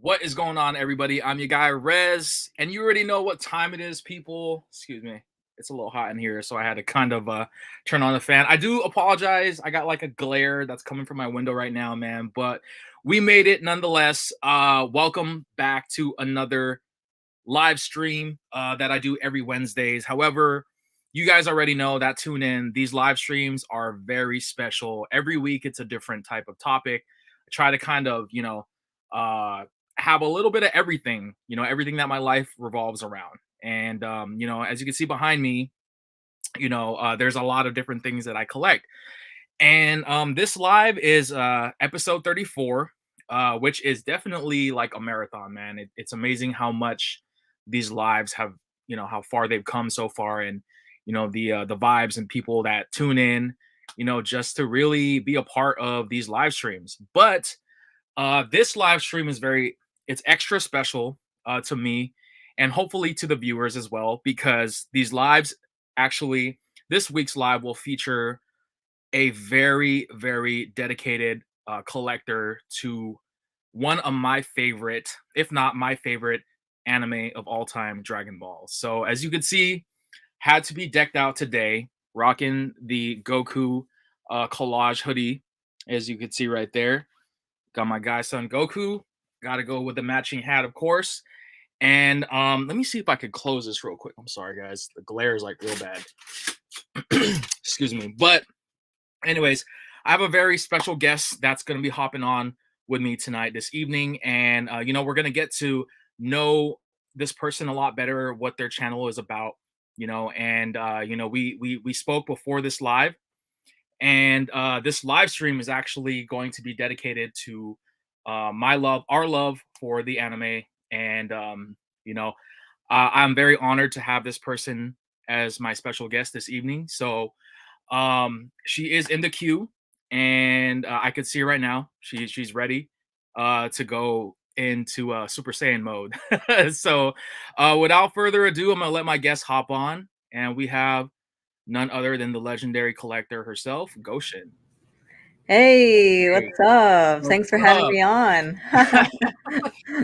What is going on, everybody? I'm your guy, Rez, and you already know what time it is, people. Excuse me. It's a little hot in here, so I had to kind of turn on the fan. I do apologize. I got like a glare that's coming from my window right now, man, but we made it nonetheless. Welcome back to another live stream that I do every Wednesdays. However, you guys already know that tune in. These live streams are very special. Every week, it's a different type of topic. I try to kind of, uh, have a little bit of everything, everything that my life revolves around. And, as you can see behind me, there's a lot of different things that I collect. And this live is episode 34, which is definitely like a marathon, man. It's amazing how much these lives have, how far they've come so far, and the vibes and people that tune in, just to really be a part of these live streams. But this live stream is it's extra special to me, and hopefully to the viewers as well, because these lives actually, this week's live will feature a very, very dedicated collector to one of my favorite, if not my favorite, anime of all time, Dragon Ball. So as you can see, had to be decked out today, rocking the Goku collage hoodie, as you can see right there. Got my guy Son Goku. Got to go with the matching hat, of course. And let me see if I could close this real quick. I'm sorry, guys. The glare is like real bad. Excuse me. But anyways, I have a very special guest that's going to be hopping on with me tonight, this evening. And, we're going to get to know this person a lot better, what their channel is about, and, we spoke before this live. And this live stream is actually going to be dedicated to our love for the anime. And, I'm very honored to have this person as my special guest this evening. So, she is in the queue, and I can see her right now. She's ready to go into Super Saiyan mode. So, without further ado, I'm gonna let my guest hop on, and we have none other than the legendary collector herself, Goshin. Hey, Hey, what's up? what's Thanks for having up? me on.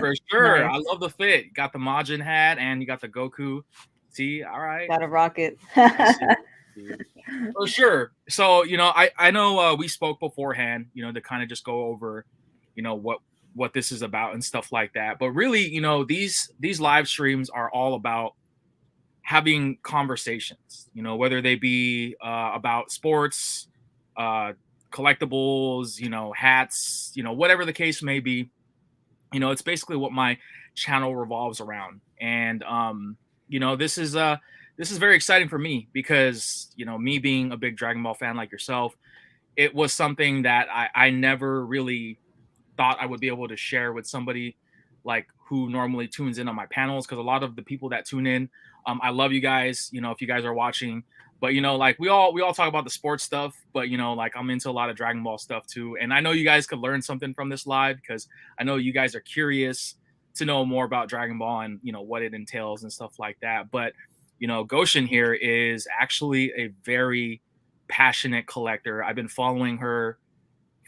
For sure, I Nice. love the fit. Got the Majin hat, and you got the Goku. See, all right. Gotta rock it. I see. For sure. So, I know we spoke beforehand, to kind of just go over, what this is about and stuff like that. But really, these live streams are all about having conversations, whether they be about sports, uh, collectibles, hats, whatever the case may be. It's basically what my channel revolves around. And this is very exciting for me because, me being a big Dragon Ball fan like yourself, it was something that I never really thought I would be able to share with somebody like who normally tunes in on my panels, because a lot of the people that tune in, I love you guys, if you guys are watching. But like we all talk about the sports stuff, but like I'm into a lot of Dragon Ball stuff too. And I know you guys could learn something from this live, because I know you guys are curious to know more about Dragon Ball and what it entails and stuff like that. But Goshin here is actually a very passionate collector. I've been following her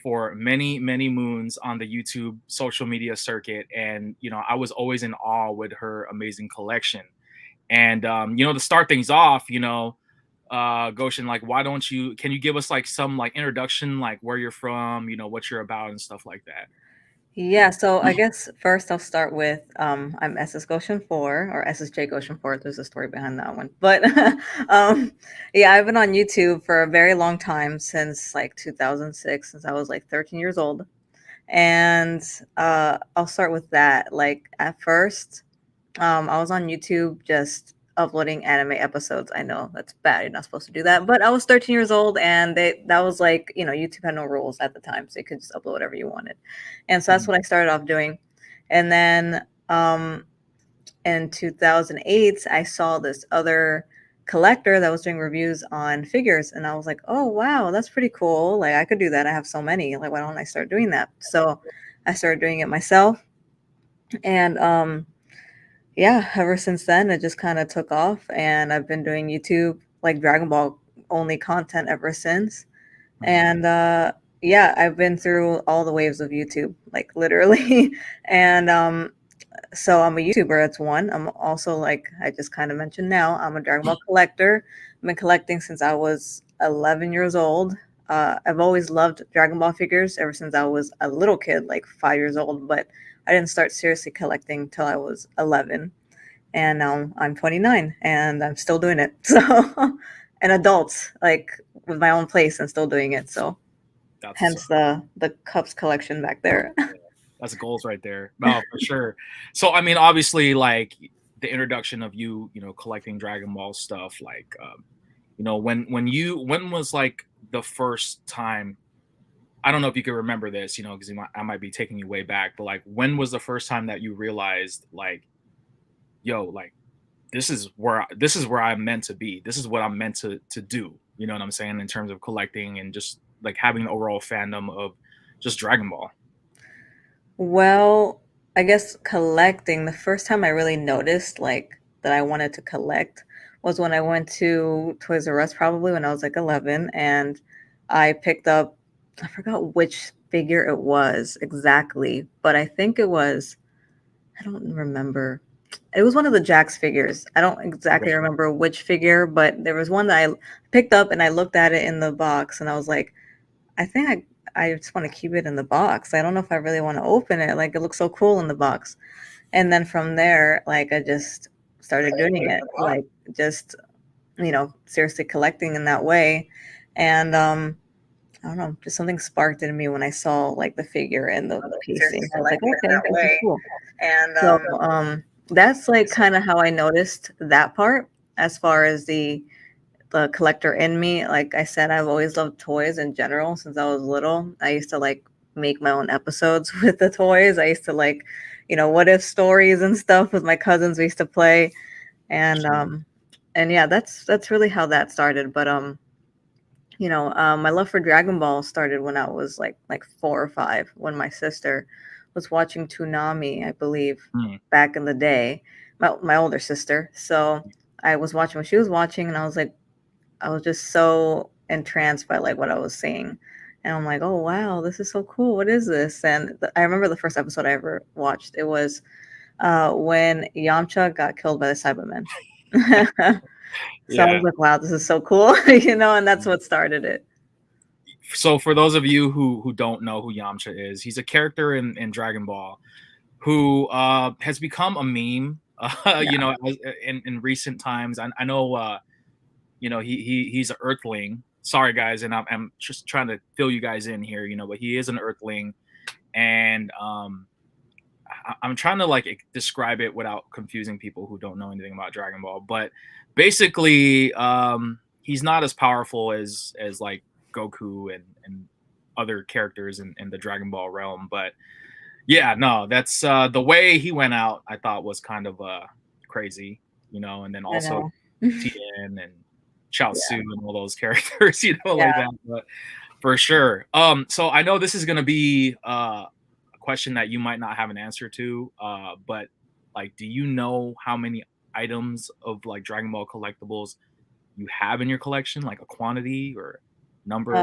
for many, many moons on the YouTube social media circuit. And, I was always in awe with her amazing collection. And, to start things off, Goshin, like, can you give us like some like introduction, like where you're from, what you're about and stuff like that? Yeah, so I guess first I'll start with I'm SSJGOSHIN4 or SSJGOSHIN4. There's a story behind that one. But um yeah, I've been on YouTube for a very long time, since like 2006, since I was like 13 years old. And I'll start with that. Like at first, I was on YouTube just uploading anime episodes. I know that's bad. You're not supposed to do that. But I was 13 years old, and that was like, YouTube had no rules at the time. So you could just upload whatever you wanted. And so that's Mhm. what I started off doing. And then in 2008, I saw this other collector that was doing reviews on figures. And I was like, oh, wow, that's pretty cool. Like, I could do that. I have so many. Like, why don't I start doing that? So I started doing it myself. And yeah, ever since then, it just kind of took off, and I've been doing YouTube like Dragon Ball only content ever since. Mhm. And Yeah, I've been through all the waves of YouTube, like literally. And so I'm a YouTuber, that's one. I'm also, like I just kind of mentioned now, I'm a Dragon Ball collector. I've been collecting since I was 11 years old. I've always loved Dragon Ball figures ever since I was a little kid, like 5 years old, but I didn't start seriously collecting till I was 11. And now I'm 29 and I'm still doing it. So, an adult, like with my own place and still doing it. So, That's hence the cups collection back there. that's goals right there. No, for sure. So I mean, obviously, like the introduction of you know, collecting Dragon Ball stuff, like you know, when was like the first time? I don't know if you could remember this, you know, because I might be taking you way back, but like, when was the first time that you realized, like, yo, like this is where I'm meant to be. This is what I'm meant to do. You know what I'm saying, in terms of collecting and just like having an overall fandom of just Dragon Ball. Well, I guess collecting, the first time I really noticed like that I wanted to collect was when I went to Toys R Us, probably when I was like 11, and I picked up, I forgot which figure it was exactly, but I think it was, I don't remember. It was one of the Jax figures. I don't exactly Okay. remember which figure, but there was one that I picked up and I looked at it in the box and I was like, I think I just want to keep it in the box. I don't know if I really want to open it. Like, it looks so cool in the box. And then from there, like, I just started doing it, like just, seriously collecting in that way. And I don't know, just something sparked in me when I saw like the figure and the piecing. I was like, okay, this is cool. And So that's like kind of how I noticed that part as far as the collector in me. Like I said, I've always loved toys in general since I was little. I used to like make my own episodes with the toys. I used to like, what if stories and stuff with my cousins. We used to play, and yeah, that's really how that started. But my love for Dragon Ball started when I was like 4 or 5, when my sister was watching Toonami, I believe, Mm. back in the day. My older sister. So I was watching what she was watching, and I was just so entranced by like what I was seeing. And I'm like, oh wow, this is so cool. What is this? And I remember the first episode I ever watched. It was when Yamcha got killed by the Cybermen. So I was Yeah. like, wow, this is so cool, and that's what started it. So for those of you who don't know who Yamcha is, he's a character in Dragon Ball who has become a meme. You Yeah. know, in recent times. I know. You know, he's an Earthling. Sorry, guys, and I'm just trying to fill you guys in here. You know, but he is an Earthling, and I'm trying to like describe it without confusing people who don't know anything about Dragon Ball. But basically, he's not as powerful as like Goku and other characters in the Dragon Ball realm. But yeah, no, that's the way he went out. I thought was kind of crazy, you know, and then I also know. Tien and Chaozu Yeah. and all those characters, you know, like Yeah. that. But for sure. So I know this is gonna be a question that you might not have an answer to, but like, do you know how many items of like Dragon Ball collectibles you have in your collection, like a quantity or number?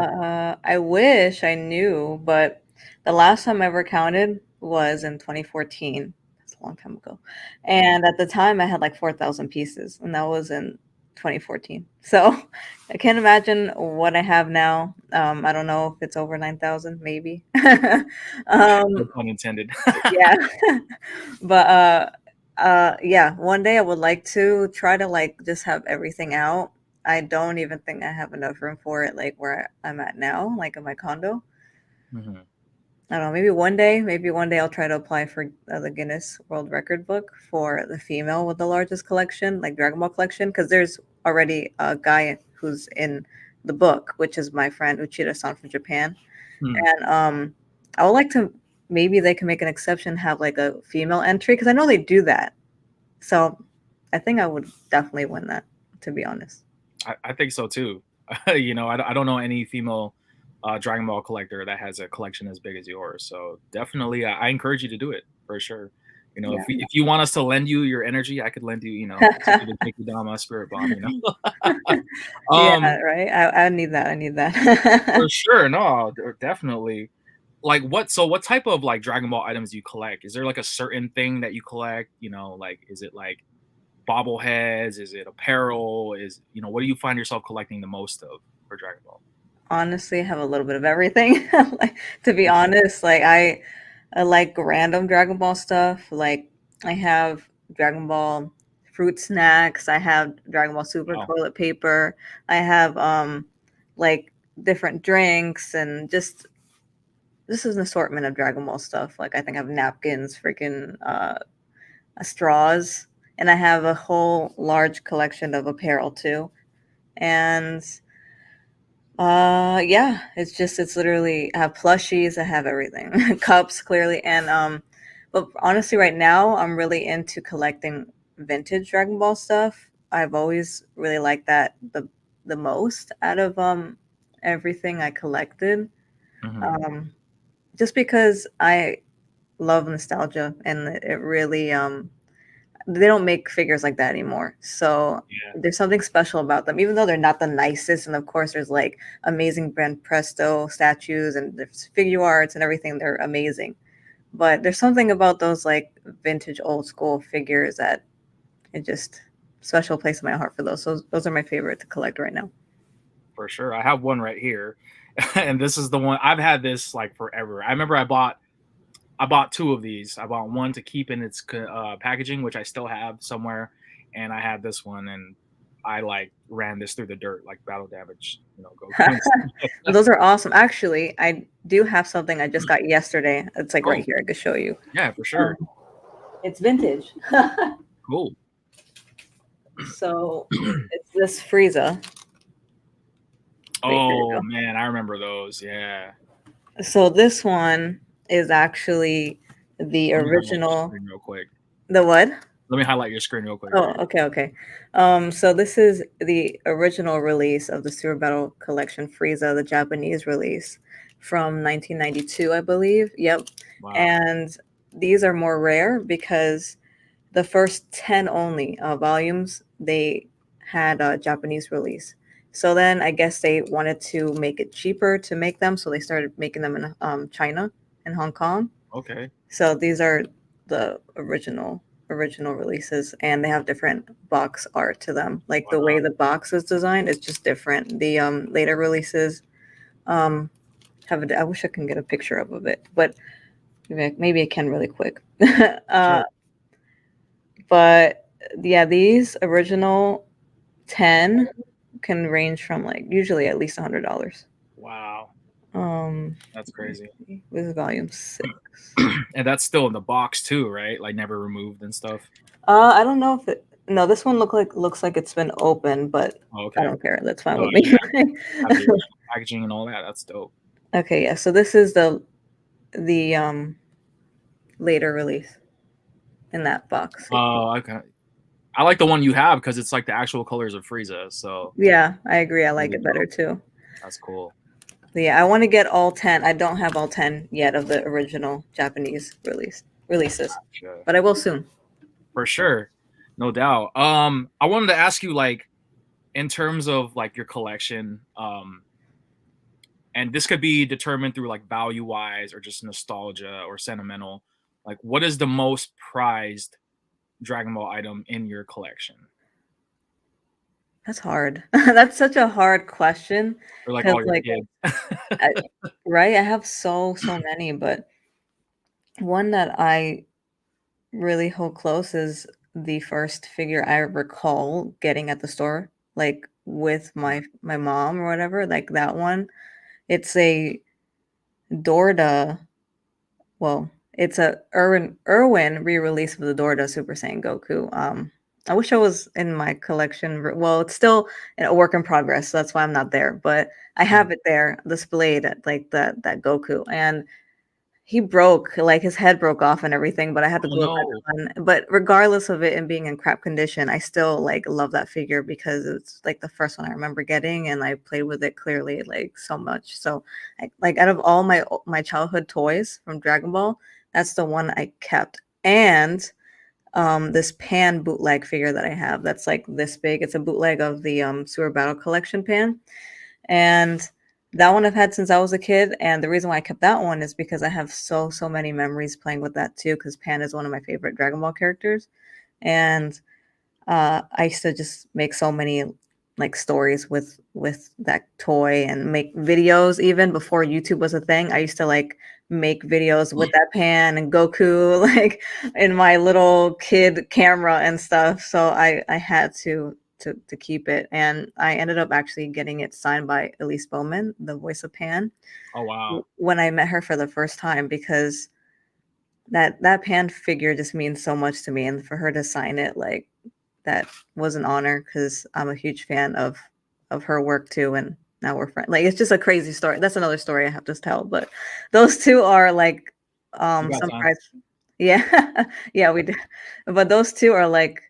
I wish I knew, but the last time I ever counted was in 2014. That's a long time ago. Mm. And at the time, I had like 4,000 pieces, and that was in 2014. So I can't imagine what I have now. I don't know if it's over 9,000, maybe. No um, pun intended. yeah. But yeah, one day I would like to try to like just have everything out. I don't even think I have enough room for it, like where I'm at now, like in my condo. Mhm. I don't know, maybe one day I'll try to apply for the Guinness World Record book for the female with the largest collection, like Dragon Ball collection, because there's already a guy who's in the book, which is my friend Uchida-san from Japan. Hmm. And I would like to, maybe they can make an exception, have like a female entry, because I know they do that. So I think I would definitely win that, to be honest. I think so too. You know, I don't know any female Dragon Ball collector that has a collection as big as yours. So definitely, I encourage you to do it for sure. You know, Yeah. if you want us to lend you your energy, I could lend you, you know, the Genkidama Spirit Bomb, you know? Yeah, Um, right? I need that, I need that. for sure, no, definitely. Like, what type of, like, Dragon Ball items do you collect? Is there, like, a certain thing that you collect? You know, like, is it, like, bobbleheads? Is it apparel? What do you find yourself collecting the most of for Dragon Ball? Honestly, I have a little bit of everything. Like, to be Okay. honest, like I like random Dragon Ball stuff. Like I have Dragon Ball fruit snacks. I have Dragon Ball Super Wow. toilet paper. I have like different drinks and just this is an assortment of Dragon Ball stuff. Like I think I have napkins, freaking straws, and I have a whole large collection of apparel too. And yeah, it's literally I have plushies, I have everything. Cups clearly and but honestly right now I'm really into collecting vintage Dragon Ball stuff. I've always really liked that the most out of everything I collected. Mhm. Um just because I love nostalgia and it really they don't make figures like that anymore. So Yeah, there's something special about them, even though they're not the nicest. And of course, there's like amazing Brand Presto statues and there's figure arts and everything. They're amazing. But there's something about those like vintage old school figures that it just special place in my heart for those. So those are my favorite to collect right now. for sure. I have one right here, and this is the one I've had this, like, forever. I remember I bought 2 of these. I bought one to keep in its packaging, which I still have somewhere, and I had this one, and I, like, ran this through the dirt, like battle damage, Goku and stuff. Those are awesome. Actually, I do have something I just got yesterday. It's like right Oh, here. I could show you. yeah, for Um, sure. it's vintage. Cool. So it's this Frieza. Wait, here we Oh, go. man, I remember those, yeah. So this one is actually the Let me highlight your original. screen real quick. The what? Let me highlight your screen real quick right Oh, here. okay, okay. So this is the original release of the Super Battle Collection Frieza, the Japanese release from 1992, I believe. Yep. Wow. And these are more rare because the first 10 only volumes they had a Japanese release. So then I guess they wanted to make it cheaper to make them, so they started making them in China and Hong Kong. Okay. So these are the original releases, and they have different box art to them. Like the way Wow. the box is designed is just different. The later releases um, have I wish I can get a picture of it, but maybe I can really quick. uh, Sure. but yeah, these original 10 can range from like usually at least $100. Wow. That's Let me crazy. see. This is volume 6. And that's still in the box too, right? Like, never removed and stuff? I don't know if it. No, this one looks like it's been open, but Oh, I okay. don't care. That's fine No, with me. yeah. Have the original packaging and all that. That's dope. Okay, yeah. So this is the later release in that box. Oh, okay. I like the one you have because it's like the actual colors of Frieza, so Yeah, I agree. I like really it better dope. too. That's cool. But yeah, I want to get all 10. I don't have all 10 yet of the original Japanese releases, Sure. but I will soon. For sure. No doubt. I wanted to ask you, like, in terms of, like, your collection, and this could be determined through, like, value wise or just nostalgia or sentimental. Like, what is the most prized Dragon Ball item in your collection? That's hard. That's such a hard question Or like because all your like kids? I, right, I have so many, but one that I really hold close is the first figure I recall getting at the store, like with my mom or whatever, like that one. It's a Dorda. Well, it's a Irwin re-release of the Dorda Super Saiyan Goku. I wish I was in my collection. Well, it's still a work in progress, so that's why I'm not there. But I Mm. have it there displayed, like that Goku, and he broke, like, his head broke off and everything, but I had to Oh, glue it no. back on. But regardless of it and being in crap condition, I still, like, love that figure because it's, like, the first one I remember getting, and I played with it clearly, like, so much. So, like, out of all my childhood toys from Dragon Ball, that's the one I kept. and this Pan bootleg figure that I have that's like this big. It's a bootleg of the Sewer Battle Collection Pan, and that one I've had since I was a kid. And the reason why I kept that one is because I have so many memories playing with that too. Because Pan is one of my favorite Dragon Ball characters, and I used to just make so many like stories with that toy and make videos even before YouTube was a thing. I used to like make videos with that Pan and Goku like in my little kid camera and stuff. So I had to keep it, and I ended up actually getting it signed by Elise Bowman, the voice of Pan. Oh wow. When I met her for the first time, because that Pan figure just means so much to me, and for her to sign it, like, that was an honor because I'm a huge fan of her work too, and now we're friends. Like, it's just a crazy story. That's another story I have to tell, but those two are like You got some time. prize. Yeah, yeah, we do. But those two are like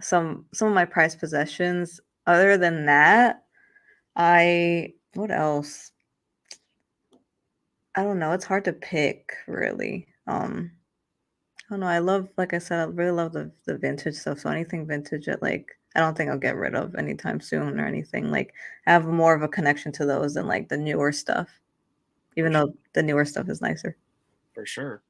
some of my prized possessions. Other than that, what else? I don't know. It's hard to pick, really. I don't know. I love, like I said, I really love the vintage stuff. So anything vintage that, like, I don't think I'll get rid of anytime soon or anything. Like, I have more of a connection to those than like the newer stuff, even though the newer stuff is nicer. For sure.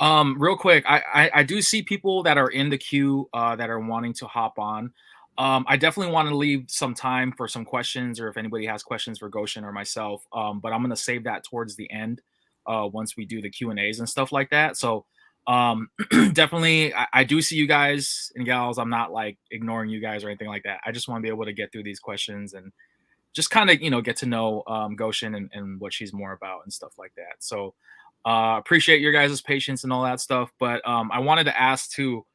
Real quick, I do see people that are in the queue that are wanting to hop on. I definitely want to leave some time for some questions, or if anybody has questions for Goshin or myself. But I'm gonna save that towards the end, once we do the Q&As and stuff like that. So definitely, I do see you guys and gals. I'm not like ignoring you guys or anything like that. I just want to be able to get through these questions and just kind of, get to know Goshin and what she's more about and stuff like that. So appreciate your guys' patience and all that stuff. But I wanted to ask too,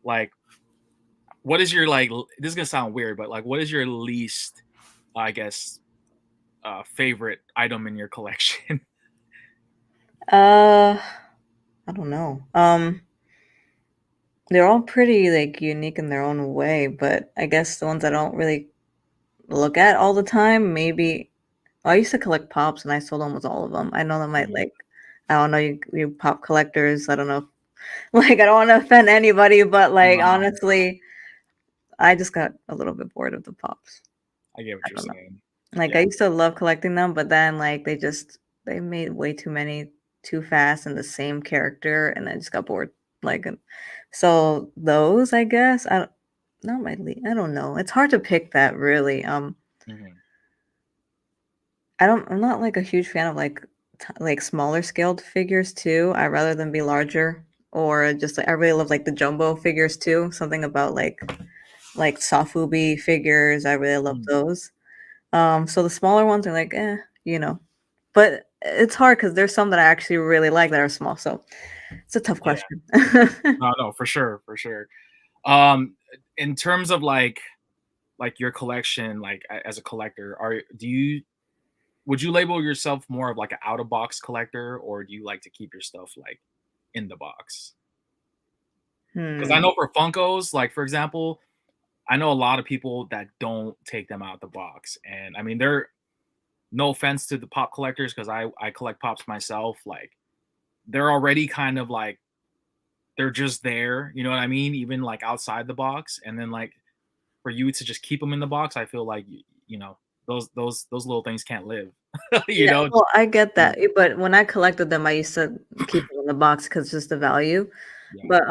like, what is your, like, this is gonna sound weird, but like, what is your least, I guess, favorite item in your collection? Uh, I don't know. They're all pretty like unique in their own way, but I guess the ones I don't really look at all the time, maybe. Well, I used to collect pops, and I sold almost all of them. I know that might Mhm. like, I don't know, you pop collectors. I don't know, like, I don't want to offend anybody, but like, No, honestly, I just got a little bit bored of the pops. I get I what you're don't know. saying. Like, I Yeah, used to love collecting them, but then like they made way too many too fast and the same character, and I just got bored. Like, so those, I guess, I don't, not my lead. I don't know. It's hard to pick that really. hmm, I'm not like a huge fan of like like smaller scaled figures too. I rather them be larger, or just like, I really love like the jumbo figures too. Something about like Sofubi figures. I really love hmm. those. So the smaller ones are like, but it's hard because there's some that I actually really like that are small. So it's a tough Yeah. question. No, no, for sure, for sure. Um, in terms of like your collection, like as a collector, would you label yourself more of like an out of box collector, or do you like to keep your stuff like in the box? Because I Hmm. know for Funkos, like for example, I know a lot of people that don't take them out the box, and I mean, they're, no offense to the pop collectors, because I collect pops myself. Like, they're already kind of like, they're just there, you know what I mean? Even like outside the box, and then like for you to just keep them in the box, I feel like those little things can't live, you Yeah, know? well, I get that, but when I collected them, I used to keep them in the box because just the value. Yeah, But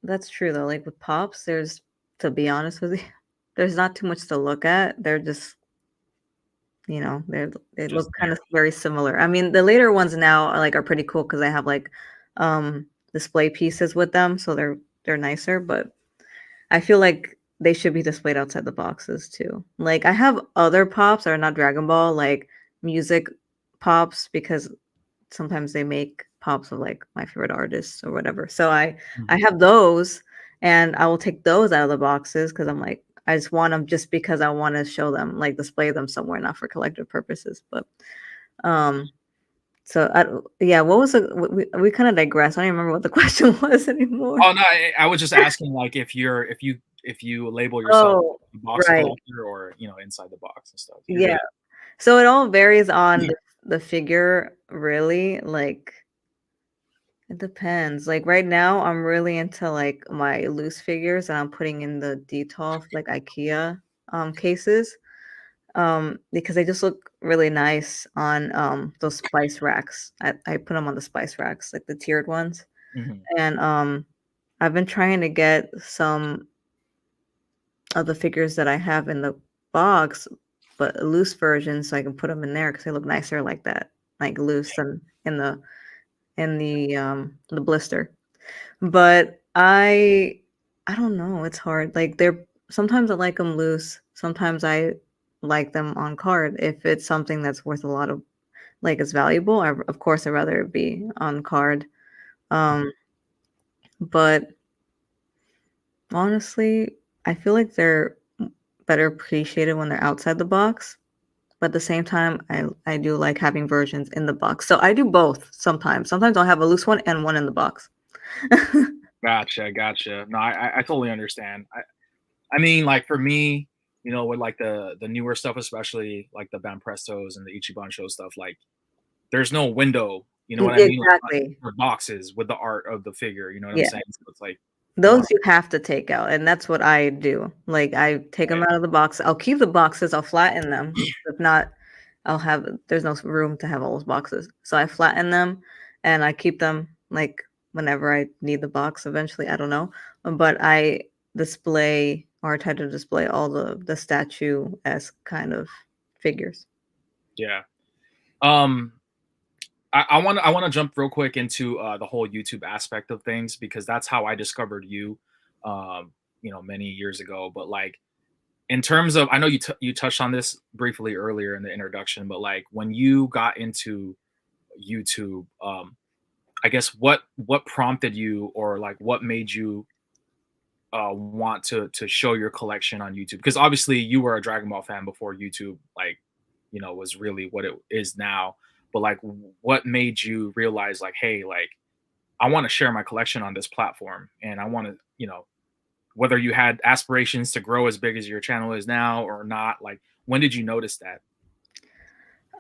that's true though. Like with pops, to be honest with you, there's not too much to look at. They're just, they just look kind there. of very similar. I mean, the later ones now are pretty cool because they have like display pieces with them, so they're nicer. But I feel like they should be displayed outside the boxes too. Like, I have other pops that are not Dragon Ball, like music pops, because sometimes they make pops of like my favorite artists or whatever. So I Mhm. have those, and I will take those out of the boxes because I'm like, I just want them just because I want to show them, like display them somewhere, not for collective purposes. But um so yeah, what was we kind of digress. I don't even remember what the question was anymore. Oh no, I was just asking, like, if you label yourself Oh, a box right. collector, or inside the box and stuff. You're Yeah. good. So it all varies on the figure, really. Like, It depends. Like right now, I'm really into like my loose figures, and I'm putting in the Detolf like IKEA cases because they just look really nice on those spice racks. I put them on the spice racks, like the tiered ones. Mhm. And I've been trying to get some of the figures that I have in the box, but a loose version, so I can put them in there because they look nicer like that, like loose and in the blister. But I don't know, it's hard. Like they're sometimes I like them loose, sometimes I like them on card. If it's something that's worth a lot of like it's valuable, of course I'd rather it be on card. Um, but honestly, I feel like they're better appreciated when they're outside the box. But at the same time, I do like having versions in the box. So I do both sometimes. Sometimes I'll have a loose one and one in the box. Gotcha, gotcha. No, I totally understand. I mean, like for me, you know, with like the newer stuff, especially like the Banprestos and the Ichiban Show stuff, like there's no window. You know what I mean? Like Exactly. for boxes with the art of the figure. You know what I'm Yeah. saying? So it's like you Those want. you have to take out, and that's what I do. Like, I take them Right. out of the box. I'll keep the boxes, I'll flatten them. If not, I'll have there's no room to have all those boxes. So I flatten them and I keep them like whenever I need the box eventually, I don't know. But I display or I try to display all the statue as kind of figures. Yeah. Um, I want to jump real quick into the whole YouTube aspect of things because that's how I discovered you, you know, many years ago. But like in terms of, I know you touched on this briefly earlier in the introduction, but like when you got into YouTube, I guess what prompted you or like what made you want to show your collection on YouTube? Because obviously you were a Dragon Ball fan before YouTube, like you know, was really what it is now. But like, what made you realize, like, hey, like, I want to share my collection on this platform, and I want to, you know, whether you had aspirations to grow as big as your channel is now or not, like, when did you notice that?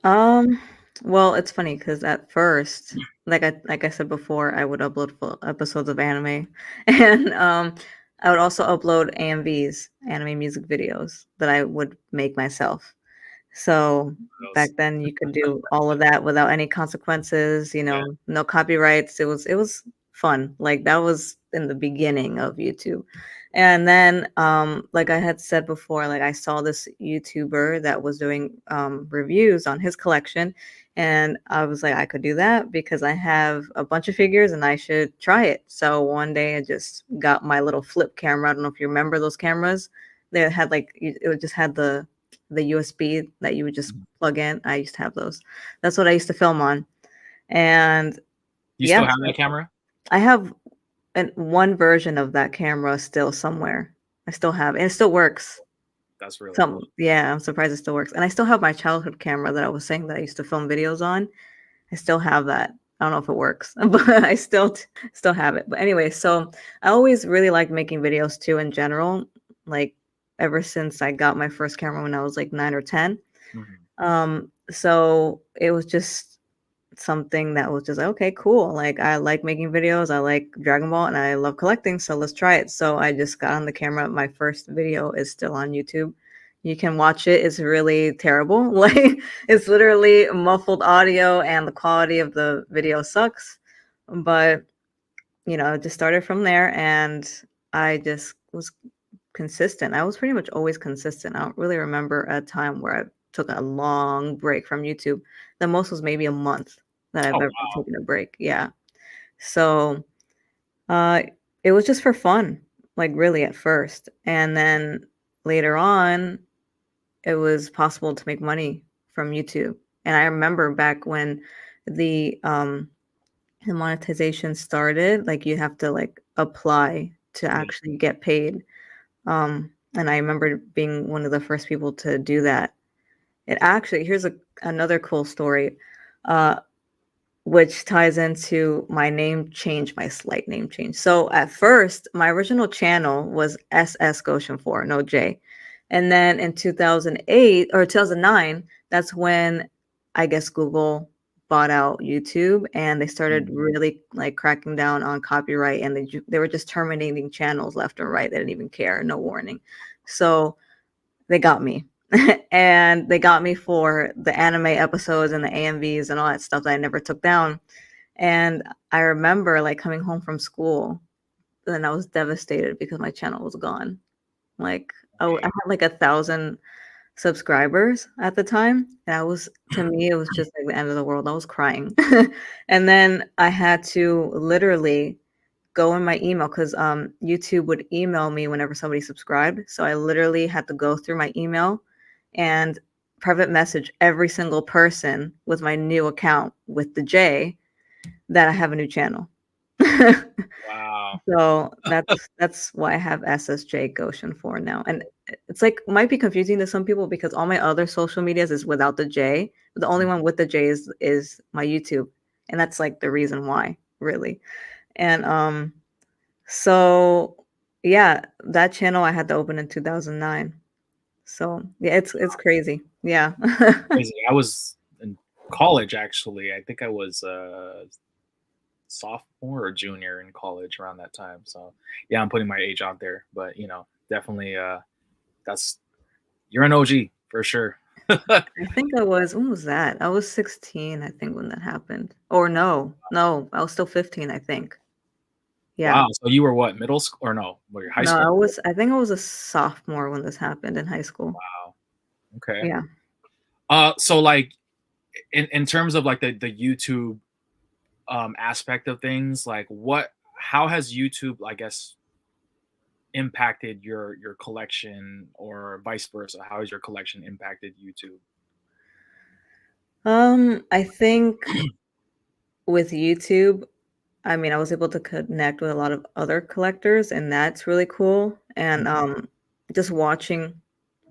Um, well, it's funny because at first, like I said before, I would upload full episodes of anime, and I would also upload AMVs, anime music videos that I would make myself. So back Those, then, you could do all of that without any consequences. yeah, No copyrights. It was fun. Like that was in the beginning of YouTube. And then, like I had said before, like I saw this YouTuber that was doing reviews on his collection, and I was like, I could do that because I have a bunch of figures and I should try it. So one day I just got my little flip camera. I don't know if you remember those cameras. They had like it just had the USB that you would just mhm. plug in. I used to have those. That's what I used to film on. And You yeah, still have that camera? I have one version of that camera still somewhere. I still have it. And it still works. That's really cool. Some yeah, I'm surprised it still works. And I still have my childhood camera that I was saying that I used to film videos on. I still have that. I don't know if it works, but I still have it. But anyway, so I always really liked making videos too in general. Like ever since I got my first camera when I was like 9 or 10. Mhm. So it was just something that was just like, okay, cool. Like I like making videos, I like Dragon Ball, and I love collecting, so let's try it. So I just got on the camera. My first video is still on YouTube. You can watch it. It's really terrible. Like it's literally muffled audio and the quality of the video sucks. But it just started from there and I just was consistent. I was pretty much always consistent. I don't really remember a time where I took a long break from YouTube. The most was maybe a month that I've Oh ever wow. taken a break. Yeah. So uh, it was just for fun, like really at first. And then later on, it was possible to make money from YouTube. And I remember back when the the monetization started, like you have to like apply to Yeah. actually get paid. And I remember being one of the first people to do that. It actually, here's another cool story, uh, which ties into my name change, my slight name change. So at first, my original channel was SSGOSHIN4, no J. And then in 2008 or 2009, that's when I guess Google bought out YouTube, and they started really like cracking down on copyright, and they were just terminating channels left and right. They didn't even care, no warning. So they got me. And they got me for the anime episodes and the AMVs and all that stuff that I never took down. And I remember like coming home from school, and I was devastated because my channel was gone. Like I had like 1,000 subscribers at the time. That was, to me, it was just like the end of the world. I was crying. And then I had to literally go in my email, because YouTube would email me whenever somebody subscribed. So I literally had to go through my email and private message every single person with my new account with the J that I have a new channel. Wow. So that's why I have SSJGOSHIN4 now. And it's like might be confusing to some people because all my other social medias is without the J. But the only one with the J is my YouTube. And that's like the reason why, really. And so yeah, that channel I had to open in 2009. So yeah, it's crazy. Yeah. Crazy. I was in college actually. I think I was sophomore or junior in college around that time. So yeah, I'm putting my age out there, but you know, definitely that's you're an OG for sure. I think I was, when was that? I was 16, I think, when that happened. Or no, I was still 15, I think. Yeah. Wow. So you were what, middle school or no? Were you high No, school? I think I was a sophomore when this happened in high school. Wow. Okay. Yeah. So like in terms of like the YouTube aspect of things, like how has YouTube, I guess, impacted your collection, or vice versa? How has your collection impacted YouTube? I think with YouTube, I mean, I was able to connect with a lot of other collectors, and that's really cool. And just watching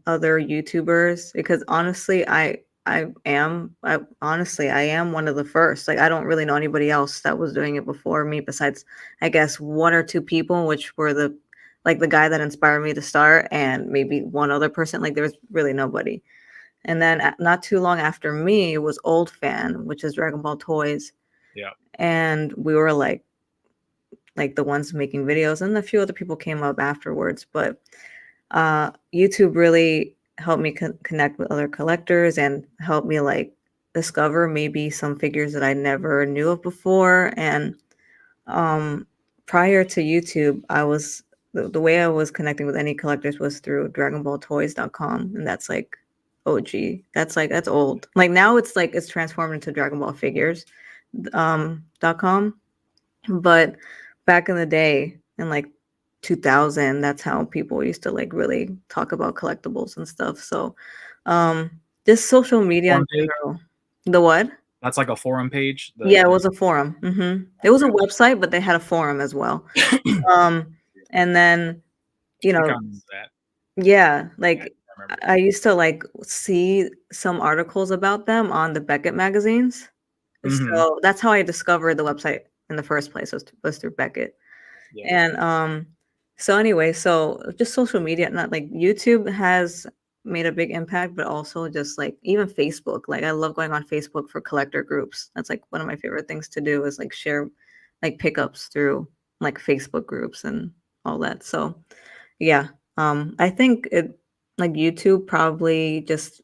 other YouTubers, because honestly, honestly I am one of the first. Like I don't really know anybody else that was doing it before me, besides I guess one or two people, which were the guy that inspired me to start, and maybe one other person. Like there was really nobody. And then not too long after me was Old Fan, which is Dragon Ball toys. Yeah. And we were like the ones making videos, and a few other people came up afterwards. But YouTube really helped me connect with other collectors and helped me like discover maybe some figures that I never knew of before. And prior to YouTube, I was the way I was connecting with any collectors was through DragonBallToys.com, and that's like OG. That's old. Like now it's like it's transformed into Dragon Ball Figures .com, but back in the day in like 2000, that's how people used to like really talk about collectibles and stuff. So just social media in general. The what? That's like a forum page. Yeah, it was a forum. It was a website, but they had a forum as well. And then yeah, like I used to like see some articles about them on the Beckett magazines. So that's how I discovered the website in the first place, was through Beckett. Yeah. And so anyway, so just social media, not like YouTube has made a big impact, but also just like even Facebook. Like I love going on Facebook for collector groups. That's like one of my favorite things to do, is like share like pickups through like Facebook groups and all that. So yeah, I think it like YouTube probably just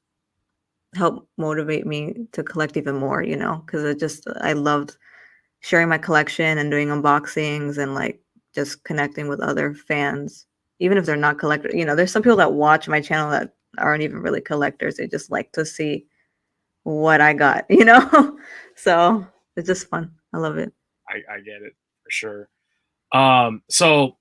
helped motivate me to collect even more, because I loved sharing my collection and doing unboxings and like just connecting with other fans, even if they're not collectors. There's some people that watch my channel that aren't even really collectors. They just like to see what I got, So it's just fun. I love it. I get it for sure. So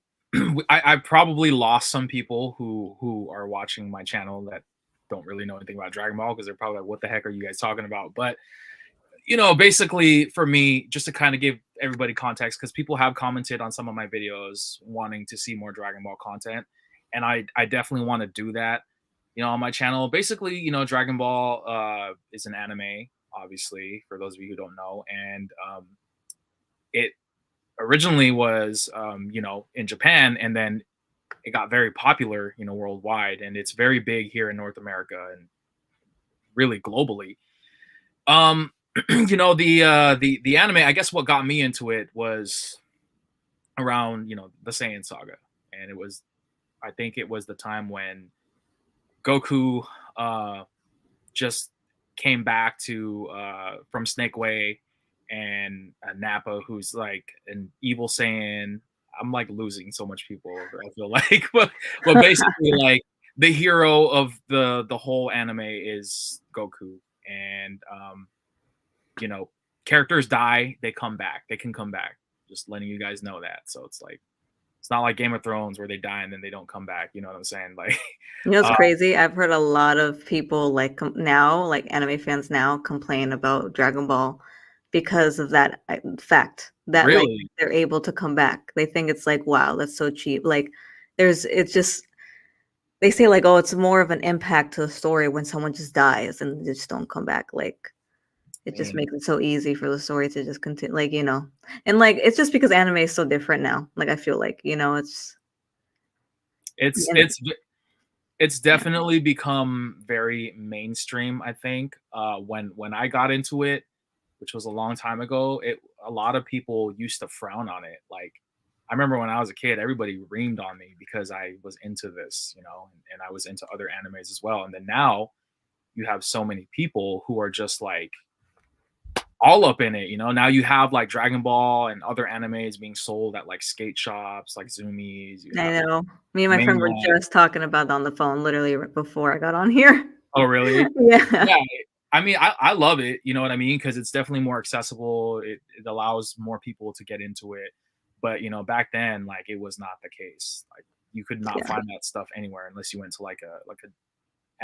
I probably lost some people who are watching my channel that don't really know anything about Dragon Ball, because they're probably like, what the heck are you guys talking about? But basically for me, just to kind of give everybody context, because people have commented on some of my videos wanting to see more Dragon Ball content, and I definitely want to do that, on my channel. Basically, Dragon Ball is an anime, obviously, for those of you who don't know, and it originally was in Japan, and then it got very popular worldwide, and it's very big here in North America and really globally. you know, the anime, I guess what got me into it was around, you know, the Saiyan saga. And it was, I think it was the time when Goku just came back to from Snake Way, and Nappa, who's like an evil Saiyan. I'm like losing so much people, I feel like, but basically, like the hero of the whole anime is Goku, and you know, characters die, they come back, they can come back. Just letting you guys know that. So it's like it's not like Game of Thrones where they die and then they don't come back. You know what I'm saying? Like, You know, it's uh, crazy. I've heard a lot of people like now, like anime fans now, complain about Dragon Ball because of that fact that like really, they're able to come back. They think it's like, wow, that's so cheap. Like, it's just they say like, oh, it's more of an impact to the story when someone just dies and they just don't come back. Like, I it just mean, makes it so easy for the story to just continue. Like, and like it's just because anime is so different now. Like, I feel like it's it's and it's it's yeah, definitely become very mainstream. I think when I got into it, which was a long time ago, it a lot of people used to frown on it. Like I remember when I was a kid, everybody reamed on me because I was into this, you know, and I was into other animes as well. And then now you have so many people who are just like all up in it, you know. Now you have like Dragon Ball and other animes being sold at like skate shops, like Zoomies. You I have like know. Me and my friend were manga. just talking about that on the phone literally right before I got on here. Oh, really? Yeah. Yeah. I mean, I love it. You know what I mean? Because it's definitely more accessible. It allows more people to get into it. But you know, back then, like it was not the case. Like you could not Yeah. find that stuff anywhere unless you went to like a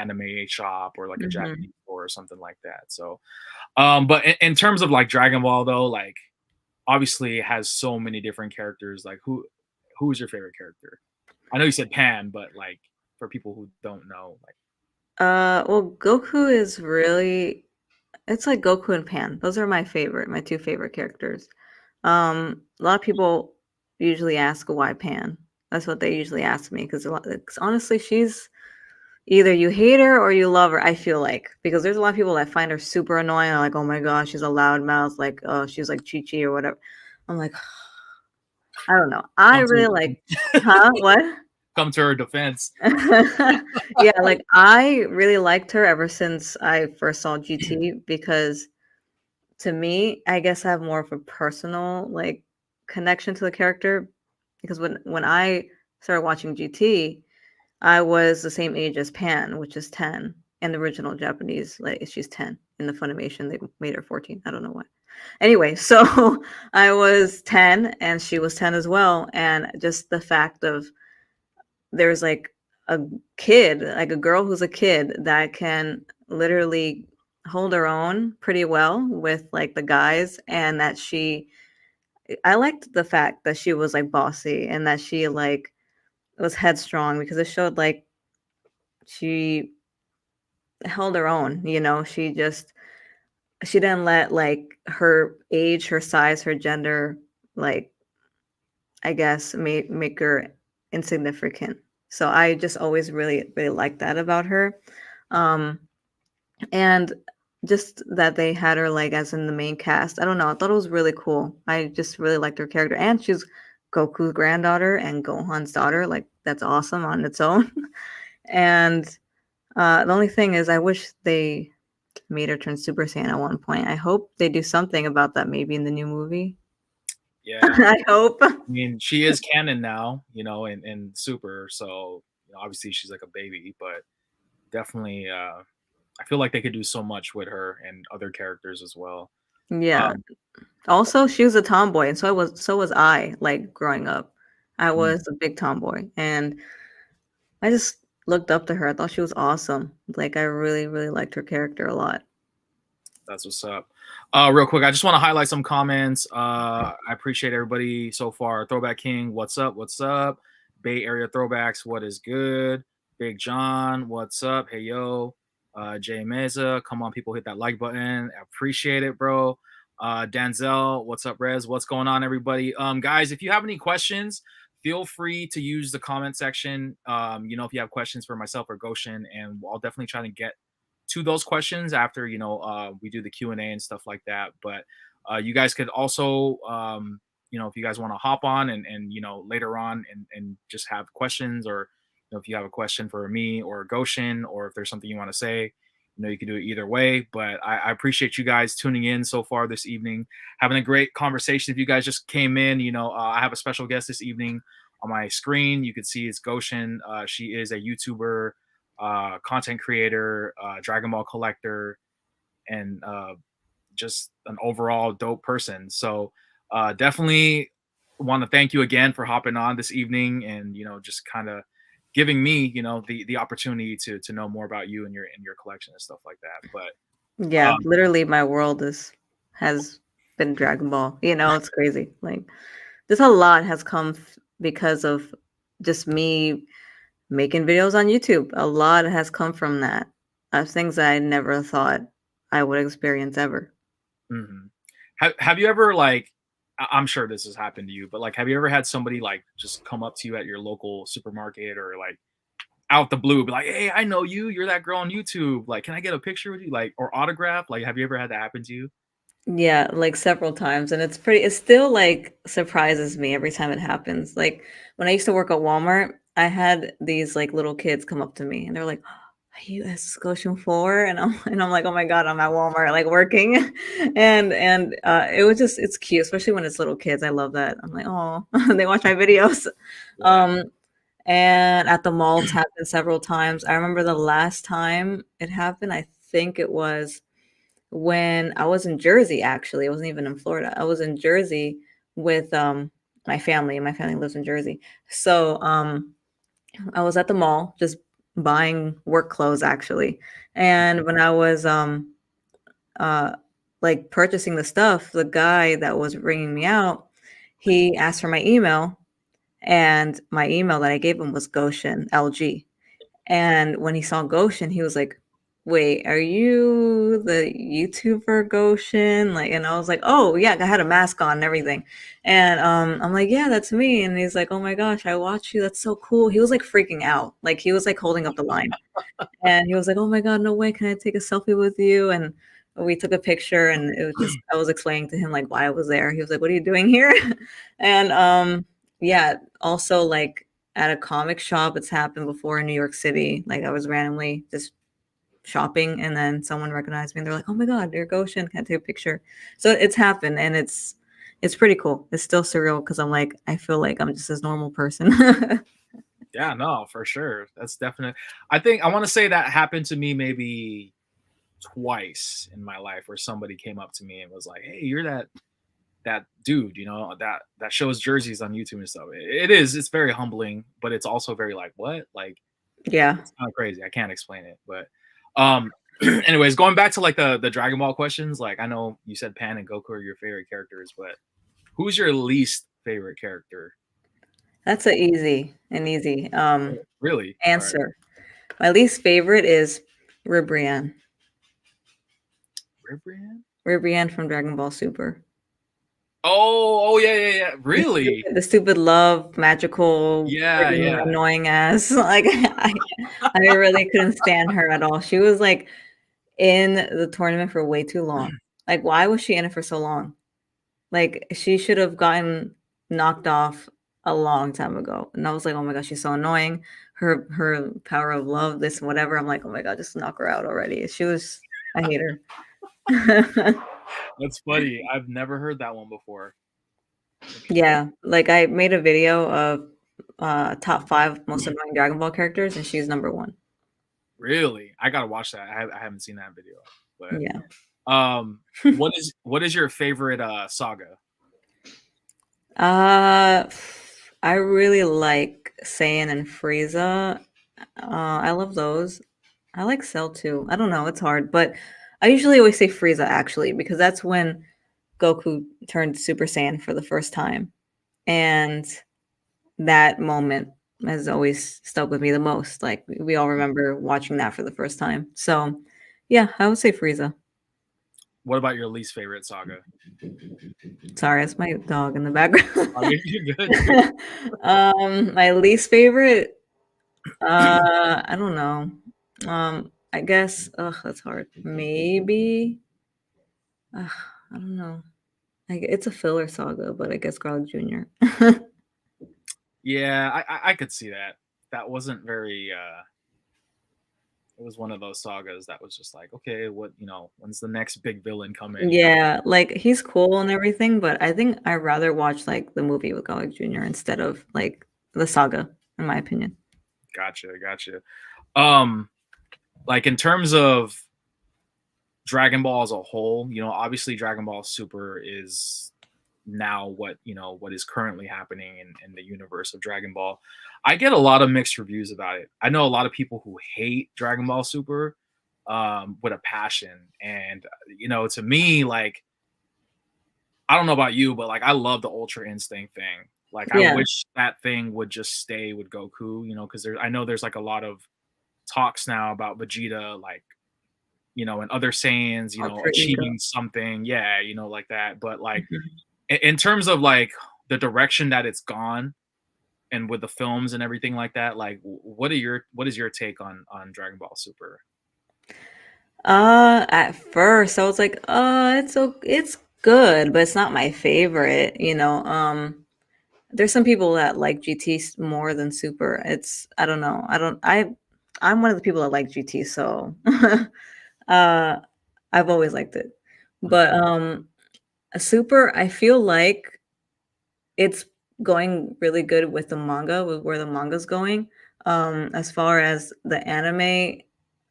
anime shop or like a Mhm. Japanese store or something like that. So, but in terms of like Dragon Ball though, like obviously it has so many different characters. Like who is your favorite character? I know you said Pan, but like for people who don't know, like Well, Goku is really it's like Goku and Pan. Those are my two favorite characters. A lot of people usually ask why Pan. That's what they usually ask me because honestly, she's either you hate her or you love her, I feel like. Because there's a lot of people that find her super annoying, like, oh my gosh, she's a loudmouth, like, oh, she's like Chi Chi or whatever. I'm like, I don't know. I come really to like huh? What? come to her defense. Yeah, like, I really liked her ever since I first saw GT because to me, I guess I have more of a personal, like, connection to the character because when I started watching GT, I was the same age as Pan, which is 10 in the original Japanese, like, she's 10. In the Funimation, they made her 14. I don't know why. Anyway, so I was 10 and she was 10 as well, and just the fact of there's like a kid, like a girl who's a kid that can literally hold her own pretty well with like the guys, and that I liked the fact that she was like bossy and that she like was headstrong because it showed like she held her own, she didn't let like her age, her size, her gender, like I guess make her insignificant. So I just always really really liked that about her. Um and just that they had her like as in the main cast. I don't know. I thought it was really cool. I just really liked her character, and she's Goku's granddaughter and Gohan's daughter. Like that's awesome on its own. And the only thing is, I wish they made her turn Super Saiyan at one point. I hope they do something about that maybe in the new movie. Yeah. I hope. I mean, she is canon now, you know, in Super, so you know, obviously she's like a baby, but definitely, I feel like they could do so much with her and other characters as well. Yeah. Um, Also, she was a tomboy, and so was I, like, growing up. I mm, was a big tomboy, and I just looked up to her. I thought she was awesome. Like, I really, really liked her character a lot. that's what's up. Real quick, I just want to highlight some comments. I appreciate everybody so far. Throwback King, what's up? What's up? Bay Area Throwbacks, what is good? Big John, what's up? Hey yo. Jay Meza, come on, people, hit that like button. I appreciate it, bro. Danzel, what's up, Rez? What's going on, everybody? Guys, if you have any questions, feel free to use the comment section. You know, if you have questions for myself or Goshin, and I'll definitely try to get to those questions after we do the Q&A and stuff like that. But you guys could also if you guys want to hop on and later on and just have questions, or if you have a question for me or Goshin, or if there's something you want to say, you can do it either way. But I appreciate you guys tuning in so far this evening, having a great conversation. If you guys just came in, I have a special guest this evening on my screen. You can see it's Goshin. She is a YouTuber, content creator, Dragon Ball collector, and just an overall dope person. So definitely want to thank you again for hopping on this evening, and just kind of giving me the opportunity to know more about you and your collection and stuff like that. But Yeah, literally my world has been Dragon Ball. It's crazy. Like, there's a lot has come because of just me making videos on YouTube. A lot has come from that. Of things that I never thought I would experience ever. mhm. Have you ever, like, I'm sure this has happened to you, but like, have you ever had somebody like just come up to you at your local supermarket, or like out the blue, be like, "Hey, I know you. You're that girl on YouTube. Like, can I get a picture with you? Like, or autograph?" Like, have you ever had that happen to you? Yeah, like several times. And it still like surprises me every time it happens. Like when I used to work at Walmart, I had these like little kids come up to me and they're like, "Are you SSJGOSHIN4?" And I'm like, "Oh my God, I'm at Walmart like working." And it's cute, especially when it's little kids. I love that. I'm like, "Oh," they watch my videos. Yeah. Um and at the mall it's happened several times. I remember the last time it happened, I think it was when I was in Jersey, actually. I wasn't even in Florida. I was in Jersey with my family, and my family lives in Jersey. So I was at the mall just buying work clothes actually. And when I was uh like purchasing the stuff, the guy that was ringing me out, he asked for my email, and my email that I gave him was Goshin LG. And when he saw Goshin, he was like, "Wait, are you the YouTuber Goshin?" Like, and I was like, "Oh yeah," I had a mask on and everything. And I'm like, "Yeah, that's me." And he's like, "Oh my gosh, I watch you. That's so cool." He was like freaking out, like he was like holding up the line, and he was like, "Oh my God, no way! Can I take a selfie with you?" And we took a picture, and it was just I was explaining to him like why I was there. He was like, "What are you doing here?" And yeah, also like at a comic shop, it's happened before in New York City. Like I was randomly just shopping, and then someone recognized me and they're like, "Oh my God, you're Goshin, can I take a picture?" So it's happened, and it's pretty cool. It's still surreal because I'm like, I feel like I'm just this normal person. Yeah, no, for sure. That's definite. I think I want to say that happened to me maybe twice in my life, where somebody came up to me and was like, "Hey, you're that dude, that shows jerseys on YouTube and stuff." It's very humbling, but it's also very like, what? Like, Yeah. it's kind of crazy. I can't explain it. But anyways, going back to like the Dragon Ball questions, like I know you said Pan and Goku are your favorite characters, but who's your least favorite character? That's an easy Really? All right. answer. My least favorite is Ribrianne. Ribrianne? Ribrianne from Dragon Ball Super. Oh, yeah, yeah, yeah. Really? The stupid love, magical, Yeah, freaking yeah. annoying ass. Like I really couldn't stand her at all. She was like in the tournament for way too long. Like, why was she in it for so long? Like, she should have gotten knocked off a long time ago. And I was like, oh my gosh, she's so annoying. Her power of love, this and whatever. I'm like, oh my god, just knock her out already. I hate her. That's funny. I've never heard that one before. Yeah, like I made a video of top 5 most annoying Dragon Ball characters, and she's number 1. Really? I gotta watch that. I haven't seen that video. But Yeah. what is your favorite saga? Uh, I really like Saiyan and Frieza. I love those. I like Cell too. I don't know, it's hard, but I usually always say Frieza actually because that's when Goku turned Super Saiyan for the first time, and that moment has always stuck with me the most. Like we all remember watching that for the first time. So, yeah, I would say Frieza. What about your least favorite saga? Sorry, that's my dog in the background. Oh, you're good. My least favorite, I don't know. I guess. Ugh, that's hard. Maybe. I don't know. It's a filler saga, but I guess Garlic Jr. Yeah, I could see that. That wasn't very. It was one of those sagas that was just like, okay, what when's the next big villain coming? Yeah, like he's cool and everything, but I think I'd rather watch like the movie with Garlic Jr. instead of like the saga, in my opinion. Gotcha. Um, like in terms of Dragon Ball as a whole, obviously Dragon Ball Super is now what is currently happening in the universe of Dragon Ball. I get a lot of mixed reviews about it. I know a lot of people who hate Dragon Ball Super with a passion, and to me, like, I don't know about you, but like I love the Ultra Instinct thing. Like I Yeah, wish that thing would just stay with Goku, because I know there's like a lot of talks now about Vegeta, like and other Saiyans, Ultra Ego. achieving something, yeah, like that. But like Mhm. in terms of like the direction that it's gone, and with the films and everything like that, like what is your take on Dragon Ball Super? At first I was like, it's good, but it's not my favorite. There's some people that like GT more than Super. I don't know. I'm one of the people that like GT, so uh I've always liked it. But Super, I feel like it's going really good with the manga, with where the manga's going. As far as the anime,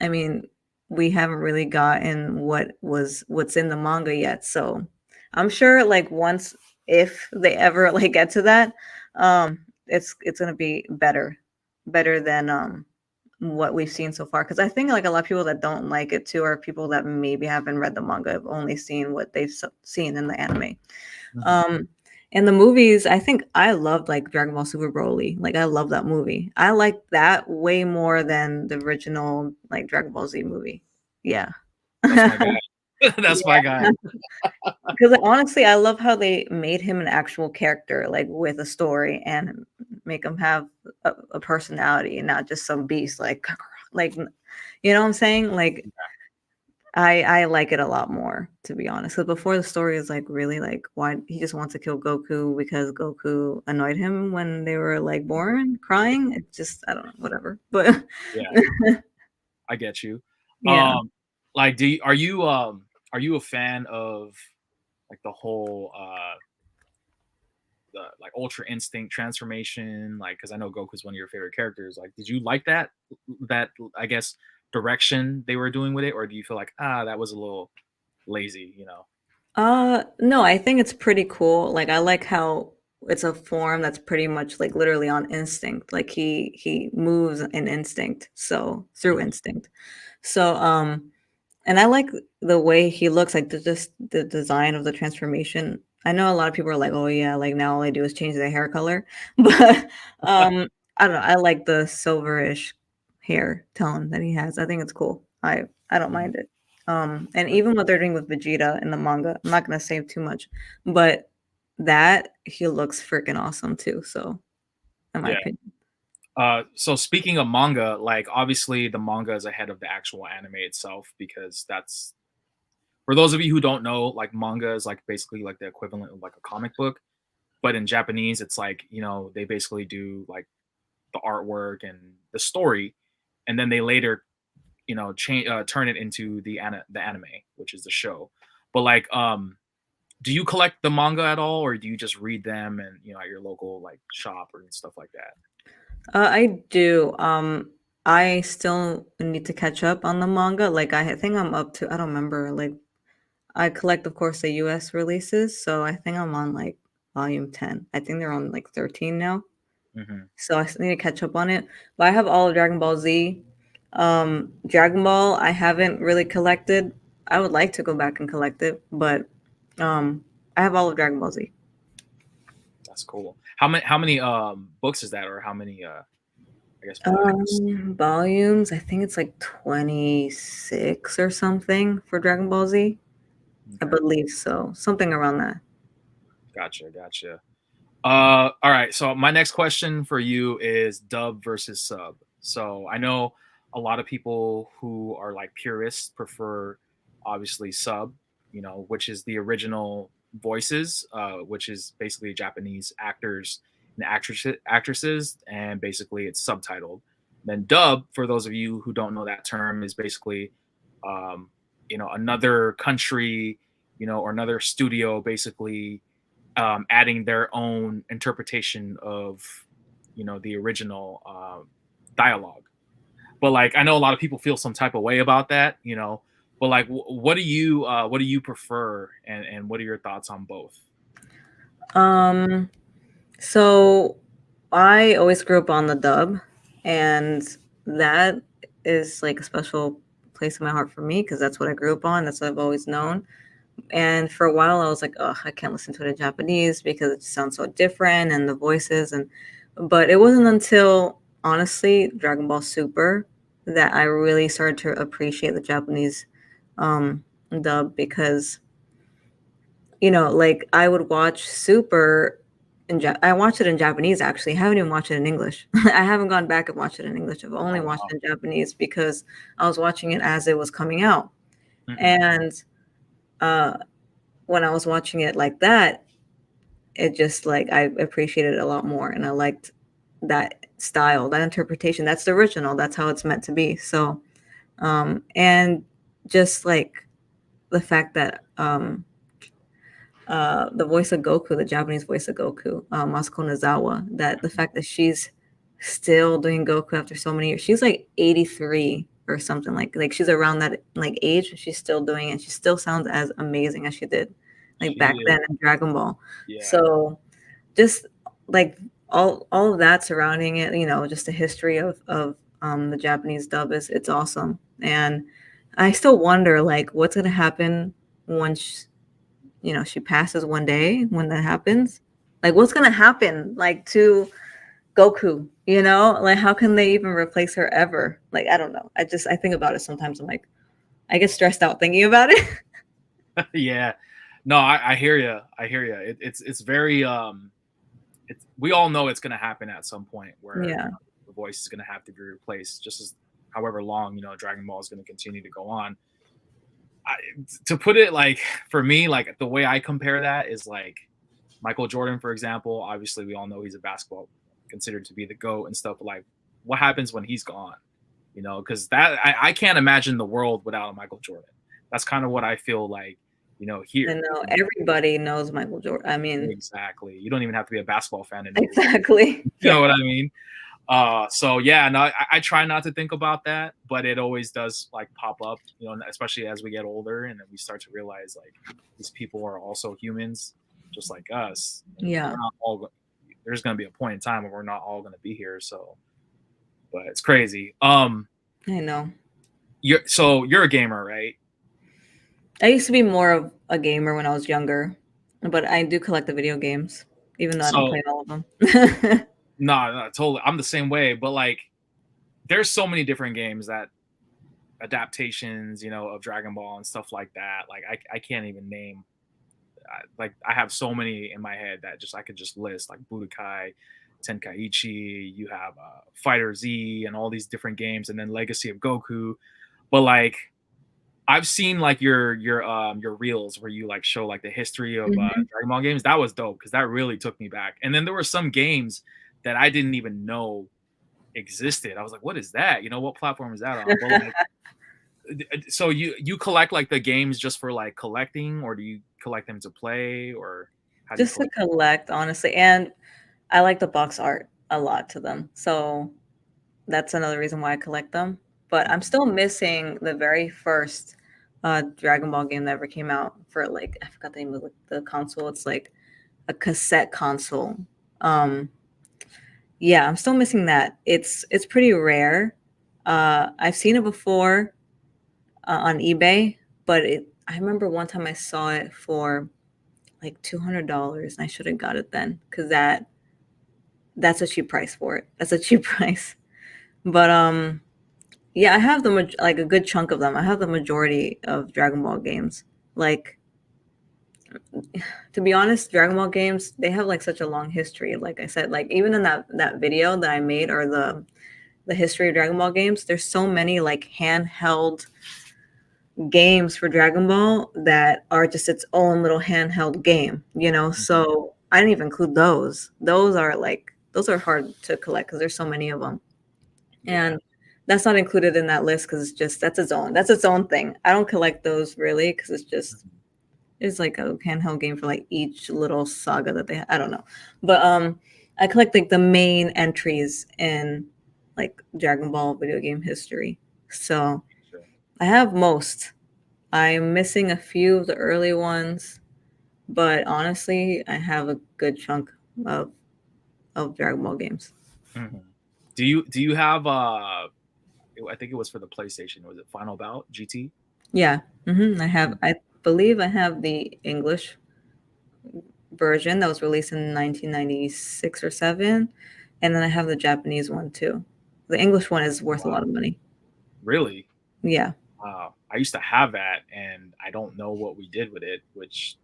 I mean, we haven't really gotten what's in the manga yet. So I'm sure like once if they ever like get to that, it's gonna be better than what we've seen so far. Because I think like a lot of people that don't like it too are people that maybe haven't read the manga, have only seen what they've seen in the anime. Mhm. Um, in the movies, I think I loved like Dragon Ball Super Broly. Like I love that movie. I like that way more than the original like Dragon Ball Z movie. Yeah. That's my guy. That's my Yeah. guy. Because honestly, I love how they made him an actual character, like with a story, and make him have a personality and not just some beast like you know what I'm saying? Like I like it a lot more, to be honest. Because before the story is like really like why he just wants to kill Goku because Goku annoyed him when they were like born, crying. It's just I don't know, whatever. But Yeah, I get you. yeah. Um, like, are you a fan of like the whole the like Ultra Instinct transformation? Like, because I know Goku's one of your favorite characters. Like, did you like that I guess direction they were doing with it, or do you feel like that was a little lazy? No, I think it's pretty cool. Like I like how it's a form that's pretty much like literally on instinct. Like he moves in instinct, so through Mhm. instinct. So and I like the way he looks, like just the design of the transformation. I know a lot of people are like, "Oh yeah, like now all I do is change the hair color," but I don't know. I like the silverish hair tone that he has. I think it's cool. I don't Mhm. mind it. And even what they're doing with Vegeta in the manga, I'm not gonna say too much, but that he looks freaking awesome too. So, in my Yeah. opinion, So speaking of manga, like obviously the manga is ahead of the actual anime itself because that's for those of you who don't know, like manga is like basically like the equivalent of like a comic book, but in Japanese it's like, they basically do like the artwork and the story, and then they later, change turn it into the anime, which is the show. But like do you collect the manga at all, or do you just read them and at your local like shop or stuff like that? I do. I still need to catch up on the manga. Like I think I'm up to, I don't remember. Like I collect, of course, the US releases, so I think I'm on like volume 10. I think they're on like 13 now. Hmm. So I still need to catch up on it. But I have all of Dragon Ball Z. Dragon Ball, I haven't really collected. I would like to go back and collect it, but um, I have all of Dragon Ball Z. That's cool. How many books is that, or how many I guess volumes? Volumes, I think it's like 26 or something for Dragon Ball Z. I Okay, believe so. Something around that. gotcha. All right. So my next question for you is dub versus sub. So I know a lot of people who are like purists prefer obviously sub, which is the original voices, which is basically Japanese actors and actresses, and basically it's subtitled. Then dub, for those of you who don't know that term, is basically um, another country, or another studio basically adding their own interpretation of the original dialogue. But like I know a lot of people feel some type of way about that, but like what do you prefer, and what are your thoughts on both? So I always grew up on the dub, and that is like a special place in my heart for me because that's what I grew up on. That's what I've always known. And for a while, I was like, oh, I can't listen to it in Japanese because it sounds so different and the voices. But it wasn't until honestly Dragon Ball Super that I really started to appreciate the Japanese dub because like I would watch Super I watched it in Japanese actually. I haven't even watched it in English. I haven't gone back and watched it in English. I've only Oh, watched wow. it in Japanese because I was watching it as it was coming out. Mhm. And uh when I was watching it like that, it just like I appreciated it a lot more and I liked that style, that interpretation. That's the original. That's how it's meant to be. So and just like the fact that the voice of Goku, the Japanese voice of Goku, Masako Nozawa, that the fact that she's still doing Goku after so many years. She's like 83 or something like she's around that like age. She's still doing it. She still sounds as amazing as she did like She back is. then in Dragon Ball. Yeah. So just like all of that surrounding it, just the history of the Japanese dub is it's awesome. And I still wonder like what's gonna happen once she passes one day when that happens. Like what's gonna happen like to Goku, like how can they even replace her ever? Like I don't know. I think about it sometimes. I'm like, I get stressed out thinking about it. Yeah. No, I hear you. I hear you. It's very we all know it's going to happen at some point where Yeah. the voice is going to have to be replaced, just as however long Dragon Ball is going to continue to go on. I, to put it like for me, like the way I compare that is like Michael Jordan, for example. Obviously, we all know he's a basketball considered to be the GOAT and stuff. But like, what happens when he's gone? Because that I can't imagine the world without a Michael Jordan. That's kind of what I feel like, I here. know everybody knows Michael Jordan. I mean, Exactly. You don't even have to be a basketball fan to know who. exactly. You know Yeah. what I mean? So yeah, no, I try not to think about that, but it always does like pop up, especially as we get older and then we start to realize like these people are also humans, just like us. And Yeah. we're not all. There's gonna be a point in time where we're not all gonna be here. So, but it's crazy. I know. You're a gamer, right? I used to be more of a gamer when I was younger, but I do collect the video games, even though I don't So play all of them. no, totally. I'm the same way, but like, there's so many different games that adaptations, of Dragon Ball and stuff like that. Like, I can't even name. Like, I have so many in my head that I could just list, like Budokai, Tenkaichi. You have Fighter Z and all these different games, and then Legacy of Goku. But like, I've seen like your reels where you like show like the history of Mhm. Dragon Ball games. That was dope because that really took me back. And then there were some games that I didn't even know existed. I was like, what is that? What platform is that on? But like, so you collect like the games just for like collecting, or do you collect them to play, or how do you Just to collect? collect, honestly, and I like the box art a lot to them, so that's another reason why I collect them, but I'm still missing the very first, Dragon Ball game that ever came out for, like I forgot the name of the console, it's like a cassette console. Um, yeah, I'm still missing that. It's pretty rare. I've seen it before, on eBay, but I remember one time I saw it for like $200 and I should have got it then because that's a cheap price for it. That's a cheap price. But yeah, I have like a good chunk of them. I have the majority of Dragon Ball games. Like to be honest, Dragon Ball games, they have like such a long history. Like I said, like even in that video that I made or the history of Dragon Ball games, there's so many like handheld games for Dragon Ball that are just its own little handheld game, you know. So I didn't even include those. Those are hard to collect because there's so many of them, and that's not included in that list because it's just that's its own thing. I don't collect those really because it's like a handheld game for like each little saga that they have. I don't know, but I collect like the main entries in like Dragon Ball video game history. So I have most. I'm missing a few of the early ones, but honestly, I have a good chunk of Dragon Ball games. Do you have I think it was for the PlayStation. Was it Final Bout GT? Yeah, I have. I believe I have the English version that was released in 1996 or 7, and then I have the Japanese one too. The English one is worth a lot of money. Really? Yeah. Wow. I used to have that, and I don't know what we did with it, which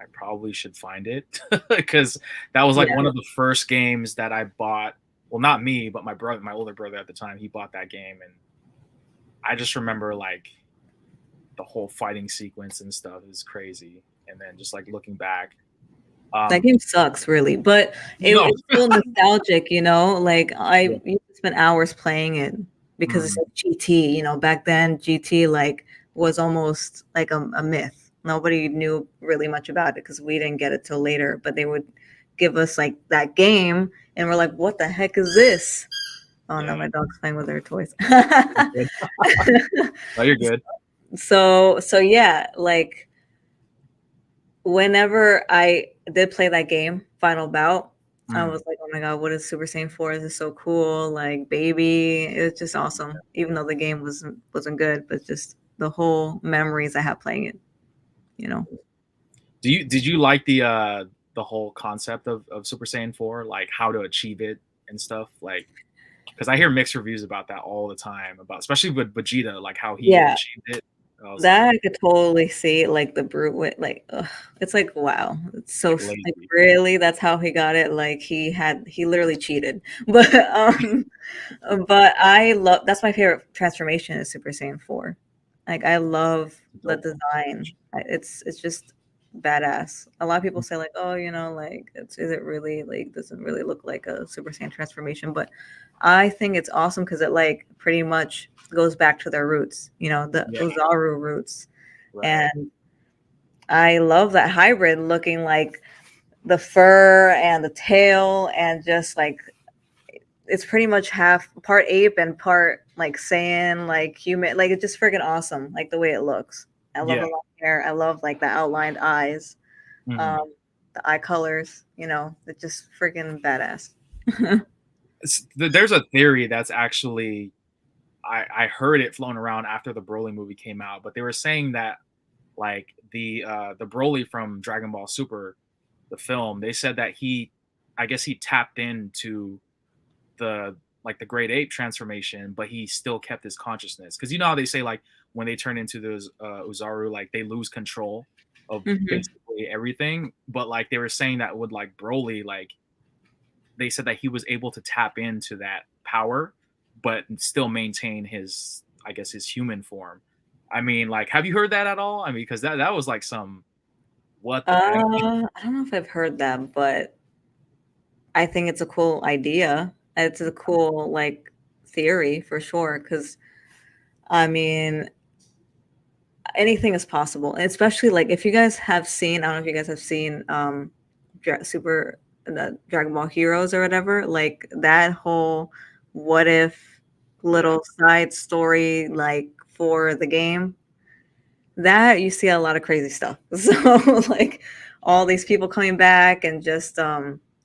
I probably should find it because that was like one of the first games that I bought. Well, not me, but my brother, my older brother at the time, he bought that game, and I just remember like the whole fighting sequence and stuff is crazy. And then just like looking back, that game sucks, really, but it's still nostalgic, you know. Like I used to spend hours playing it because it's like GT. You know, back then GT like was almost like a myth. Nobody knew really much about it because we didn't get it till later. But they would give us like that game, and we're like, "What the heck is this?" Oh no, my dog's playing with their toys. Oh, you're good. So yeah, like whenever I did play that game, Final Bout, I was like, oh my god, what is Super Saiyan 4? This is so cool. Like, baby, it was just awesome. Even though the game wasn't good, but just the whole memories I have playing it, you know. Did you like the whole concept of Super Saiyan 4, like how to achieve it and stuff? Like, because I hear mixed reviews about that all the time, about especially with Vegeta, like how he achieved it. That I could totally see, like the brute with like, it's like wow, it's so like really that's how he got it. Like he literally cheated, but I love that's my favorite transformation is Super Saiyan 4. Like I love the design. It's just badass. A lot of people say like, oh, you know, like is it really like doesn't really look like a Super Saiyan transformation, but I think it's awesome because it like pretty much goes back to their roots, you know, the Ozaru roots. And I love that hybrid looking like the fur and the tail and just like it's pretty much half part ape and part like Saiyan, like human, like it's just freaking awesome, like the way it looks. I love the long hair. I love like the outlined eyes, the eye colors, you know, it's just freaking badass. There's a theory that's actually I heard it flown around after the Broly movie came out, but they were saying that like the Broly from Dragon Ball Super, the film, they said that I guess he tapped into the like the Great Ape transformation, but he still kept his consciousness. Because you know how they say like when they turn into those Uzaru, like they lose control of basically everything. But like they were saying that with like Broly, like they said that he was able to tap into that power but still maintain his, I guess, his human form. I mean, like, have you heard that at all? I mean, because that was like some what the heck? I don't know if I've heard that, but I think it's a cool idea. It's a cool like theory for sure. Because I mean, anything is possible, and especially like if you guys have seen, I don't know if you guys have seen Super the Dragon Ball Heroes or whatever, like that whole what if little side story like for the game that you see a lot of crazy stuff. So like all these people coming back and just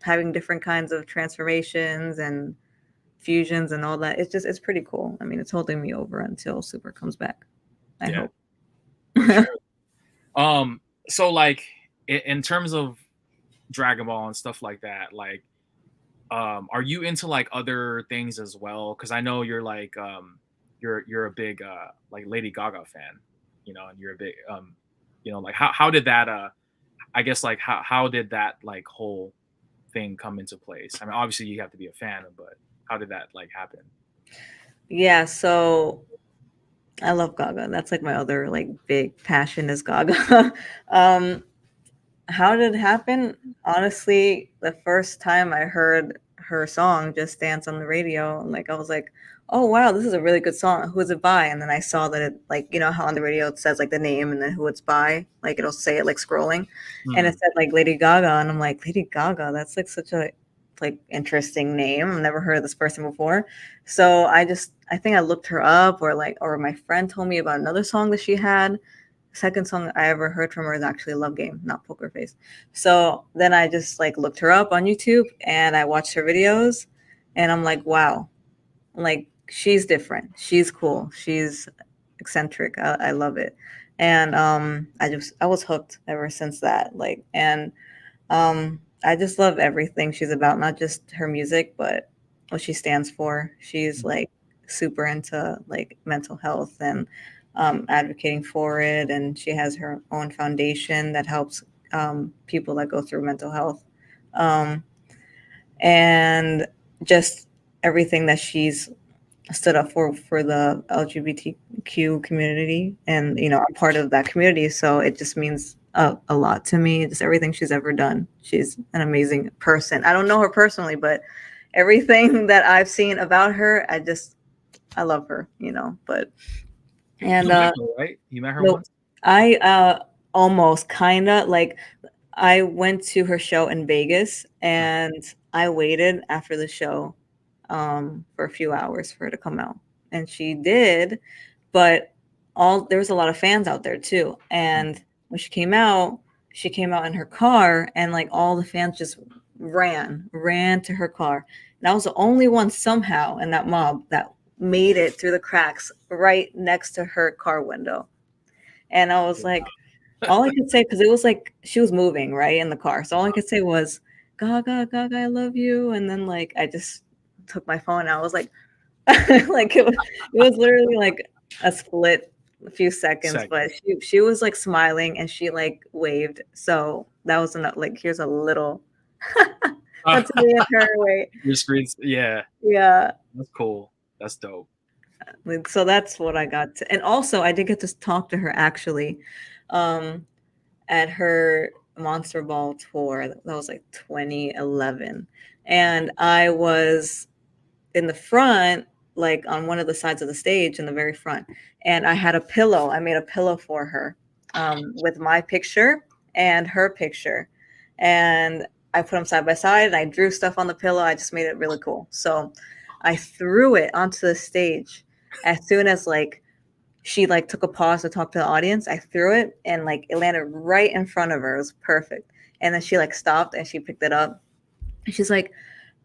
having different kinds of transformations and fusions and all that. It's pretty cool. I mean, it's holding me over until Super comes back. I hope. For sure. So like in terms of Dragon Ball and stuff like that, like are you into like other things as well? Because I know you're like you're a big like Lady Gaga fan, you know, and you're a big you know, like how did that I guess like how did that like whole thing come into place? I mean, obviously you have to be a fan, but how did that like happen? Yeah, so I love Gaga. That's like my other like big passion is Gaga. um, how did it happen? Honestly, the first time I heard her song "Just Dance" on the radio, like I was like, "Oh wow, this is a really good song. Who is it by?" And then I saw that it like you know how on the radio it says like the name and then who it's by, like it'll say it like scrolling, and it Mm, said like Lady Gaga, and I'm like Lady Gaga. That's like such a like interesting name. I've never heard of this person before, so I think I looked her up or my friend told me about another song that she had. Second song I ever heard from her is actually Love Game, not Poker Face. So then I just like looked her up on YouTube and I watched her videos and I'm like, wow, like she's different. She's cool. She's eccentric. I love it. And I was hooked ever since that. Like and I just love everything she's about, not just her music, but what she stands for. She's mm, like super into like mental health and advocating for it. And she has her own foundation that helps people that go through mental health. Um, and just everything that she's stood up for the LGBTQ community, and you know I'm part of that community, so it just means a lot to me. Just everything she's ever done. She's an amazing person. I don't know her personally, but everything that I've seen about her, I love her. You know, but and you met her, right? You met her nope, once? I almost kind of like I went to her show in Vegas Mm, and I waited after the show for a few hours for her to come out. And she did, but all there was a lot of fans out there too. mm. And when she came out in her car and like all the fans just ran to her car. And I was the only one somehow in that mob that made it through the cracks right next to her car window. And I was like, all I could say, because it was like she was moving right in the car. So all I could say was, Gaga, Gaga, I love you. And then like I just took my phone and I was like, like it was literally like a split a few seconds, Second. but she was like smiling and she like waved. So that was enough. Like here's a little that's me and her way. Your screens, yeah, Yeah. that's cool. That's dope. Like, so that's what I got to. And also I did get to talk to her actually. Um at her Monster Ball tour. That was like 2011. And I was in the front, like on one of the sides of the stage in the very front. And I had a pillow. I made a pillow for her with my picture and her picture. And I put them side by side and I drew stuff on the pillow. I just made it really cool. So I threw it onto the stage as soon as like she like took a pause to talk to the audience. I threw it and like it landed right in front of her. It was perfect. And then she like stopped and she picked it up. And she's like,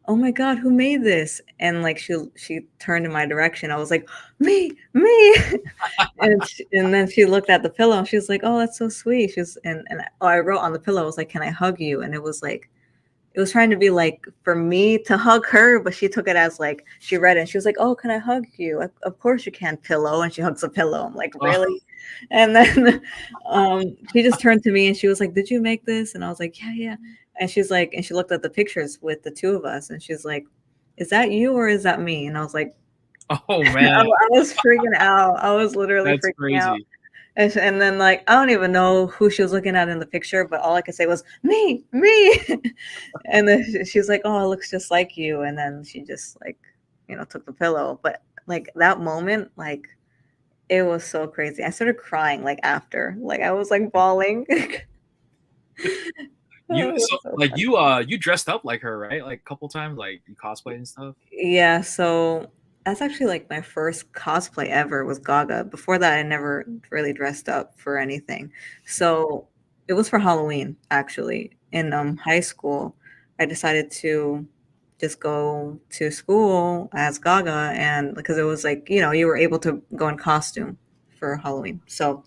"Oh my god, who made this?" And like she turned in my direction. I was like, "Me." And then she looked at the pillow and she was like, "Oh, that's so sweet." She was and I wrote on the pillow, I was like, "Can I hug you?" And it was like it was trying to be like for me to hug her, but she took it as like she read it and she was like, "Oh, can I hug you?" Of course you can, pillow. And she hugs a pillow. I'm like, Oh, really? And then she just turned to me and she was like, "Did you make this?" And I was like, "Yeah, yeah." And she's like, and she looked at the pictures with the two of us and she's like, "Is that you or is that me?" And I was like, oh I man, was freaking out. I was literally that's freaking out. crazy. And then like I don't even know who she was looking at in the picture, but all I could say was me. And then she was like, "Oh, it looks just like you." And then she just like, you know, took the pillow. But like that moment, like it was so crazy. I started crying like after, like I was like bawling. Oh, You it so was so like funny. you dressed up like her, right? Like a couple times, like you cosplay and stuff. Yeah, so that's actually like my first cosplay ever was Gaga. Before that, I never really dressed up for anything. So it was for Halloween, actually. In high school, I decided to just go to school as Gaga, and because it was like, you know, you were able to go in costume for Halloween. So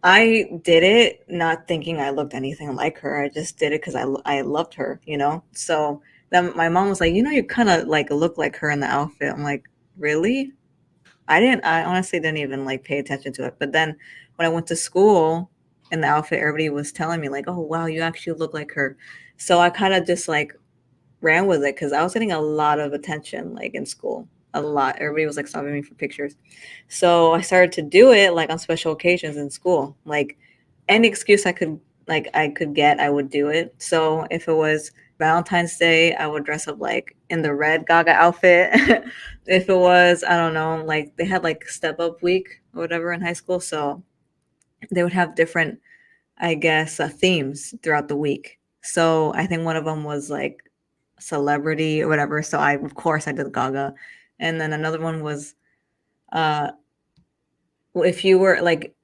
I did it not thinking I looked anything like her. I just did it because I loved her, you know? So then my mom was like, you know, you kind of like look like her in the outfit. I'm like, really? I honestly didn't even like pay attention to it. But then when I went to school in the outfit, everybody was telling me, like, oh, wow, you actually look like her. So I kind of just like ran with it because I was getting a lot of attention like in school. a lot. Everybody was like stopping me for pictures. So I started to do it like on special occasions in school. Like any excuse I could get, I would do it. So if it was Valentine's Day, I would dress up like in the red Gaga outfit. If it was, I don't know, like they had like step up week or whatever in high school, so they would have different, I guess, themes throughout the week. So I think one of them was like celebrity or whatever. So of course, I did Gaga, and then another one was uh, if you were like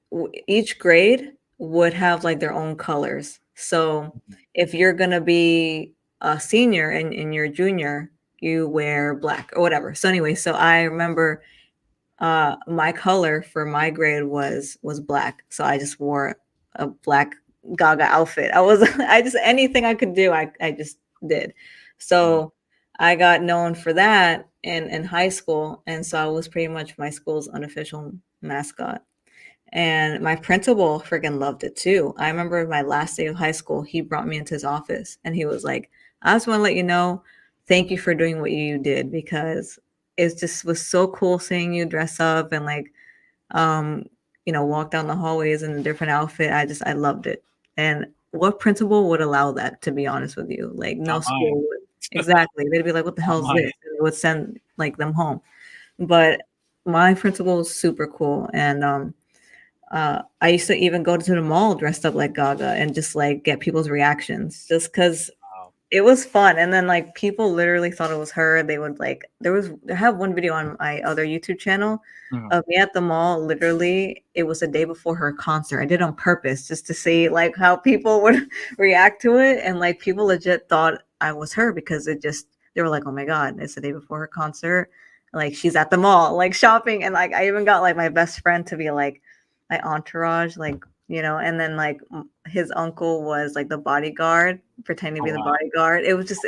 each grade would have like their own colors. So if you're gonna be a senior and you're a junior, you wear black or whatever. So anyway, so I remember my color for my grade was black, so I just wore a black Gaga outfit. I was I just anything I could do, I just did. So I got known for that in high school, and so I was pretty much my school's unofficial mascot. And my principal freaking loved it too. I remember my last day of high school, he brought me into his office and he was like, I just want to let you know, thank you for doing what you did, because it just was so cool seeing you dress up and like, um, walk down the hallways in a different outfit. I loved it. And what principal would allow that, to be honest with you? Like, no Not school mine. would. Exactly. They'd be like, what the Not hell is mine. this? And they would send like them home. But my principal was super cool. And I used to even go to the mall dressed up like Gaga and just like get people's reactions just because Wow. it was fun. And then like people literally thought it was her. They would like I have one video on my other YouTube channel of me at the mall. Literally, it was a day before her concert. I did it on purpose just to see like how people would react to it. And like people legit thought I was her because they were like, oh my God, it's the day before her concert. Like she's at the mall, like shopping. And like I even got like my best friend to be like, my entourage, like, and then like his uncle was like the bodyguard, pretending to be Oh the wow. bodyguard. It was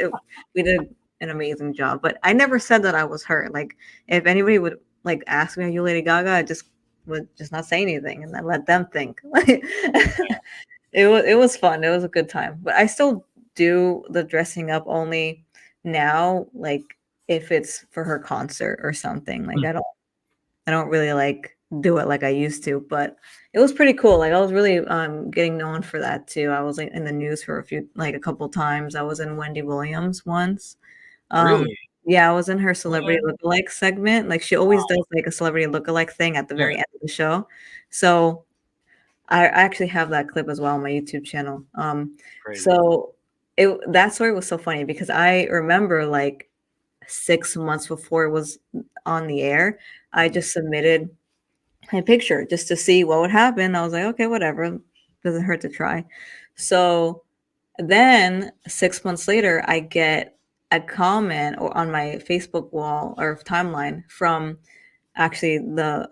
we did an amazing job, but I never said that I was her. Like, if anybody would like ask me, are you Lady Gaga? I just would just not say anything and then let them think. Like, it was fun. It was a good time, but I still do the dressing up only now, like if it's for her concert or something. Like, I don't really like do it like I used to, but it was pretty cool. Like I was really getting known for that too. I was like in the news for a couple times. I was in Wendy Williams once. Um Really? yeah, I was in her celebrity What? lookalike segment. Like she always Wow. does like a celebrity lookalike thing at the Yeah. very end of the show. So I actually have that clip as well on my YouTube channel. Crazy. So that story was so funny because I remember like 6 months before it was on the air, I just submitted my picture just to see what would happen. I was like, okay, whatever. Doesn't hurt to try. So then 6 months later, I get a comment on my Facebook wall or timeline from actually the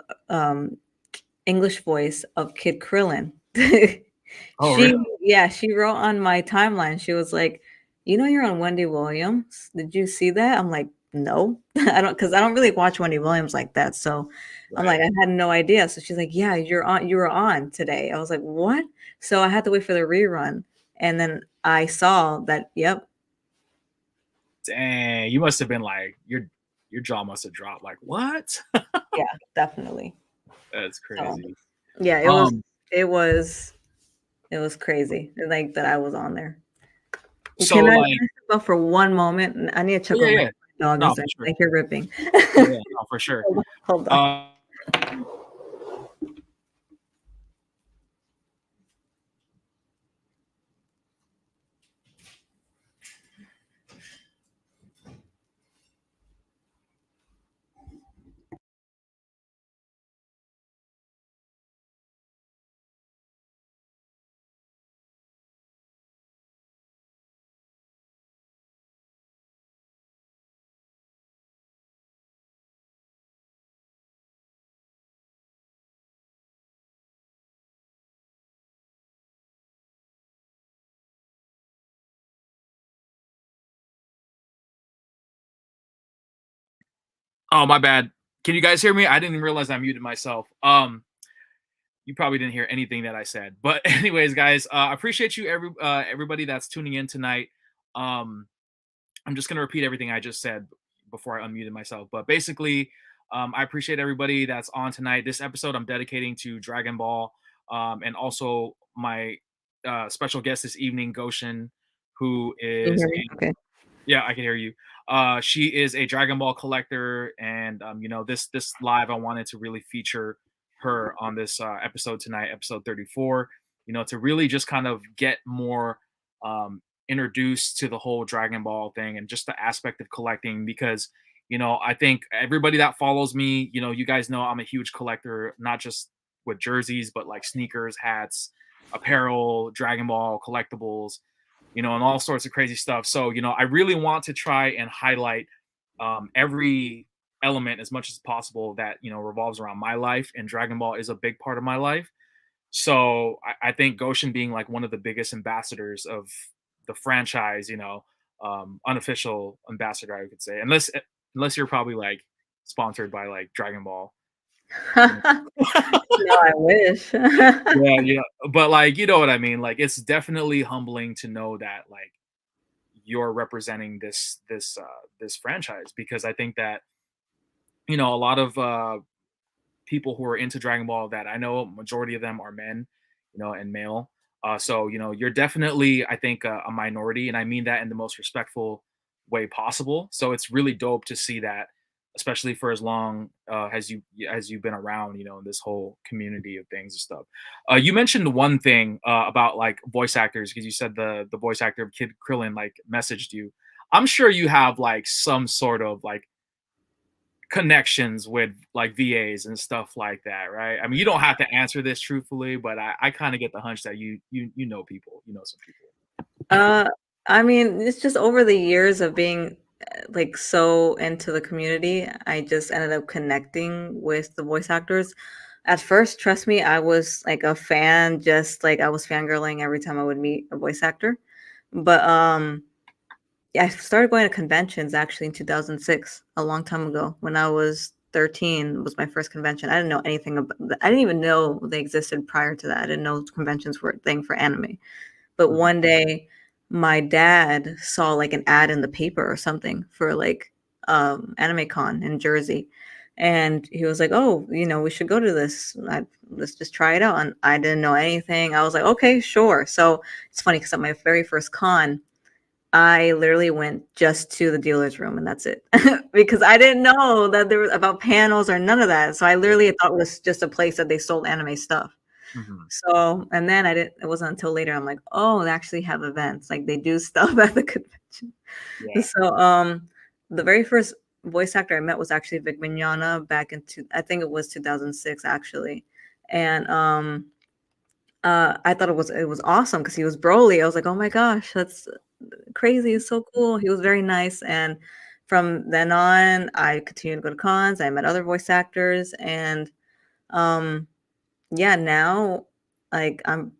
English voice of Kid Krillin. Oh really? She wrote on my timeline. She was like, you're on Wendy Williams. Did you see that? I'm like, no, because I don't really watch Wendy Williams like that. So I'm like, Right. I had no idea. So she's like, yeah, you were on today. I was like, what? So I had to wait for the rerun. And then I saw that, yep. Dang, you must have been like your jaw must have dropped. Like what? Yeah, definitely. That's So crazy. yeah, Um. it was, it was crazy. Like that I was on there. So Can I like, finish about for one moment? I need to check yeah, on my yeah. dog No, is for there. sure. Like you're ripping. Yeah, yeah. No, for sure. Hold on. Uh, oh, my bad. Can you guys hear me? I didn't realize I muted myself. You probably didn't hear anything that I said. But anyways, guys, I appreciate you everybody that's tuning in tonight. I'm just gonna repeat everything I just said. before I unmuted myself. But basically, I appreciate everybody that's on tonight. This episode I'm dedicating to Dragon Ball, and also my special guest this evening, Goshin, who Can you is hear me? Okay. yeah, I can hear you. She is a Dragon Ball collector, and this live I wanted to really feature her on this episode tonight, episode 34. To really just kind of get more introduced to the whole Dragon Ball thing and just the aspect of collecting, because I think everybody that follows me, you guys know I'm a huge collector, not just with jerseys, but like sneakers, hats, apparel, Dragon Ball collectibles, and all sorts of crazy stuff. So, I really want to try and highlight every element as much as possible that, revolves around my life. And Dragon Ball is a big part of my life. So I think Goshin being like one of the biggest ambassadors of the franchise, unofficial ambassador, I could say, unless you're probably like sponsored by like Dragon Ball. No, I wish. Yeah, but like, you know what I mean? Like, it's definitely humbling to know that like you're representing this franchise, because I think that a lot of people who are into Dragon Ball that I know, majority of them are men, and male. So you're definitely, I think, a minority, and I mean that in the most respectful way possible. So it's really dope to see that, especially for as long as you've been around, in this whole community of things and stuff. You mentioned one thing about like voice actors, because you said the voice actor of Kid Krillin like messaged you. I'm sure you have like some sort of like connections with like VAs and stuff like that, right? I mean, you don't have to answer this truthfully, but I kind of get the hunch that you know people, some people. Uh, I mean, it's just over the years of being like so into the community, I just ended up connecting with the voice actors. At first, trust me, I was like a fan, just like I was fangirling every time I would meet a voice actor. But yeah, I started going to conventions actually in 2006, a long time ago. When I was 13 was my first convention. I didn't know anything about I didn't even know they existed prior to that. I didn't know conventions were a thing for anime. But Mhm. one day my dad saw like an ad in the paper or something for like Anime Con in Jersey. And he was like, "Oh, we should go to this. Let's just try it out." And I didn't know anything. I was like, "Okay, sure." So it's funny because at my very first con, I literally went just to the dealer's room and that's it. Because I didn't know that there was about panels or none of that. So I Yeah. literally thought it was just a place that they sold anime stuff. Mhm. So, and then it wasn't until later I'm like, oh, they actually have events. Like they do stuff at the convention. Yeah. So, the very first voice actor I met was actually Vic Mignogna back I think it was 2006 actually. And I thought it was awesome because he was Broly. I was like, oh my gosh, that's crazy. It's so cool. He was very nice. And from then on, I continued to go to cons. I met other voice actors, and um, yeah, now like I'm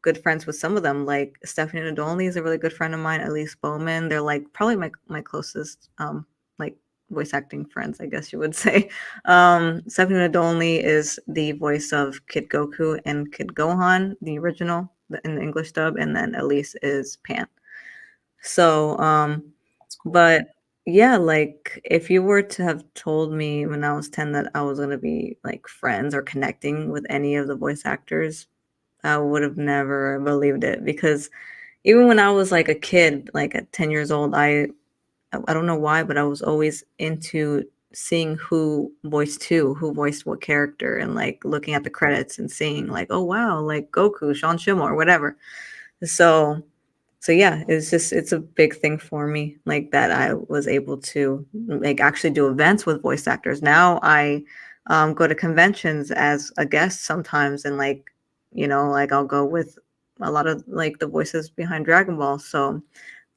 good friends with some of them. Like Stephanie Nadolny is a really good friend of mine. Elise Bowman. They're like probably my closest like voice acting friends, I guess you would say. Stephanie Nadolny is the voice of Kid Goku and Kid Gohan, the original in the English dub, and then Elise is Pan. So, That's cool. but yeah, like if you were to have told me when I was 10 that I was going to be like friends or connecting with any of the voice actors, I would have never believed it because even when I was like a kid, like at 10 years old, I don't know why, but I was always into seeing who voiced what character, and like looking at the credits and seeing like, oh wow, like Goku, Sean Schemmel, or whatever. So yeah, it's a big thing for me, like that I was able to like actually do events with voice actors. Now I go to conventions as a guest sometimes, and like like I'll go with a lot of like the voices behind Dragon Ball. So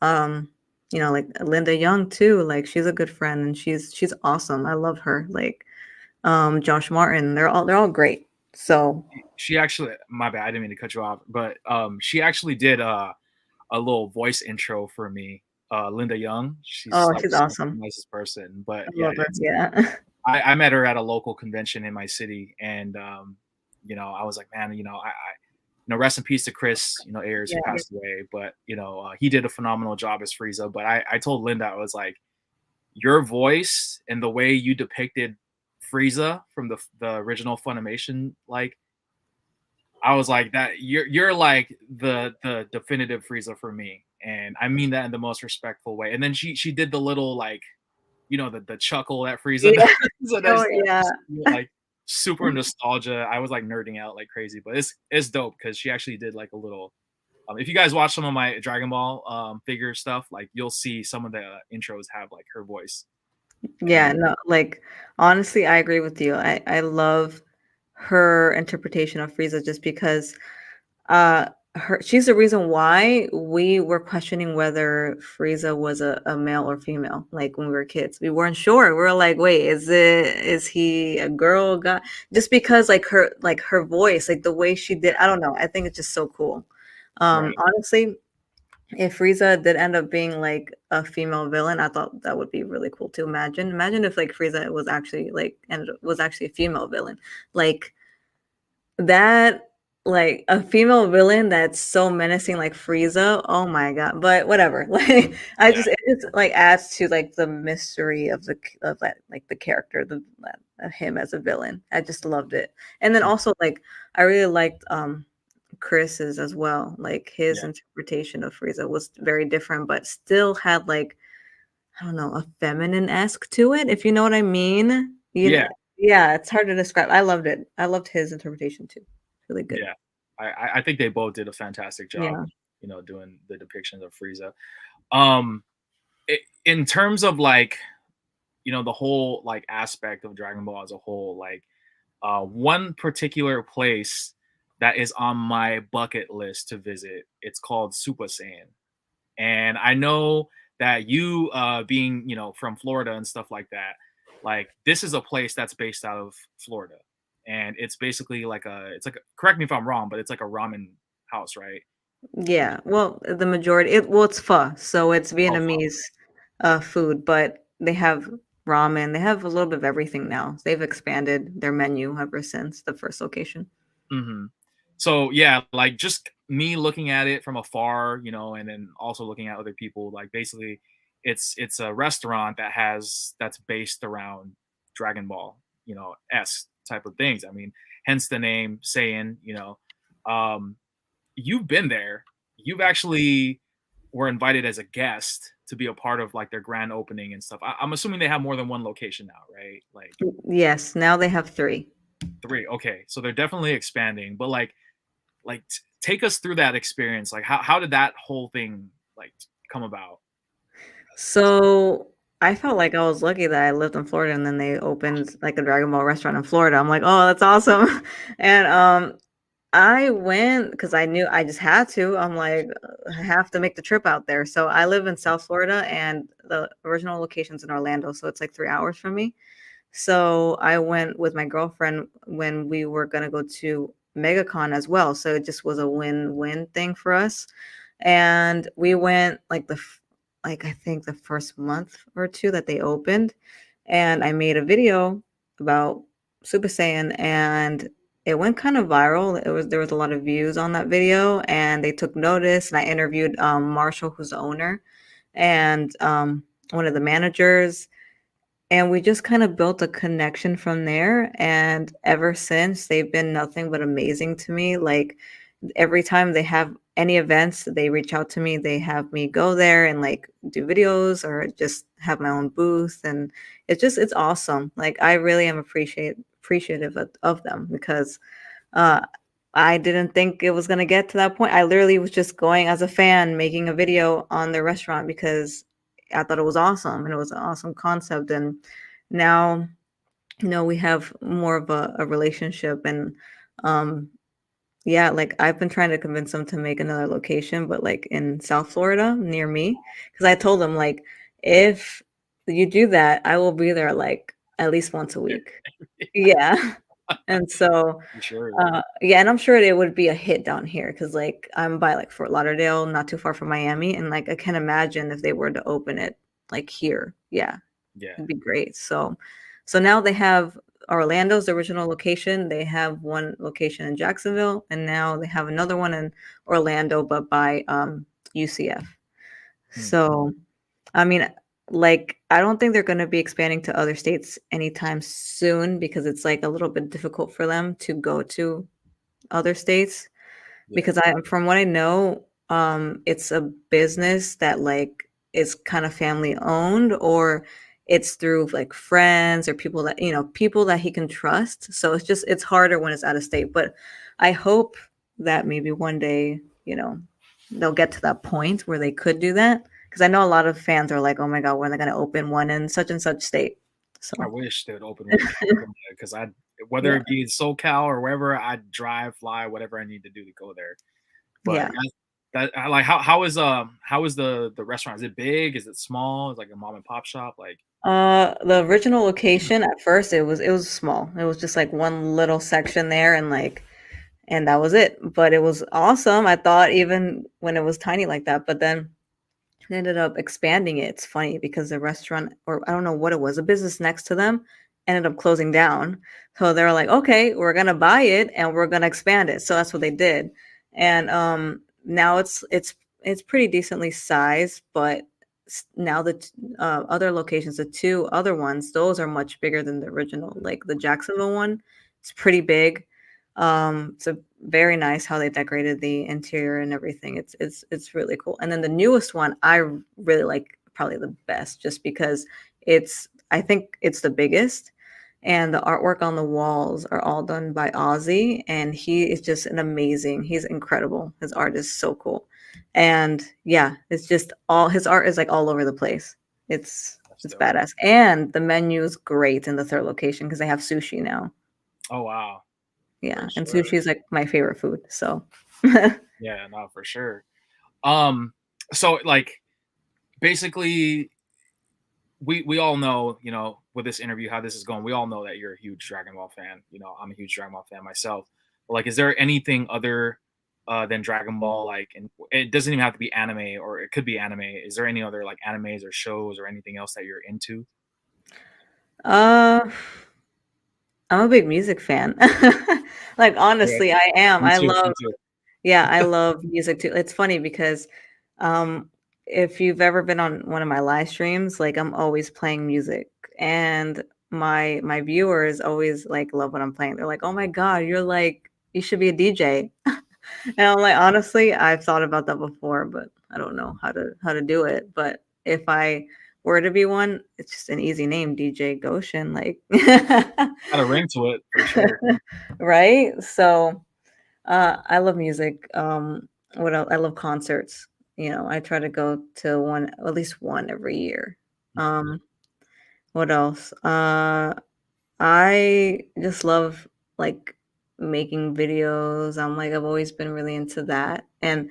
um like Linda Young too, like she's a good friend and she's awesome. I love her. Like Josh Martin, they're all great. So She actually, my bad, I didn't mean to cut you off, but she actually did a little voice intro for me. Linda Young, she's oh, like she's such awesome. a nicest person. But I yeah, love her. Yeah. I met her at a local convention in my city, and I was like, man, rest in peace to Chris, Ayers, who Yeah. passed away. But he did a phenomenal job as Frieza. But I told Linda, I was like, your voice and the way you depicted Frieza from the original Funimation, like I was like that you're like the definitive Frieza for me, and I mean that in the most respectful way. And then she did the little like the chuckle that Frieza Yeah. does. So Oh, that's yeah. like super nostalgia. I was like nerding out like crazy, but it's dope because she actually did like a little. If you guys watch some of my Dragon Ball figure stuff, like you'll see some of the intros have like her voice. Yeah, And no, like honestly, I agree with you. I love her interpretation of Frieza just because she's the reason why we were questioning whether Frieza was a male or female, like when we were kids. We weren't sure. We were like, wait, is he a girl, guy? Just because like her voice, like the way she did, I don't know. I think it's just so cool. right, Honestly, if Frieza did end up being like a female villain, I thought that would be really cool to imagine if like Frieza was actually like and was actually a female villain. Like that, like a female villain that's so menacing like Frieza. Oh my god. But whatever. Like I yeah, just it just like adds to like the mystery of of that like the character, of him as a villain. I just loved it. And then mm, also like I really liked Chris's as well. Like his yeah, interpretation of Frieza was very different, but still had like I don't know, a feminine-esque to it, if you know what I mean. yeah, Yeah, it's hard to describe. I loved it. I loved his interpretation too. Really good. yeah. I think they both did a fantastic job, Yeah. doing the depictions of Frieza. Um, in terms of like the whole like aspect of Dragon Ball as a whole, like one particular place that is on my bucket list to visit. It's called Super Saiyan, and I know that you, being from Florida and stuff like that, like this is a place that's based out of Florida, and it's basically like correct me if I'm wrong, but it's like a ramen house, right? Yeah. Well, the majority well, it's pho, so it's Oh, Vietnamese, food, but they have ramen. They have a little bit of everything now. They've expanded their menu ever since the first location. hmm. So yeah, like just me looking at it from afar, and then also looking at other people, like basically, it's a restaurant that's based around Dragon Ball, s type of things. I mean, hence the name Saiyan. Um, you've been there. You've actually were invited as a guest to be a part of like their grand opening and stuff. I'm assuming they have more than one location now, right? Like Yes, now they have 3. three. Okay, so they're definitely expanding, but take us through that experience. Like how did that whole thing like come about? So I felt like I was lucky that I lived in Florida and then they opened like a Dragon Ball restaurant in Florida. I'm like, oh, that's awesome. And I went because I knew I just had to. I'm like, I have to make the trip out there. So I live in South Florida and the original location's in Orlando. So it's like 3 hours from me. So I went with my girlfriend when we were gonna go to MegaCon as well. So it just was a win-win thing for us. And we went like like I think the first month or two that they opened, and I made a video about Super Saiyan, and it went kind of viral. There was a lot of views on that video, and they took notice. And I interviewed Marshall, who's the owner, and one of the managers, and we just kind of built a connection from there. And ever since, they've been nothing but amazing to me. Like every time they have any events, they reach out to me. They have me go there and like do videos or just have my own booth. And it's awesome. Like I really am appreciative of them because uh I didn't think it was going to get to that point. I literally was just going as a fan, making a video on their restaurant because I thought it was awesome and it was an awesome concept. And now, we have more of a relationship. And um, yeah, like I've been trying to convince them to make another location, but like in South Florida near me, because I told them like if you do that, I will be there like at least once a week. Yeah. And so For sure, yeah. yeah, and I'm sure it would be a hit down here because like I'm by like Fort Lauderdale, not too far from Miami, and like I can imagine if they were to open it like here, yeah, Yeah. it'd be great. So now they have Orlando's original location. They have one location in Jacksonville, and now they have another one in Orlando, but by UCF. Hmm. So, I mean, like I don't think they're going to be expanding to other states anytime soon because it's like a little bit difficult for them to go to other states Yeah. because I from what I know, it's a business that like is kind of family owned or it's through like friends or people that people that he can trust. So it's harder when it's out of state. But I hope that maybe one day, they'll get to that point where they could do that. Because I know a lot of fans are like, oh my God, when are they gonna open one in such and such state? I So wish they would open one in California because whether yeah. it be in SoCal or wherever, I'd drive, fly, whatever I need to do to go there. But Yeah. I like how is the restaurant? Is it big? Is it small? Is it like a mom and pop shop? Like The original location at first it was small. It was just like one little section there and that was it. But it was awesome. I thought even when it was tiny like that, but then they ended up expanding it. It's funny because the restaurant or I don't know what it was, a business next to them ended up closing down. So they were like, "Okay, we're going to buy it and we're going to expand it." So that's what they did. And now it's pretty decently sized, but now the other locations, the two other ones, those are much bigger than the original. Like the Jacksonville one, it's pretty big. It's a very nice how they decorated the interior and everything. It's really cool. And then the newest one, I really like probably the best, just because I think it's the biggest, and the artwork on the walls are all done by Ozzy, and he is just he's incredible. His art is so cool. And yeah, it's just all his art is like all over the place. that's It's dope. badass. And the menu is great in the third location because they have sushi now. Oh wow, for Yeah, and sure. sushi is like my favorite food. So Yeah, no, for sure. Um, so like basically we all know, with this interview how this is going. We all know that you're a huge Dragon Ball fan. I'm a huge Dragon Ball fan myself. But like, is there anything other than Dragon Ball? Like, and it doesn't even have to be anime, or it could be anime. Is there any other like animes or shows or anything else that you're into? uh I'm a big music fan. Like Yeah, honestly, I am. me I too. Me love too. Yeah, I love music too. It's funny because um if you've ever been on one of my live streams, like I'm always playing music and my viewers always like love what I'm playing. They're like, "Oh my God, you should be a DJ." And I'm like, honestly, I've thought about that before, but I don't know how to do it. But if I were to be one, it's just an easy name, DJ Goshin, like Got a ring to it for sure. right? So I love music. What else? I love concerts. I try to go to one, at least one every year. Um, what else? I just love like making videos. I've always been really into that. And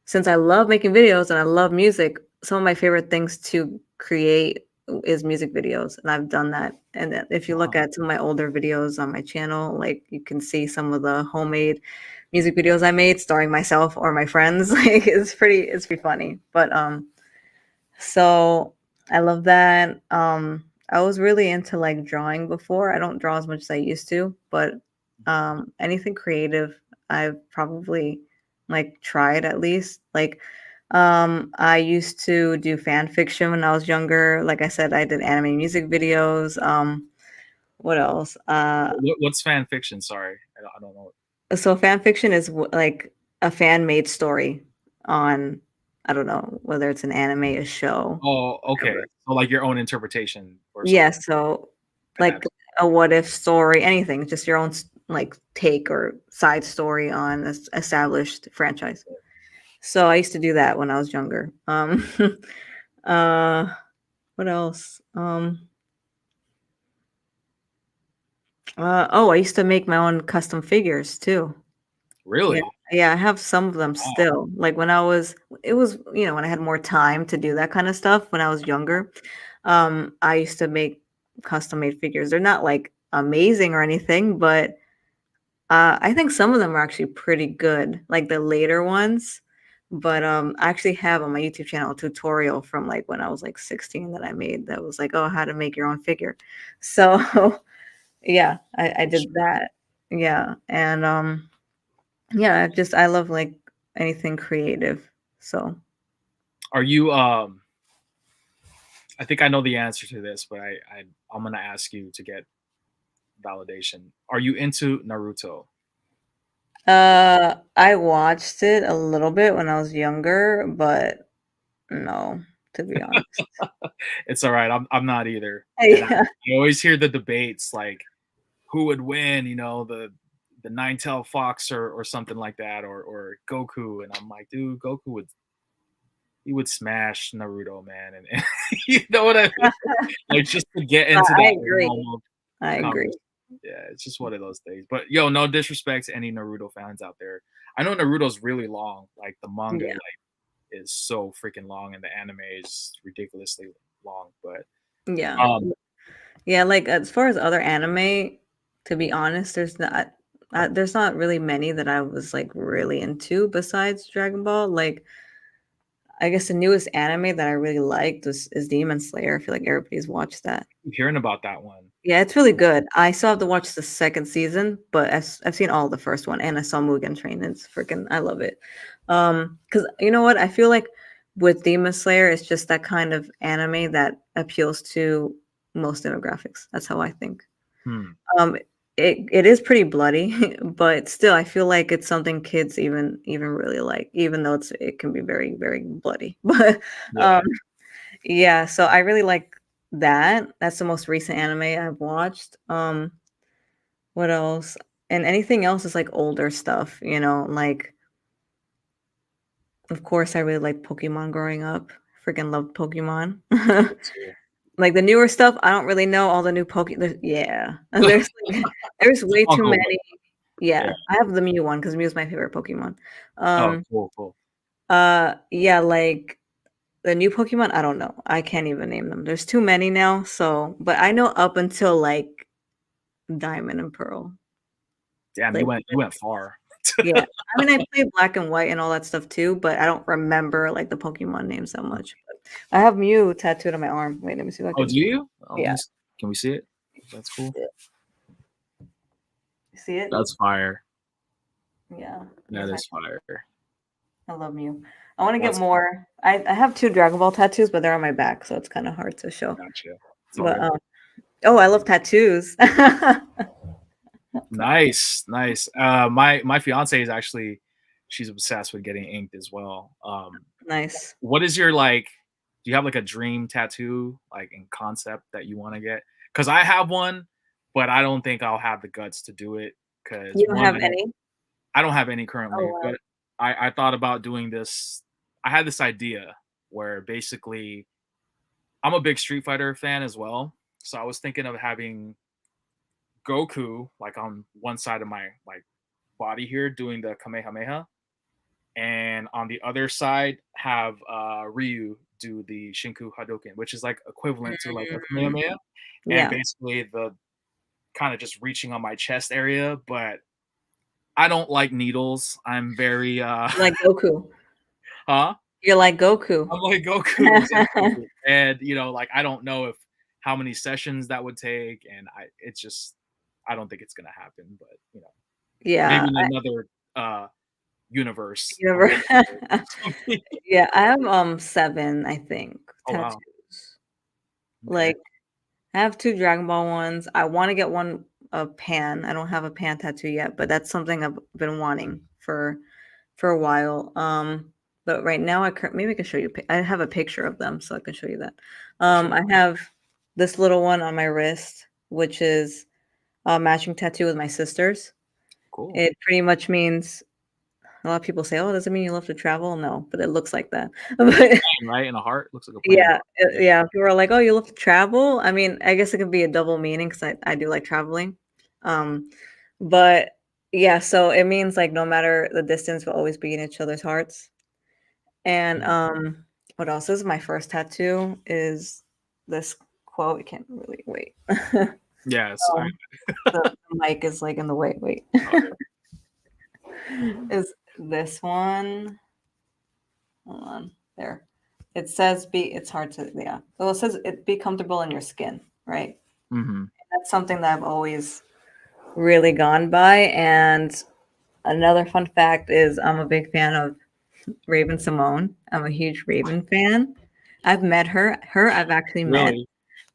since I love making videos and I love music, some of my favorite things to create is music videos, and I've done that. And then if you look Wow. at some of my older videos on my channel, like you can see some of the homemade music videos I made starring myself or my friends. Like it's pretty funny. But so I love that. I was really into like drawing before. I don't draw as much as I used to, but anything creative, I've probably like tried at least. Like I used to do fan fiction when I was younger. Like I said, I did anime music videos. What else? What's fan fiction? Sorry, I don't know. So fan fiction is like a fan made story on, I don't know whether it's an anime, a show, Oh, okay. whatever. So like your own interpretation or Yeah, something. so like Adapt. a what if story, anything, just your own like take or side story on this established franchise. So I used to do that when I was younger. Uh, what else? Oh, I used to make my own custom figures too. Yeah, Really? yeah, I have some of them Wow. still. Like it was, when I had more time to do that kind of stuff when I was younger. I used to make custom made figures. They're not like amazing or anything, but I think some of them are actually pretty good, like the later ones. But I actually have on my YouTube channel a tutorial from like when I was like 16 that I made that was like, oh, how to make your own figure. So yeah, I For did sure. that. Yeah. And yeah, I love like anything creative. So Are you I think I know the answer to this, but I'm gonna ask you to get validation. Are you into Naruto? I watched it a little bit when I was younger, but no, to be honest. It's all right. I'm not either. And Yeah. you always hear the debates like who would win, you know, the nine-tailed fox or something like that, or Goku. And I'm like, dude, Goku would smash Naruto, man. And you know what I mean? Like just to get into I that agree. realm of I agree. conversation. Yeah, it's just one of those things. But yo, no disrespect to any Naruto fans out there. I know Naruto's really long. Like the manga, Yeah. like is so freaking long, and the anime is ridiculously long. But Yeah. um, Yeah, like as far as other anime, to be honest, there's not really many that I was like really into besides Dragon Ball. Like I guess the newest anime that I really liked is Demon Slayer. I feel like everybody's watched that. keep hearing about that one. Yeah, it's really good. I still have to watch the second season, but I've seen all the first one and I saw Mugen Train. It's freaking I love it. Because you know what? I feel like with Demon Slayer, it's just that kind of anime that appeals to most demographics. That's how I think. Hmm. Um, it is pretty bloody, but still, I feel like it's something kids even really like, even though it can be very very bloody. But Yeah. um, yeah, so I really like that. That's the most recent anime I've watched. What else? And anything else is like older stuff, you know, like of course I really like Pokemon growing up. Freaking loved Pokemon. Me too. Like the newer stuff, I don't really know all the new yeah. There's like, there's way I'll too go with many. it. Yeah. Yeah, I have the Mew one because Mew's my favorite Pokemon. Oh, Um, cool. yeah, like the new Pokemon, I don't know. I can't even name them. There's too many now. So, but I know up until like Diamond and Pearl. Damn, Like, you went far. yeah. I mean, I played Black and White and all that stuff too, but I don't remember like the Pokemon names that much. But I have Mew tattooed on my arm. Wait, let me see if I Oh, can. do you? Oh, Yeah. can we see it? That's cool. You see it? That's fire. Yeah. That That's my. is fire. I love Mew. I want to get That's more. I have two Dragon Ball tattoos, but they're on my back, so it's kind of hard to show. gotcha. It's all But good. oh, I love tattoos. Nice. My fiance is actually she's obsessed with getting inked as well. Nice. What is your like? Do you have like a dream tattoo, like in concept that you want to get? Because I have one, but I don't think I'll have the guts to do it. Because You don't one, have any? I don't have any Oh currently, wow. but I thought about doing this. I had this idea where basically I'm a big Street Fighter fan as well, so I was thinking of having Goku like on one side of my like body here doing the Kamehameha, and on the other side have Ryu do the Shinku Hadouken, which is like equivalent to like a Mm, Kamehameha, and yeah, basically the kind of just reaching on my chest area, but I don't like needles. I'm very like Goku. huh? You're like Goku. I'm like Goku exactly. And you know, like I don't know if how many sessions that would take, and it's just I don't think it's gonna happen, but you know, maybe Yeah, in another universe you I'll never. get to do it. Yeah, I have 7, I think, Oh wow. tattoos. Okay. Like I have 2 Dragon Ball ones. I want to get one a Pan. I don't have a Pan tattoo yet, but that's something I've been wanting for a while. But right now maybe I can show you. I have a picture of them, so I can show you that. For sure. I have this little one on my wrist, which is a matching tattoo with my sister's. Cool. It pretty much means a lot of people say, "Oh, does it mean you love to travel?" No, but it looks like that. But Right in a heart looks like a plan. yeah, Yeah. yeah. People are like, "Oh, you love to travel?" I mean, I guess it could be a double meaning because I do like traveling. Um, but yeah, so it means like no matter the distance, we'll always be in each other's hearts. And Mhm. what else? This is my first tattoo. Is this quote? I can't really wait. Yes. um, the mic is like in the way. Wait, Okay. is this one? Hold on. There. It says be it's hard to yeah. Well, it says it be comfortable in your skin, right? Hmm. That's something that I've always really gone by. And another fun fact is I'm a big fan of Raven Simone. I'm a huge Raven fan. I've met her. I've actually met. Really?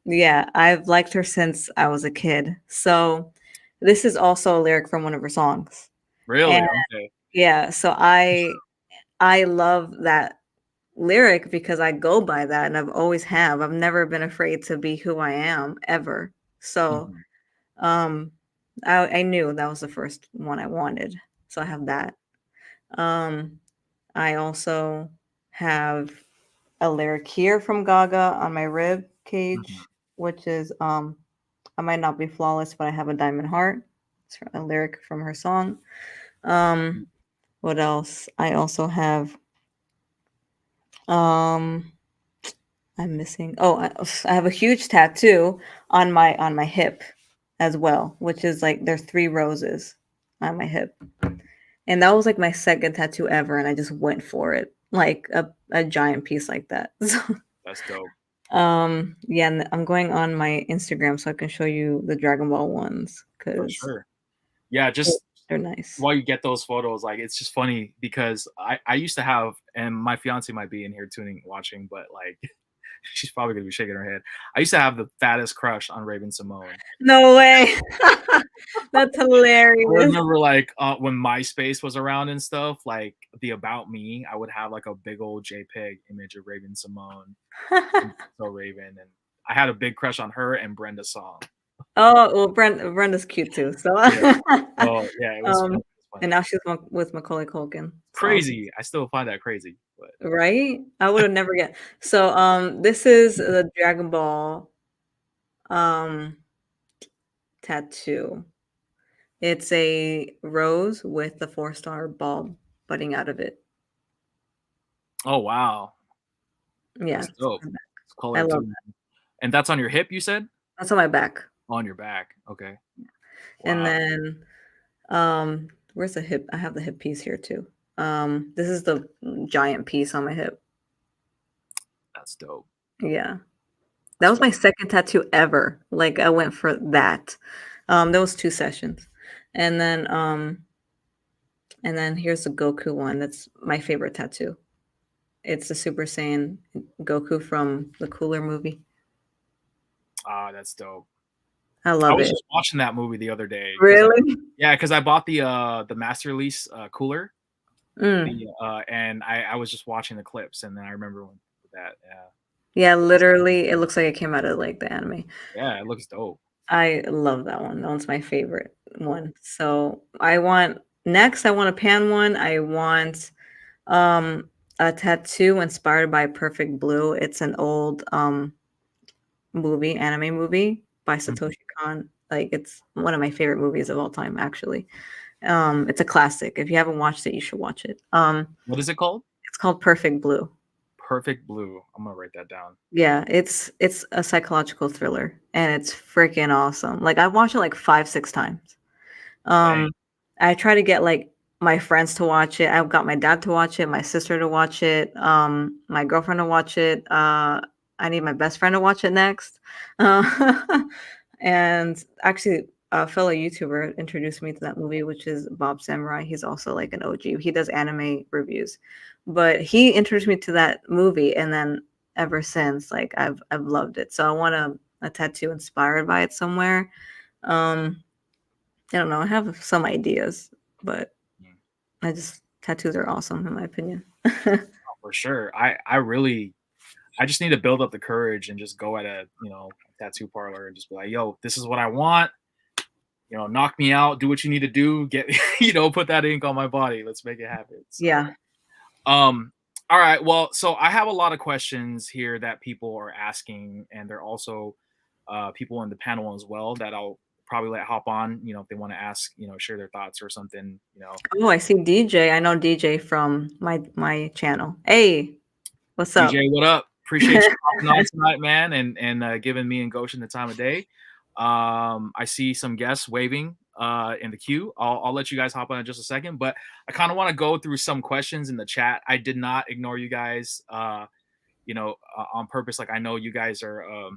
Yeah, I've liked her since I was a kid. So this is also a lyric from one of her songs. And Really? Okay. yeah, so I love that lyric because I go by that and I've always have. I've never been afraid to be who I am ever. So Mhm. um I knew that was the first one I wanted. So I have that. Um I also have a lyric here from Gaga on my rib Mhm. cage, which is I might not be flawless, but I have a diamond heart. It's a lyric from her song. Um what else? I also have um I'm missing. Oh, I have a huge tattoo on my hip as well, which is like there's 3 roses on my hip. And that was like my second tattoo ever and I just went for it. Like a giant piece like that. That's dope. Yeah, and I'm going on my Instagram so I can show you the Dragon Ball ones For cuz sure. Yeah, just they're nice. while you get those photos, like it's just funny because I used to have, and my fiance might be in here tuning watching, but like she's probably gonna be shaking her head. I used to have the fattest crush on Raven Simone. No way. That's I hilarious. remember like when MySpace was around and stuff, like the About Me, I would have like a big old JPEG image of Raven Simone, and so Raven, and I had a big crush on her and Brenda Song. Oh, well, Brenda's cute too. So, Yeah. Oh yeah, it was funny. um, It was and funny. now she's with Macaulay Culkin. So, Crazy. I still find that crazy, but right? I would have never get. So, this is the Dragon Ball um tattoo. It's a rose with the 4-star ball budding out of it. oh wow, Yeah, that's dope. It's I color love too, that. and that's on your hip. You said That's on my back. on your back. Okay. And Wow, then, where's the hip? I have the hip piece here too. This is the giant piece on my hip. that's dope. Yeah. That That's was fun. my second tattoo ever. Like I went for that. There was 2 sessions. And then here's the Goku one. That's my favorite tattoo. It's the Super Saiyan Goku from the Cooler movie. Ah, that's dope. I I love was it. just watching that movie the other day because Really? yeah, because I bought the master release cooler, Mm. and I was just watching the clips, and then I remember when that. Yeah, Yeah, literally, it looks like it came out of like the anime. yeah, it looks dope. I love that one. That one's my favorite one. So I want next. I want a pan one. I want um a tattoo inspired by Perfect Blue. It's an old anime movie by Mhm. Satoshi Kon. Like it's one of my favorite movies of all time, actually. It's a classic. If you haven't watched it, you should watch it. What is it called? It's called Perfect Blue. Perfect Blue. I'm gonna write that down. Yeah, it's a psychological thriller and it's freaking awesome. Like I've watched it like 5, 6 times. Dang. Um, I try to get like my friends to watch it. I've got my dad to watch it, my sister to watch it, my girlfriend to watch it. I need my best friend to watch it next. Uh, and actually, a fellow YouTuber introduced me to that movie, which is Bob Samurai. He's also like an OG. He does anime reviews, but he introduced me to that movie, and then ever since, like I've loved it. So I want a tattoo inspired by it somewhere. Um, I don't know. I have some ideas, but Mm. I just tattoos are awesome in my opinion. For sure. I just need to build up the courage and just go at a tattoo parlor and just be like, yo, this is what I want. Knock me out, do what you need to do, get put that ink on my body. Let's make it happen. So Yeah. um all right. Well, so I have a lot of questions here that people are asking, and they're also people in the panel as well that I'll probably let hop on, if they want to ask, share their thoughts or something. Oh, I see DJ. I know DJ from my channel. Hey, what's up? DJ, what up? Appreciate you hopping on tonight, man, and giving me and Goshin the time of day. I see some guests waving in the queue. I'll let you guys hop on in just a second, but I kind of want to go through some questions in the chat. I did not ignore you guys, on purpose. Like I know you guys are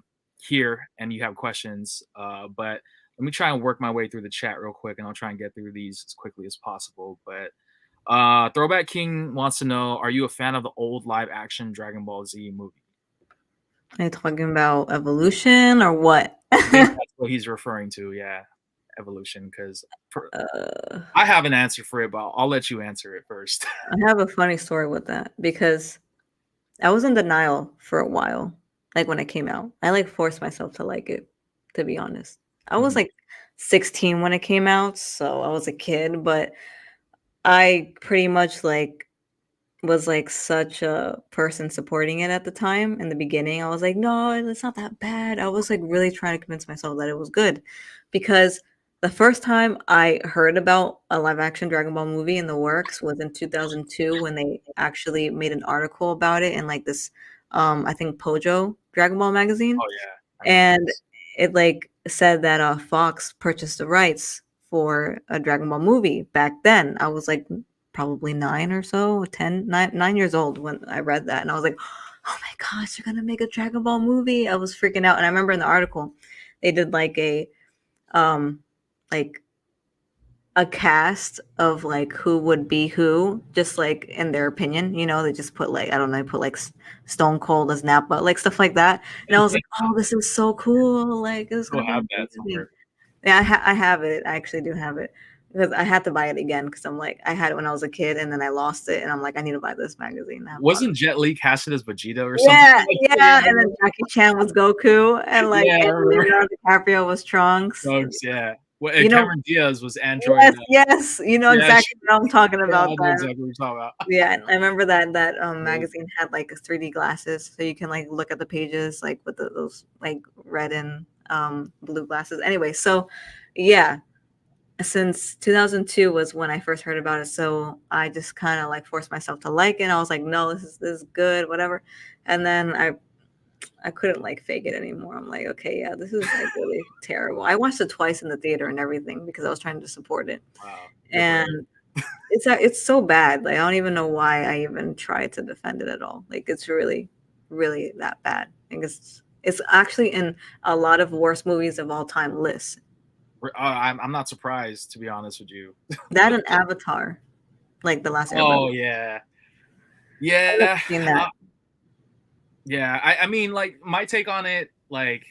here and you have questions, but let me try and work my way through the chat real quick, and I'll try and get through these as quickly as possible. But Throwback King wants to know: are you a fan of the old live action Dragon Ball Z movie? Are you talking about Evolution or what? I think that's what he's referring to. Yeah, Evolution. Because uh, I have an answer for it, but I'll let you answer it first. I have a funny story with that because I was in denial for a while, like when it came out. I like forced myself to like it, to be honest. I was Mhm. like 16 when it came out, so I was a kid, but I pretty much like was like such a person supporting it at the time. In the beginning, I was like, no, it's not that bad. I was like really trying to convince myself that it was good because the first time I heard about a live action Dragon Ball movie in the works was in 2002 when they actually made an article about it in like this, I think Pojo Dragon Ball magazine. Oh yeah, I remember And this. it like said that Fox purchased the rights for a Dragon Ball movie back then. I was like probably 9 or so, 10, 9 years old when I read that. And I was like, oh my gosh, they're gonna make a Dragon Ball movie. I was freaking out. And I remember in the article, they did um like a cast of like who would be who, just like in their opinion, they just put like, I don't know, put like Stone Cold as Nappa, like stuff like that. And I was like, oh, this is so cool. Like, it's Still gonna be have that amazing. somewhere. Yeah, I have it. I actually do have it because I had to buy it again because I'm like, I had it when I was a kid and then I lost it. And I'm like, I need to buy this magazine. I bought it. Wasn't Jet Li casted as Vegeta or something? Yeah, Yeah, yeah. And then Jackie Chan was Goku yeah, I and remember. Leonardo DiCaprio was Trunks. Dogs, yeah. Well, and You know, Cameron Diaz was Android. yes, yes. You know Yeah, exactly what I'm talking yeah, about I know then. exactly what you're talking about. Yeah, and I remember that Yeah. magazine had like 3D glasses, so you can like look at the pages like with those like red and blue glasses. Anyway, so yeah, since 2002 was when I first heard about it, so I just kind of like forced myself to like it. And I was like, no, this is good, whatever. And then I couldn't like fake it anymore. I'm like, okay, yeah, this is like really terrible. I watched it twice in the theater and everything because I was trying to support it, Wow, good for you. and it's so bad. Like I don't even know why I even tried to defend it at all. Like it's really, really that bad. I think it's actually in a lot of worst movies of all time lists. I'm not surprised, to be honest with you. That and Avatar, like the last Airbender. Oh yeah, I never yeah, seen that. yeah. I mean, like my take on it, like,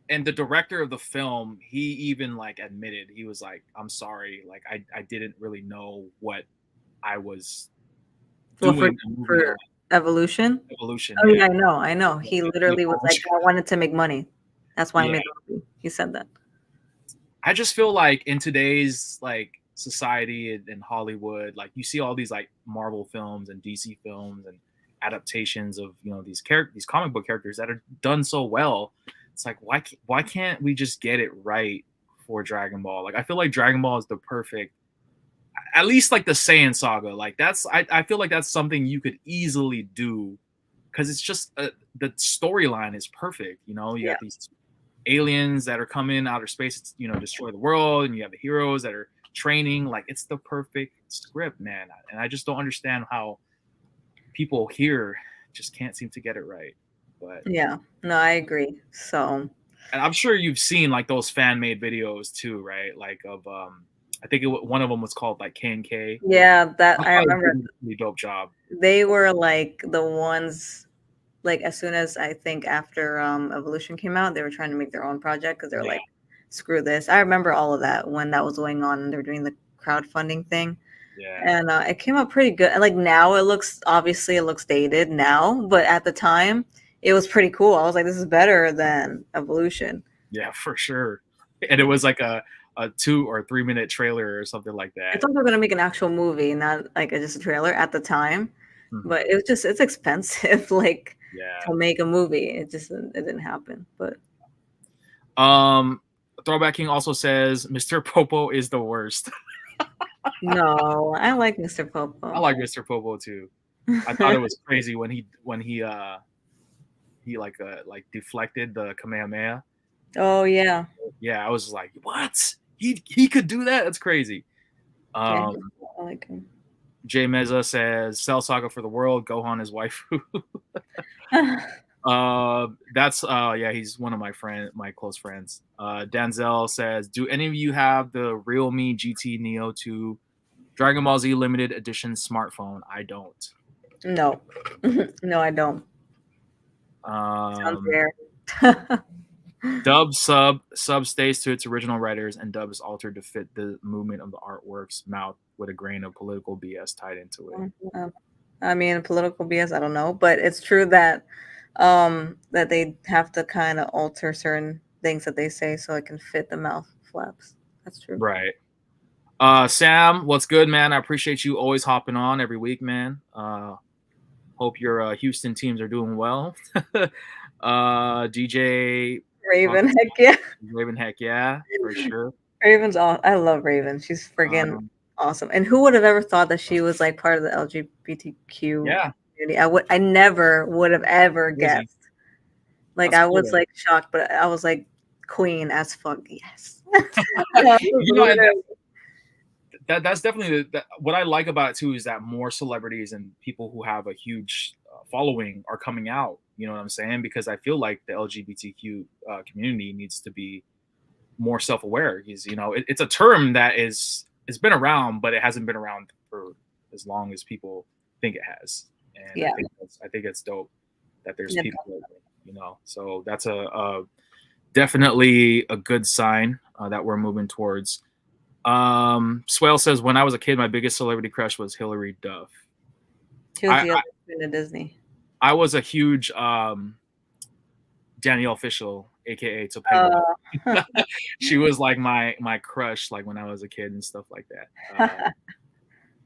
and the director of the film, he even like admitted, he was like, "I'm sorry, like I didn't really know what I was Well, doing a movie for on Evolution. Evolution." Oh Yeah, yeah, I know, I know. like, He the literally was like, promotion. I wanted to make money. That's why I Yeah, made the movie. He said that. I just feel like in today's like society and Hollywood, like you see all these like Marvel films and DC films and adaptations of these comic book characters that are done so well. It's like why can't we just get it right for Dragon Ball? Like I feel like Dragon Ball is the perfect, at least like the Saiyan saga. Like I feel like that's something you could easily do because it's just the storyline is perfect. You Yeah. got these aliens that are coming outer space, destroy the world, and you have the heroes that are training. Like it's the perfect script, man. And I just don't understand how people here just can't seem to get it right. But Yeah. No, I agree. So and I'm sure you've seen like those fan made videos too, right? Like of I think one of them was called like K&K. yeah, that I I thought it remember did a really dope job. they were like the ones like as soon as I think after Evolution came out, they were trying to make their own project because they're Yeah, like, screw this. I remember all of that when that was going on and they were doing the crowdfunding thing. yeah, And it came out pretty good. And like now it looks dated now, but at the time it was pretty cool. I was like, this is better than Evolution. yeah, for sure. And it was like a 2 or 3 minute trailer or something like I that. thought they were gonna make an actual movie, not like just a trailer at the time. Mhm. But it's expensive, like Yeah. to make a movie. It didn't happen. But Um, Throwback King also says Mr. Popo is the worst. no, I like Mr. I Popo. like Mr. Popo too. I thought it was crazy when he like deflected the Kamehameha. Oh yeah, Yeah, I was like, what? He could do that? That's crazy. yeah, Um, I like him. Jay Meza says Cell Saga for the world. Gohan is waifu. That's yeah, he's one of my close friends. Danzel says, do any of you have the Realme GT Neo 2 Dragon Ball Z limited edition smartphone? I don't. No, no, I don't. Sounds Um, rare. Dub sub stays to its original writers, and dub is altered to fit the movement of the artwork's mouth with a grain of political BS tied into it. I mean, political BS, I don't know, but it's true that that they have to kind of alter certain things that they say so it can fit the mouth flaps. That's true. Right. Sam, what's good, man? I appreciate you always hopping on every week, man. Hope your Houston teams are doing well. DJ Raven, heck yeah. Raven, heck yeah, for sure. Raven's all I love Raven. She's friggin' awesome. And who would have ever thought that she was like part of the LGBTQ community? I never would have ever guessed. Like That's I cool, was man. like shocked, but I was like queen as fuck. Yes. You know, and that's definitely what I like about it too, is that more celebrities and people who have a huge following are coming out. You know what I'm saying? Because I feel like the LGBTQ community needs to be more self-aware. Because it's a term that it's been around, but it hasn't been around for as long as people think it has. And Yeah. I think it's dope that there's people, so that's a definitely a good sign that we're moving towards. Swale says, when I was a kid, my biggest celebrity crush was Hilary Duff. She was the other queen of Disney. I was a huge Danielle Fishel, aka Topanga. She was like my crush, like when I was a kid and stuff like that.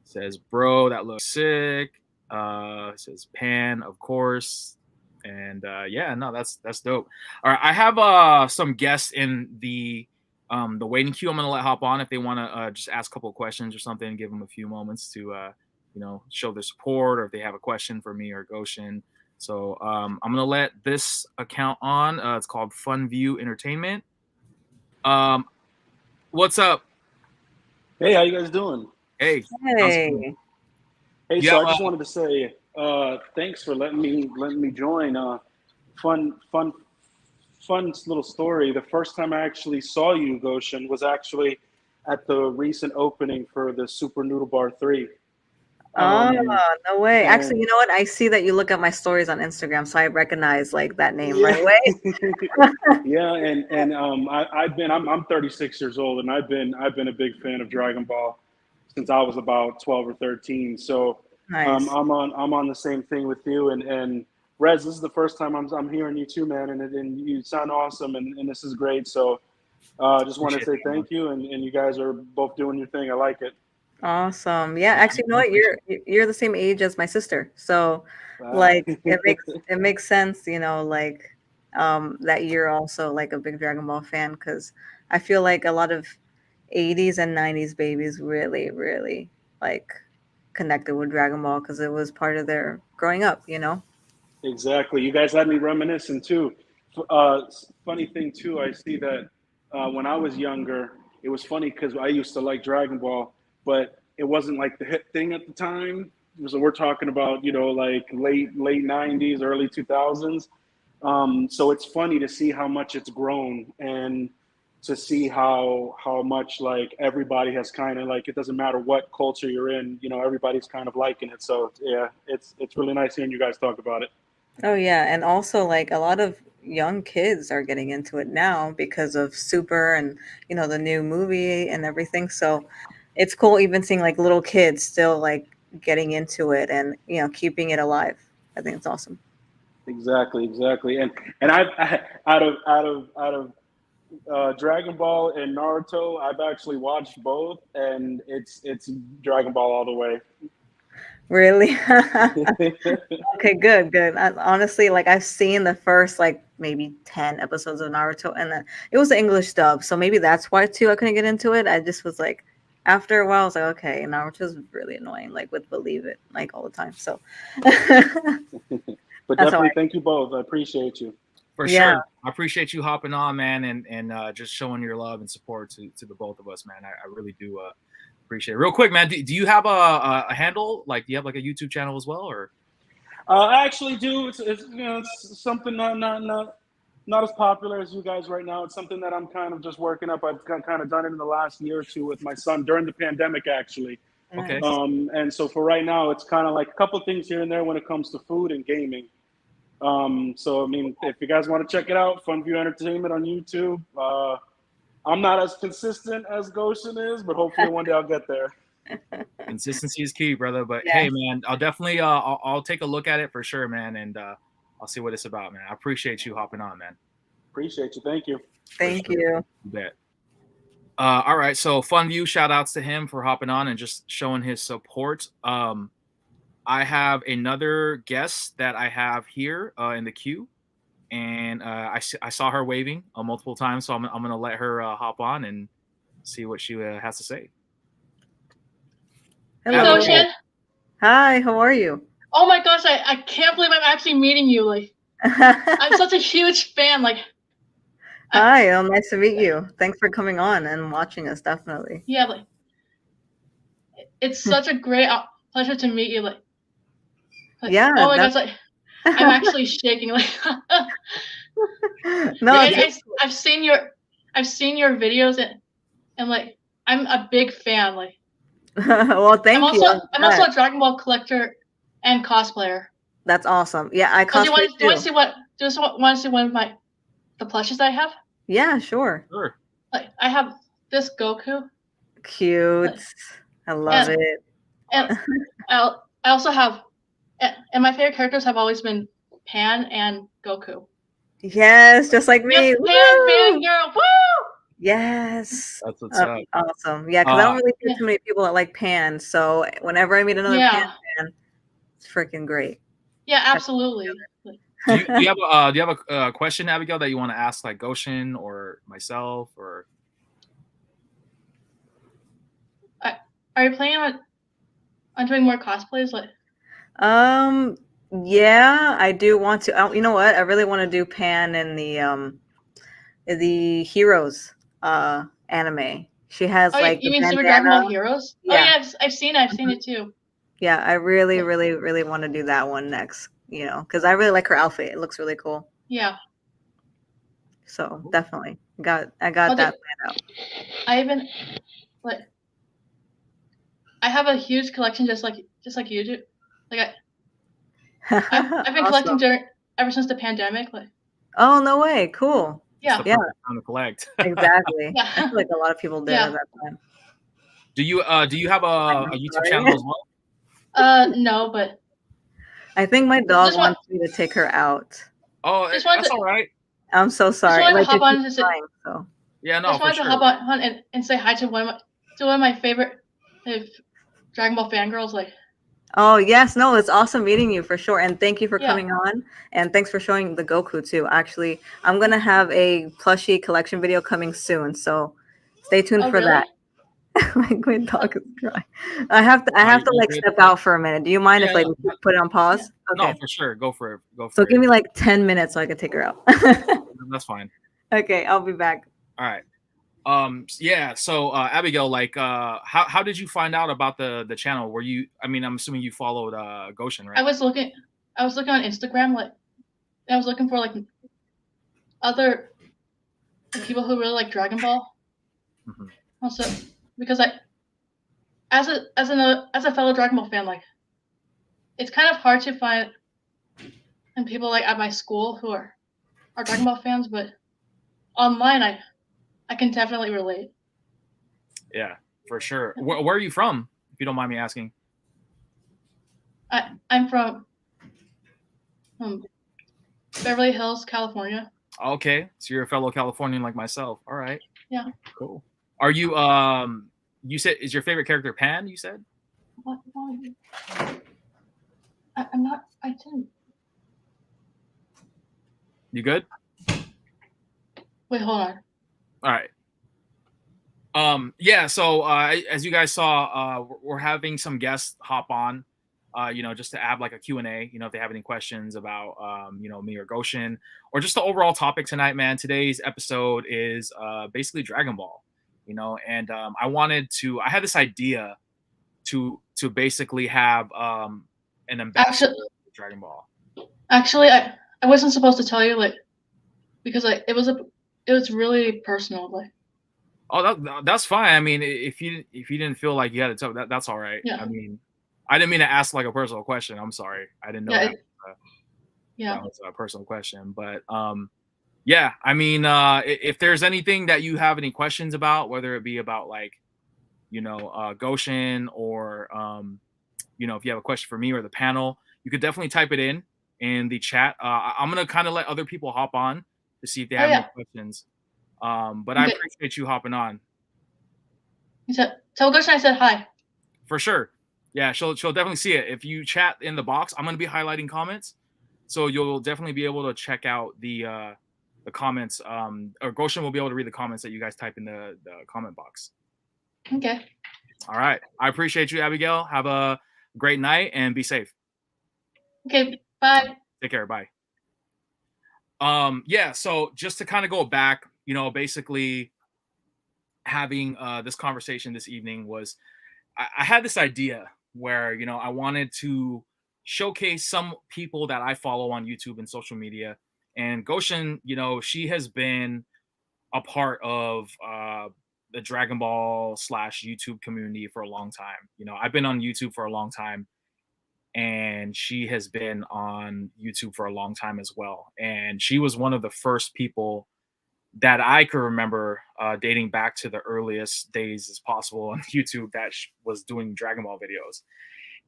Says, bro, that looks sick. Says Pan, of course. And that's dope. All right, I have some guests in the waiting queue. I'm gonna let hop on if they want to just ask a couple of questions or something. Give them a few moments to show their support, or if they have a question for me or Goshin. So I'm gonna let this account on. It's called Fun View Entertainment. What's up? Hey, how you guys doing? Hey. Hey. Hey, so I just wanted to say thanks for letting me join. Fun little story. The first time I actually saw you, Goshin, was actually at the recent opening for the Super Noodle Bar 3. No way. Actually, you know what? I see that you look at my stories on Instagram, so I recognize like that name right away. Yeah, and I'm 36 years old, and I've been a big fan of Dragon Ball since I was about 12 or 13. So nice. I'm on the same thing with you, and Rez, this is the first time I'm hearing you too, man, and you sound awesome, and this is great. So just want to say thank you, and you guys are both doing your thing. I like it. Awesome. Yeah, actually, you know what? You're the same age as my sister, so like it makes sense, like that you're also like a big Dragon Ball fan, because I feel like a lot of 80s and 90s babies really, really like connected with Dragon Ball because it was part of their growing up, Exactly. You guys had me reminiscing too. Funny thing too, I see that when I was younger, it was funny because I used to like Dragon Ball, but it wasn't like the hit thing at the time. So we're talking about, like late 90s, early 2000s. So it's funny to see how much it's grown, and to see how much like everybody has kind of like, it doesn't matter what culture you're in, everybody's kind of liking it. So yeah, it's really nice hearing you guys talk about it. Oh yeah, and also like a lot of young kids are getting into it now because of Super and the new movie and everything. So it's cool even seeing like little kids still like getting into it and keeping it alive. I think it's awesome. Exactly, and I've out of Dragon Ball and Naruto, I've actually watched both, and it's Dragon Ball all the way. Really? Okay, good. Honestly, like I've seen the first like maybe 10 episodes of Naruto, and then it was the English dub, so maybe that's why too I couldn't get into it. I just was like, after a while, I was like, okay, Naruto's really annoying, like with Believe It, like all the time. So, but definitely, thank you both. I appreciate you. For sure. I appreciate you hopping on, man, and just showing your love and support to the both of us, man. I really do appreciate it. Real quick, man, do you have a handle? Like, do you have like a YouTube channel as well, or? I actually do. It's something not as popular as you guys right now. It's something that I'm kind of just working up. I've kind of done it in the last year or two with my son during the pandemic, actually. Okay. And so for right now, it's kind of like a couple things here and there when it comes to food and gaming. So I mean, if you guys want to check it out, Funview Entertainment on YouTube. I'm not as consistent as Goshin is, but hopefully one day I'll get there. Consistency is key, brother. But Yeah. hey, man, I'll definitely I'll take a look at it for sure, man, and I'll see what it's about, man. I appreciate you hopping on, man. Appreciate you. Thank you. Thank sure. you. You bet. All right, so Funview, shout outs to him for hopping on and just showing his support. I have another guest that I have here in the queue, and I saw her waving multiple times, so I'm gonna let her hop on and see what she has to say. Hello. Goshin. Hi, how are you? Oh my gosh, I can't believe I'm actually meeting you. Like, I'm such a huge fan. Like, Hi, nice to meet you. Thanks for coming on and watching us, definitely. yeah, like, it's such a great pleasure to meet you. Like Yeah. Oh my gosh, like, I'm actually shaking. Like, No, I've seen your videos and like, I'm a big fan. Like, well, thank you. I'm also a Dragon Ball collector and cosplayer. That's awesome. Yeah, I cosplay Do you want to too. see one of the plushes I have? Yeah, sure. Sure. Like, I have this Goku. Cute. Like, I love it. And I also have, and my favorite characters have always been Pan and Goku. Yes, just like me. Yes, Pan, girl, woo! Yes. That's what's up. Awesome. Yeah, because I don't really see too many people that like Pan. So whenever I meet another Pan fan, it's freaking great. Yeah, absolutely. Do you have a question, Abigail, that you want to ask like Goshin or myself or? Are you planning on doing more cosplays? Like, yeah, I do want to. You know what? I really want to do Pan in the Heroes anime. She has like you the mean Super bandana. Dragon Ball Heroes? Yeah. Oh yeah, I've seen it too. Yeah, I really, really, really want to do that one next. You know, because I really like her outfit. It looks really cool. Yeah. So definitely I got that planned out. I even like I have a huge collection just like you do. Like I've been collecting ever since the pandemic. Like, oh no way, cool. Yeah. Time to collect. Exactly. Yeah. I feel like a lot of people did at that time. Do you have a YouTube channel as well? No, but I think my dog wants me to take her out. Oh, that's all right. I'm so sorry. Just like, hop on to so. Yeah, no, I just wanted to hop on and say hi to one of my favorite Dragon Ball fangirls. Like, oh yes, no, it's awesome meeting you for sure, and thank you for coming on, and thanks for showing the Goku too. Actually, I'm gonna have a plushie collection video coming soon, so stay tuned for that. My dog is crying. I have to like step out for a minute. Do you mind if like we put it on pause? Yeah. Okay. No, for sure. Go for it. So give me like 10 minutes so I can take her out. That's fine. Okay, I'll be back. All right. Yeah. So Abigail, like, how did you find out about the channel? Were you? I mean, I'm assuming you followed Goshin, right? I was looking on Instagram, like, I was looking for like other people who really like Dragon Ball. Mm-hmm. Also, because as a fellow Dragon Ball fan, like, it's kind of hard to find people like at my school who are Dragon Ball fans, but online I can definitely relate. Yeah, for sure. Where are you from, if you don't mind me asking? I'm from Beverly Hills, California. Okay, so you're a fellow Californian like myself. All right. Yeah. Cool. Are you you said, is your favorite character Pan, you said? What? I'm not. I didn't. You good? Wait, hold on. All right. Yeah, so as you guys saw, we're having some guests hop on, you know, just to add like a Q&A, you know, if they have any questions about, you know, me or Goshin, or just the overall topic tonight, man. Today's episode is basically Dragon Ball, you know, and I had this idea to basically have an ambassador for Dragon Ball. Actually, I wasn't supposed to tell you, like, because like it was really personal, like. Oh, that's fine. I mean, if you didn't feel like you had to tell that's all right. Yeah. I mean, I didn't mean to ask like a personal question. I'm sorry. I didn't know. Yeah, that. Yeah. That was a personal question, but yeah, I mean, if there's anything that you have any questions about, whether it be about like, Goshin or if you have a question for me or the panel, you could definitely type it in the chat. I'm gonna kind of let other people hop on to see if they Oh have any yeah. questions. But I Okay. appreciate you hopping on You said tell Goshin I said hi. for sure. Yeah, she'll definitely see it. If you chat in the box, I'm gonna be highlighting comments, so you'll definitely be able to check out the comments. Or Goshin will be able to read the comments that you guys type in the comment box. Okay. All right, I appreciate you, Abigail. Have a great night and be safe. Okay. Bye. Take care. Bye. Yeah, so just to kind of go back, basically having this conversation this evening was I had this idea where I wanted to showcase some people that I follow on YouTube and social media. And Goshin, she has been a part of the Dragon Ball / YouTube community for a long time. I've been on YouTube for a long time, and she has been on YouTube for a long time as well. And she was one of the first people that I could remember dating back to the earliest days as possible on YouTube that was doing Dragon Ball videos.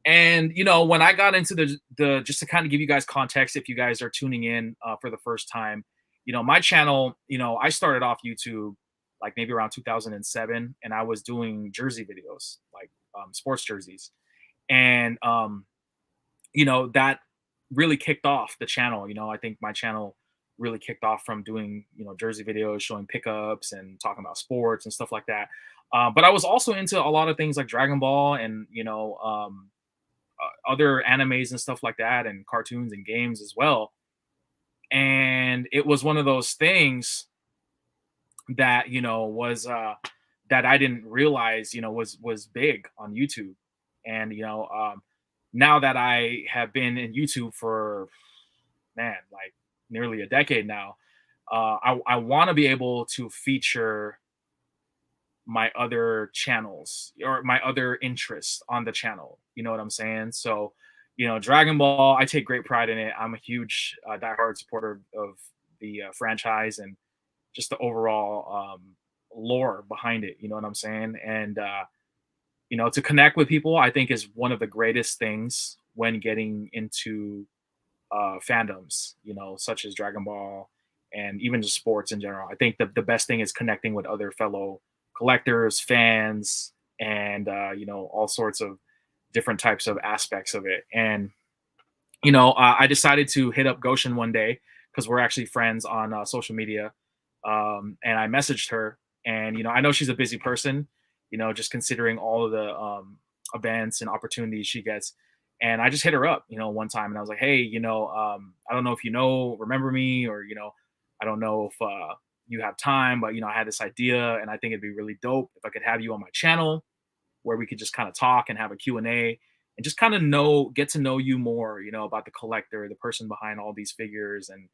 And when I got into the just to kind of give you guys context, if you guys are tuning in for the first time, my channel, I started off YouTube like maybe around 2007, and I was doing jersey videos, like sports jerseys, and that really kicked off the channel. I think my channel really kicked off from doing jersey videos, showing pickups and talking about sports and stuff like that. But I was also into a lot of things like Dragon Ball and other animes and stuff like that, and cartoons and games as well. And it was one of those things that was that I didn't realize was big on YouTube. And now that I have been in YouTube for like nearly a decade now, I want to be able to feature my other channels or my other interests on the channel. You know what I'm saying? So, Dragon Ball, I take great pride in it. I'm a huge diehard supporter of the franchise and just the overall lore behind it. You know what I'm saying? And to connect with people, I think is one of the greatest things when getting into fandoms, such as Dragon Ball and even just sports in general. I think the best thing is connecting with other fellow collectors, fans, and all sorts of different types of aspects of it. And I decided to hit up Goshin one day because we're actually friends on social media, and I messaged her. And I know she's a busy person, just considering all of the events and opportunities she gets. And I just hit her up, one time, and I was like, hey, I don't know if remember me, or I don't know if you have time, but I had this idea, and I think it'd be really dope if I could have you on my channel, where we could just kind of talk and have a Q&A and just kind of get to know you more, about the collector, the person behind all these figures and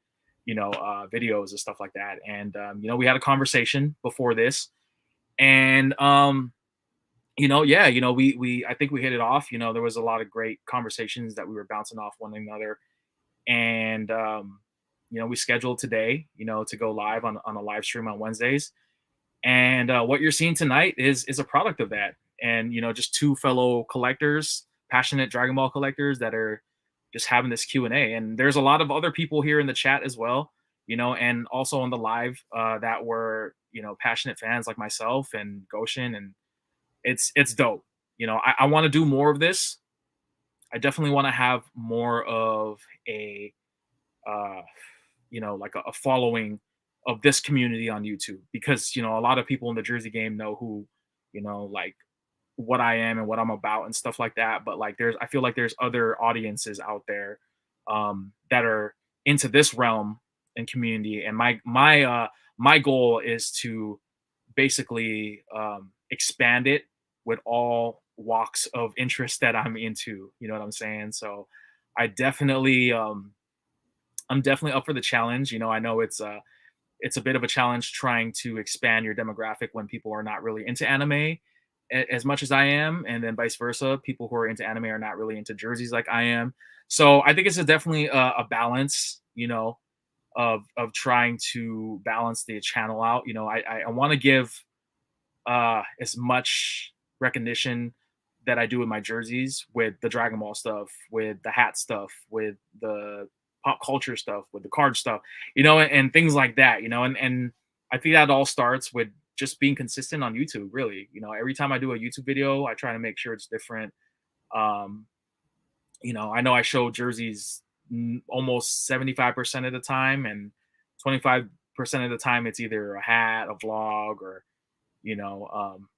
videos and stuff like that. And we had a conversation before this, and we I think we hit it off. There was a lot of great conversations that we were bouncing off one another, and we scheduled today, to go live on a live stream on Wednesdays. And what you're seeing tonight is a product of that. And just two fellow collectors, passionate Dragon Ball collectors, that are just having this Q&A. And there's a lot of other people here in the chat as well, and also on the live that were passionate fans like myself and Goshin. And it's dope. I want to do more of this. I definitely want to have more of a like a following of this community on YouTube, because a lot of people in the Jersey game know who like what I am and what I'm about and stuff like that. But like I feel like there's other audiences out there that are into this realm and community. And my goal is to basically expand it with all walks of interest that I'm into. You know what I'm saying? So I definitely I'm definitely up for the challenge. I know it's a bit of a challenge trying to expand your demographic when people are not really into anime. as much as I am, and then vice versa. People who are into anime are not really into jerseys like I am. So I think it's definitely a balance, of trying to balance the channel out. I want to give as much recognition that I do with my jerseys, with the Dragon Ball stuff, with the hat stuff, with the pop culture stuff, with the card stuff, and things like that, and I think that all starts with just being consistent on YouTube, really. Every time I do a YouTube video, I try to make sure it's different. Um, I know I show jerseys almost 75% of the time, and 25% of the time it's either a hat, a vlog, or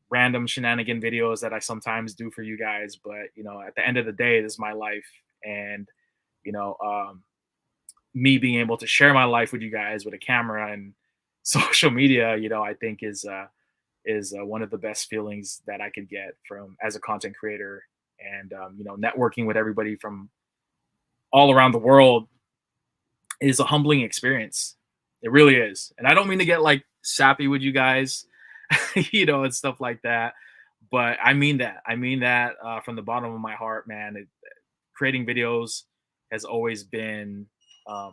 random shenanigan videos that I sometimes do for you guys. But at the end of the day, this is my life, and you know, um, me being able to share my life with you guys with a camera and social media, I think is one of the best feelings that I could get from as a content creator, and networking with everybody from all around the world is a humbling experience. It really is, and I don't mean to get like sappy with you guys, and stuff like that. But I mean that. I mean that from the bottom of my heart, man. Creating videos has always been a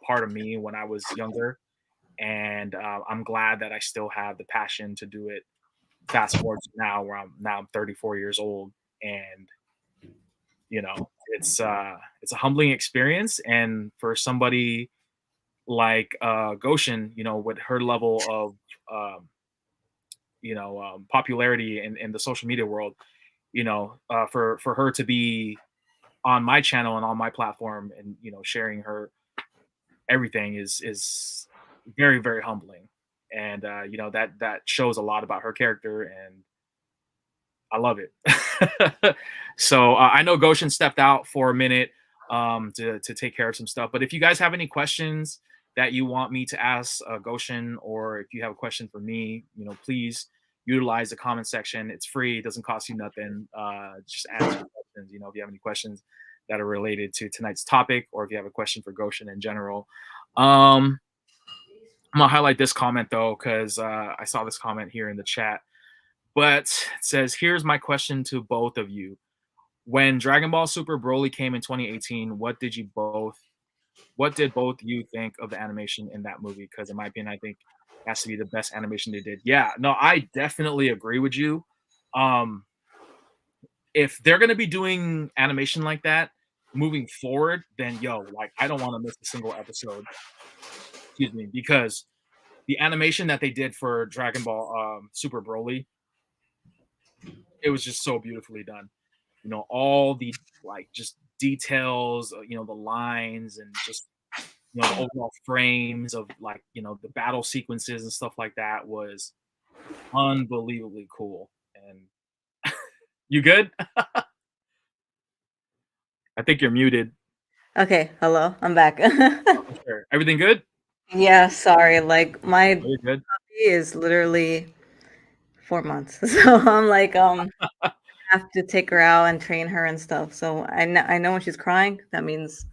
part of me when I was younger, and I'm glad that I still have the passion to do it. Fast forward to now, where I'm 34 years old, and it's a humbling experience. And for somebody like Goshin, with her level of popularity in the social media world, for her to be on my channel and on my platform, and sharing her everything is very, very humbling. And that shows a lot about her character, and I love it. So I know Goshin stepped out for a minute to take care of some stuff, but if you guys have any questions that you want me to ask Goshin, or if you have a question for me, please utilize the comment section. It's free. It doesn't cost you nothing. Just answer questions. If you have any questions that are related to tonight's topic, or if you have a question for Goshin in general. I'm gonna highlight this comment though, because I saw this comment here in the chat. But it says, "Here's my question to both of you. When Dragon Ball Super Broly came in 2018, what did both you think of the animation in that movie? Because in my opinion, I think it has to be the best animation they did." Yeah, no, I definitely agree with you. If they're gonna be doing animation like that moving forward, then I don't want to miss a single episode. Excuse me, because the animation that they did for Dragon Ball Super Broly, it was just so beautifully done. All the just details, the lines, and just the overall frames of the battle sequences and stuff like that was unbelievably cool. And you good? I think you're muted. Okay, hello, I'm back. Sure. Everything good? Yeah, sorry. Like my Oh, you're good. puppy is literally 4 months, so I'm like, have to take her out and train her and stuff. So I know when she's crying, that means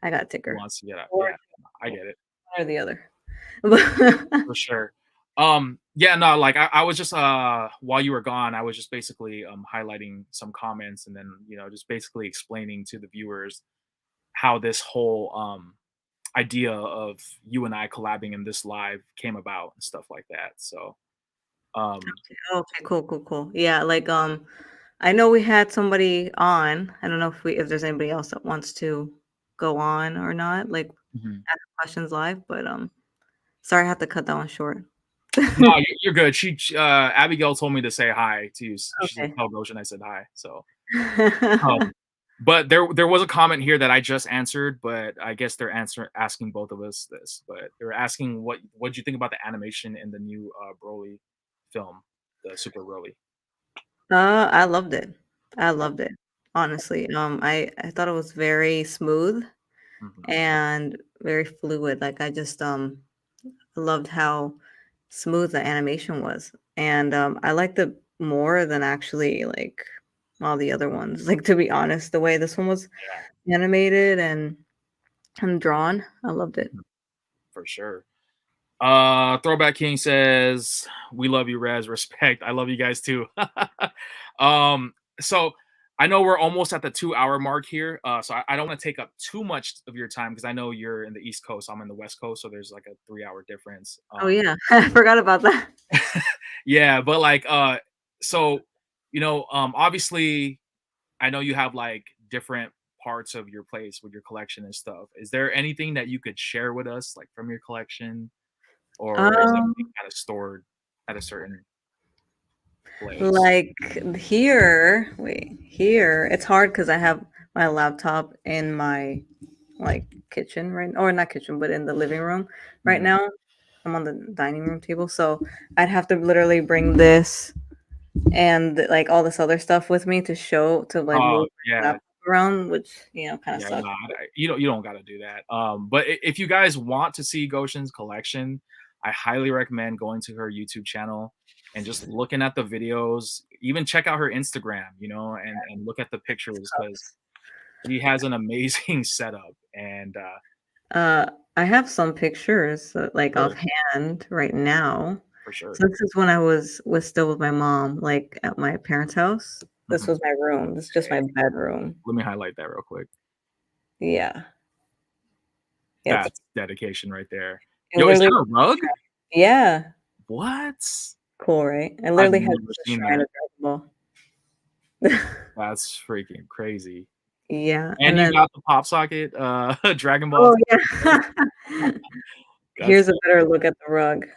I gotta take He her, wants to get out. or Yeah, I get it. one or the other. For sure. Yeah, no, like I was just while you were gone, I was just basically highlighting some comments, and then just basically explaining to the viewers how this whole idea of you and I collabing in this live came about and stuff like that. So Okay, cool. Yeah, like I know we had somebody on. I don't know if there's anybody else that wants to go on or not, like mhm. ask questions live, but sorry I have to cut that one short. No, you're good. Abigail told me to say hi to you. She said, Okay. "Tell Goshin I said hi." So but there was a comment here that I just answered, but I guess they're asking both of us this. But they're asking what'd you think about the animation in the new Broly film, the Super Broly? I loved it. I loved it. Honestly. I thought it was very smooth Mhm. and very fluid. Like I just loved how smooth the animation was. And I liked it more than actually like all the other ones. Like to be honest, the way this one was animated and drawn, I loved it. For sure. Throwback King says, "We love you, Rez. Respect. I love you guys too." So I know we're almost at the 2 hour mark here. So I don't want to take up too much of your time because I know you're in the East Coast. I'm in the West Coast, so there's like a 3 hour difference. Oh yeah, I forgot about that. Yeah, but like, so obviously, I know you have like different parts of your place with your collection and stuff. Is there anything that you could share with us, like from your collection? Or is Um, everything kind of stored at a certain place? like here, wait, here it's hard because I have my laptop in my like kitchen right, or not kitchen, but in the living room right Mhm. now. I'm on the dining room table, so I'd have to literally bring this and like all this other stuff with me to show to like Oh, move my yeah. laptop around, which kind of Yeah, sucks. nah, you don't gotta do that. But if you guys want to see Goshin's collection, I highly recommend going to her YouTube channel and just looking at the videos. Even check out her Instagram, and look at the pictures because she has an amazing setup. And I have some pictures like sure, offhand right now. for sure. So this is when I was still with my mom, like at my parents' house. This Mhm. was my room. This is just my bedroom. Let me highlight that real quick. Yeah. Yeah, That's dedication right there. it Yo, is literally, that a rug? yeah, What? cool, right? I I've literally had never the seen shrine that. of Dragon Ball. That's freaking crazy. Yeah, And and you then got the pop socket, Dragonball. oh yeah, That's here's a better look at the rug.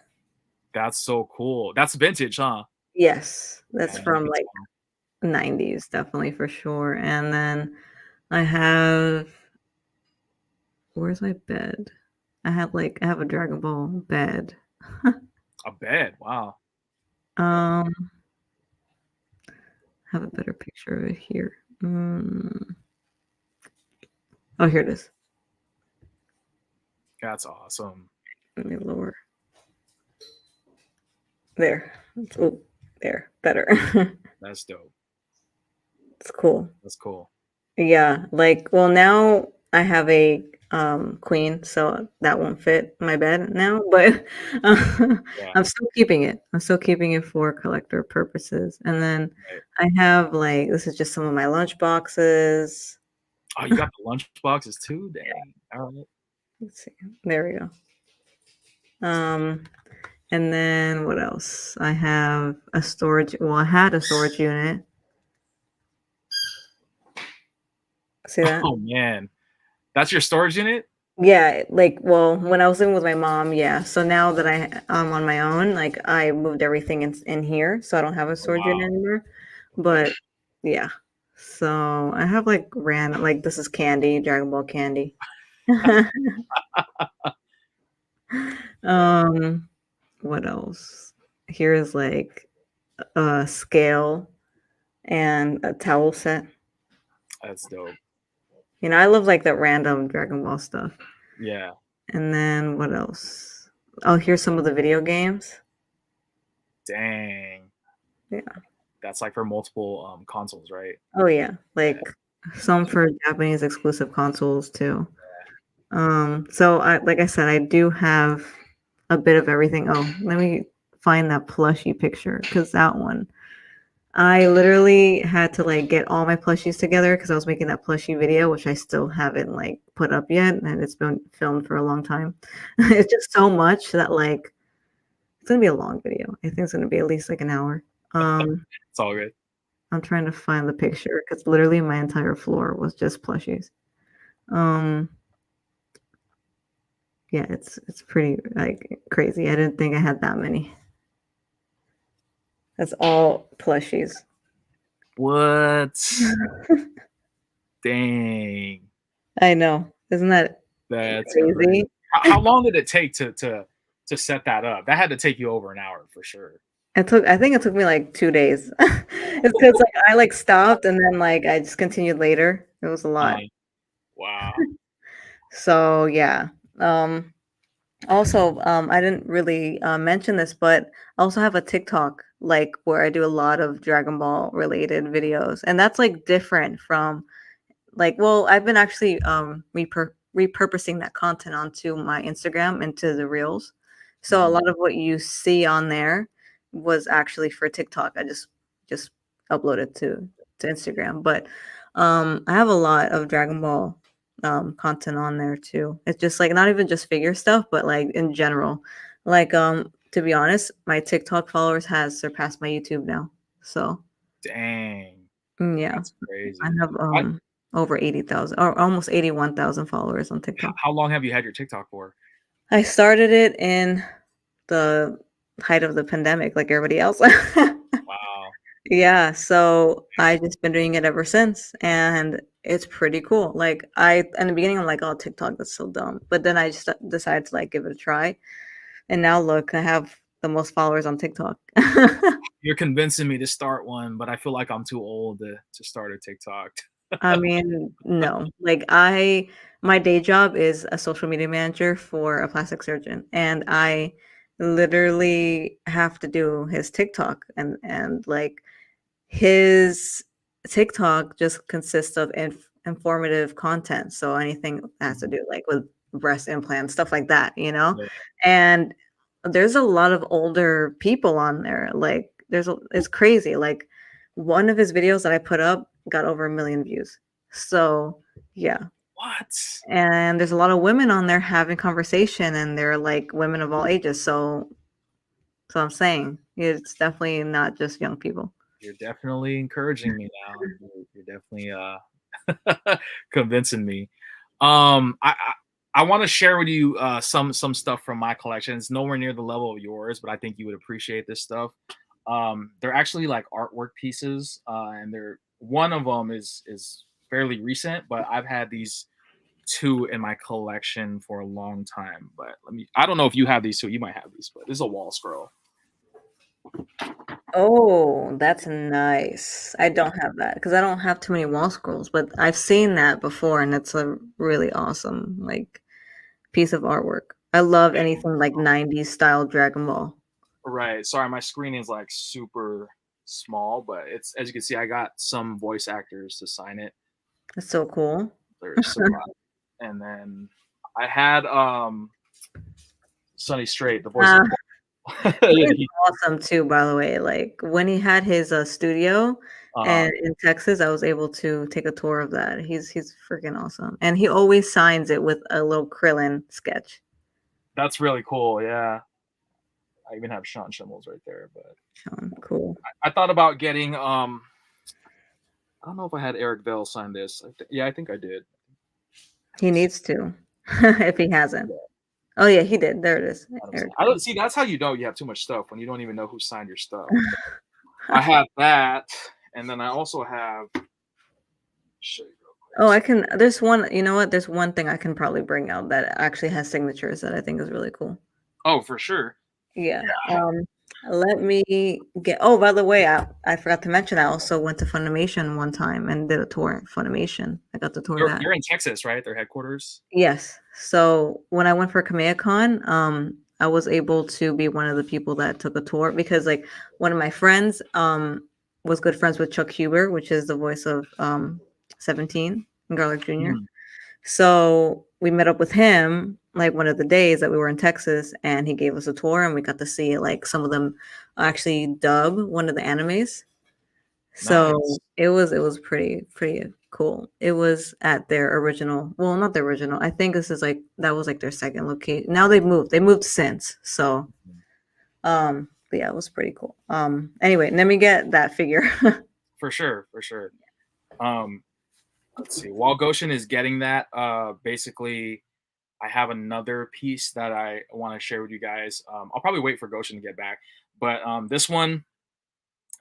that's so cool. That's vintage, huh? Yes, that's Yeah, you from can like tell. 90s, definitely for sure. And then I have where's my bed? I have a Dragon Ball bed. A bed. Wow. Um, have a better picture of it here. Oh, here it is. That's awesome. Let me lower. There. Oh, there. Better. That's dope. It's cool. That's cool. Yeah, well now I have a queen, so that won't fit my bed now, but Yeah. I'm still keeping it. I'm still keeping it for collector purposes. And then Right. I have this is just some of my lunch boxes. Oh, you got the lunch boxes too? Dang. All right. Let's see. There we go. And then what else? I have a storage. Well, I had a storage unit. See that? Oh man. That's your storage unit? Yeah, well, when I was living with my mom, yeah. So now that I'm on my own, like I moved everything in here, so I don't have a Oh, storage unit wow. anymore. But yeah, so I have like this is candy, Dragon Ball candy. um, what else? Here's like a scale and a towel set. That's dope. I love like the random Dragon Ball stuff. Yeah. And then what else? Oh, here's some of the video games. Dang. Yeah. That's like for multiple consoles, right? Oh yeah, like some for Japanese exclusive consoles too. So like I said, I do have a bit of everything. Oh, let me find that plushie picture because that one, I literally had to like get all my plushies together because I was making that plushie video, which I still haven't like put up yet, and it's been filmed for a long time. It's just so much that like it's gonna be a long video. I think it's gonna be at least like an hour. It's all good. I'm trying to find the picture because literally my entire floor was just plushies. Yeah, it's pretty like crazy. I didn't think I had that many. That's all plushies. What? Dang. I know. Isn't that That's crazy? crazy. How long did it take to set that up? That had to take you over an hour for sure. I think it took me like 2 days. It's because like I like stopped and then like I just continued later. It was a lot. Wow. So yeah. Also, I didn't really mention this, but I also have a TikTok like where I do a lot of Dragon Ball related videos, and that's like different from well, I've been actually repurposing that content onto my Instagram into the reels. So a lot of what you see on there was actually for TikTok. I just uploaded to Instagram, but I have a lot of Dragon Ball content on there too. It's just like not even just figure stuff, but like in general. Like to be honest, my TikTok followers has surpassed my YouTube now. So Dang, yeah, that's crazy. I have over 80,000 or almost 81,000 followers on TikTok. How long have you had your TikTok for? I started it in the height of the pandemic, like everybody else. Wow. Yeah, so I just been doing it ever since, and it's pretty cool. Like in the beginning, I'm like, oh, TikTok, that's so dumb. But then I just decided to like give it a try, and now look, I have the most followers on TikTok. You're convincing me to start one, but I feel like I'm too old to start a TikTok. I mean, no, like my day job is a social media manager for a plastic surgeon, and I literally have to do his TikTok, and like his TikTok just consists of informative content. So anything that has to do like with breast implants, stuff like that, you know? Yeah. And there's a lot of older people on there. Like it's crazy. Like one of his videos that I put up got over 1 million views. So yeah. What? And there's a lot of women on there having conversation, and they're like women of all ages. So I'm saying it's definitely not just young people. You're definitely encouraging me now. You're definitely convincing me. I want to share with you some stuff from my collection. It's nowhere near the level of yours, but I think you would appreciate this stuff. They're actually like artwork pieces, and one of them is fairly recent, but I've had these two in my collection for a long time. But I don't know if you have these two. You might have these, but this is a wall scroll. Oh, that's nice. I don't have that because I don't have too many wall scrolls, but I've seen that before, and it's a really awesome like piece of artwork. I love anything like 90s style Dragon Ball. Right. Sorry, my screen is like super small, but it's, as you can see, I got some voice actors to sign it. That's so cool. And then I had Sonny Strait, the voice of He's awesome too, by the way. Like when he had his studio and in Texas, I was able to take a tour of that. He's freaking awesome, and he always signs it with a little Krillin sketch. That's really cool. Yeah, I even have Sean Schimmel's right there. But Sean, cool. I thought about getting I don't know if I had Eric Bell sign this. Yeah, I think I did. He needs to, if he hasn't. Oh yeah, he did. There it is. I don't see. That's how you know you have too much stuff, when you don't even know who signed your stuff. I have that, and then I also have. Oh, I can. There's one. You know what? There's one thing I can probably bring out that actually has signatures that I think is really cool. Oh, for sure. Yeah. Let me get. Oh, by the way, I forgot to mention I also went to Funimation one time and did a tour at Funimation. I got to tour that. You're in Texas, right? Their headquarters. Yes. So when I went for KamehamehaCon, I was able to be one of the people that took a tour because like one of my friends was good friends with Chuck Huber, which is the voice of 17 and Garlic Jr. So we met up with him like one of the days that we were in Texas, and he gave us a tour, and we got to see like some of them actually dub one of the animes. So Nice. it was pretty cool. It was at their original, well, not the original. I think this is like that was like their second location. Now they've moved. They moved since. So but yeah, it was pretty cool. Anyway, let me get that figure. For sure. Let's see. While Goshin is getting that, basically I have another piece that I want to share with you guys. I'll probably wait for Goshin to get back, but this one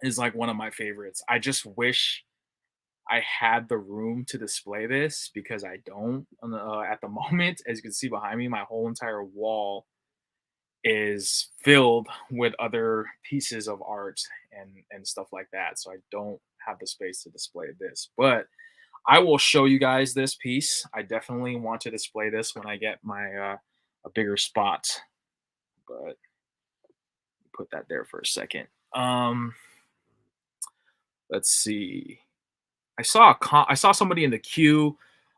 is like one of my favorites. I just wish I had the room to display this because I don't at the moment. As you can see behind me, my whole entire wall is filled with other pieces of art and stuff like that. So I don't have the space to display this, but I will show you guys this piece. I definitely want to display this when I get my a bigger spot, but put that there for a second. Let's see. I saw somebody in the queue.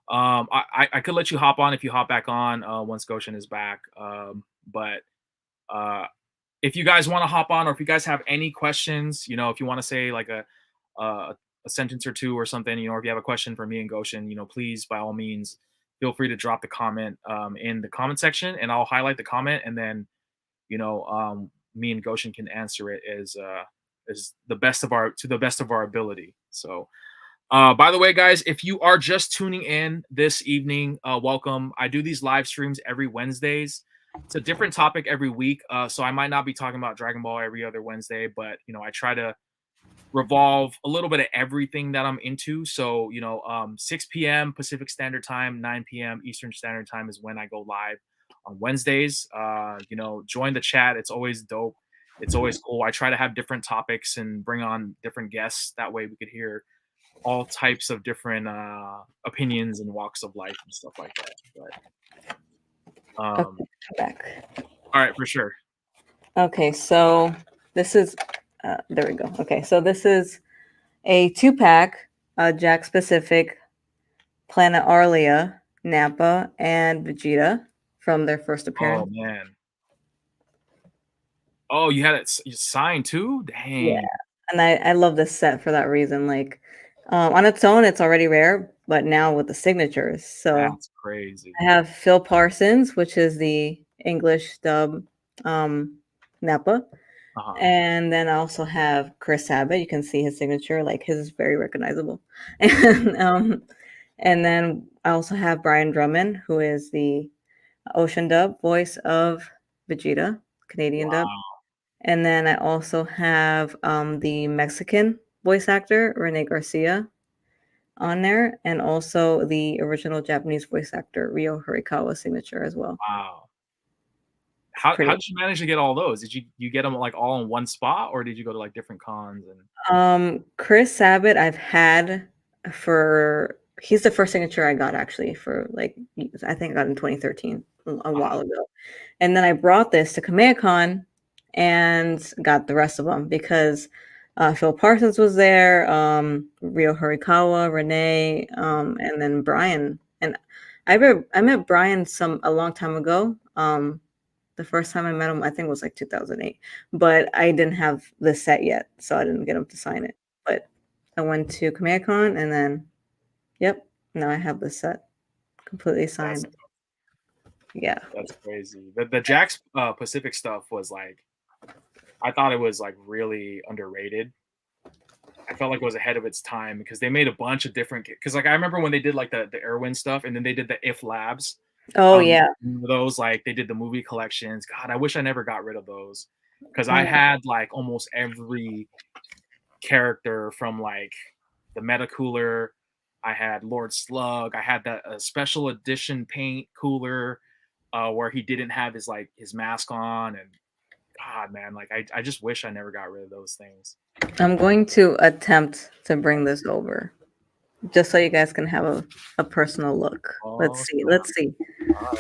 I could let you hop on if you hop back on once Goshin is back. But if you guys want to hop on, or if you guys have any questions, if you want to say like a sentence or two or something, or if you have a question for me and Goshin, please by all means feel free to drop the comment in the comment section, and I'll highlight the comment, and then me and Goshin can answer it as the best of our ability. So. By the way, guys, if you are just tuning in this evening, welcome. I do these live streams every Wednesdays. It's a different topic every week, so I might not be talking about Dragon Ball every other Wednesday, but I try to revolve a little bit of everything that I'm into. So 6 p.m. Pacific Standard Time, 9 p.m. Eastern Standard Time is when I go live on Wednesdays. Join the chat. It's always dope. It's always cool. I try to have different topics and bring on different guests. That way we could hear all types of different opinions and walks of life and stuff like that. But Okay, back. All right, for sure. Okay, so this is there we go. Okay, so this is a 2-pack, Jack specific, Planet Arlia, Nappa, and Vegeta from their first appearance. Oh man. Oh, you had it signed too? Dang. Yeah, and I love this set for that reason. Like on its own, it's already rare, but now with the signatures, so That's crazy. I have Phil Parsons, which is the English dub Nappa. And then I also have Chris Sabat. You can see his signature, like his is very recognizable. And then I also have Brian Drummond, who is the Ocean dub voice of Vegeta, Canadian dub. And then I also have the Mexican voice actor, Rene Garcia, on there, and also the original Japanese voice actor, Ryo Horikawa signature as well. Wow. How did you manage to get all those? Did you get them like all in one spot, or did you go to like different cons? And Chris Sabat I've had he's the first signature I got actually for like, I think I got in 2013, a while ago. And then I brought this to Kamehacon and got the rest of them because Phil Parsons was there, Ryo Horikawa, Renee, and then Brian. And I met Brian a long time ago. The first time I met him, I think it was like 2008, but I didn't have the set yet, so I didn't get him to sign it. But I went to Kamehacon, and then, yep, now I have the set completely signed. Yeah, that's crazy. The Jack's Pacific stuff was like, I thought it was like really underrated. I felt like it was ahead of its time because they made a bunch of different. Because like I remember when they did like the Erwin stuff, and then they did the If Labs. Oh yeah, those like they did the movie collections. God, I wish I never got rid of those because I had like almost every character from like the Meta Cooler. I had Lord Slug. I had that special edition paint cooler where he didn't have his mask on, and God, man, like I just wish I never got rid of those things. I'm going to attempt to bring this over, just so you guys can have a personal look. Let's see.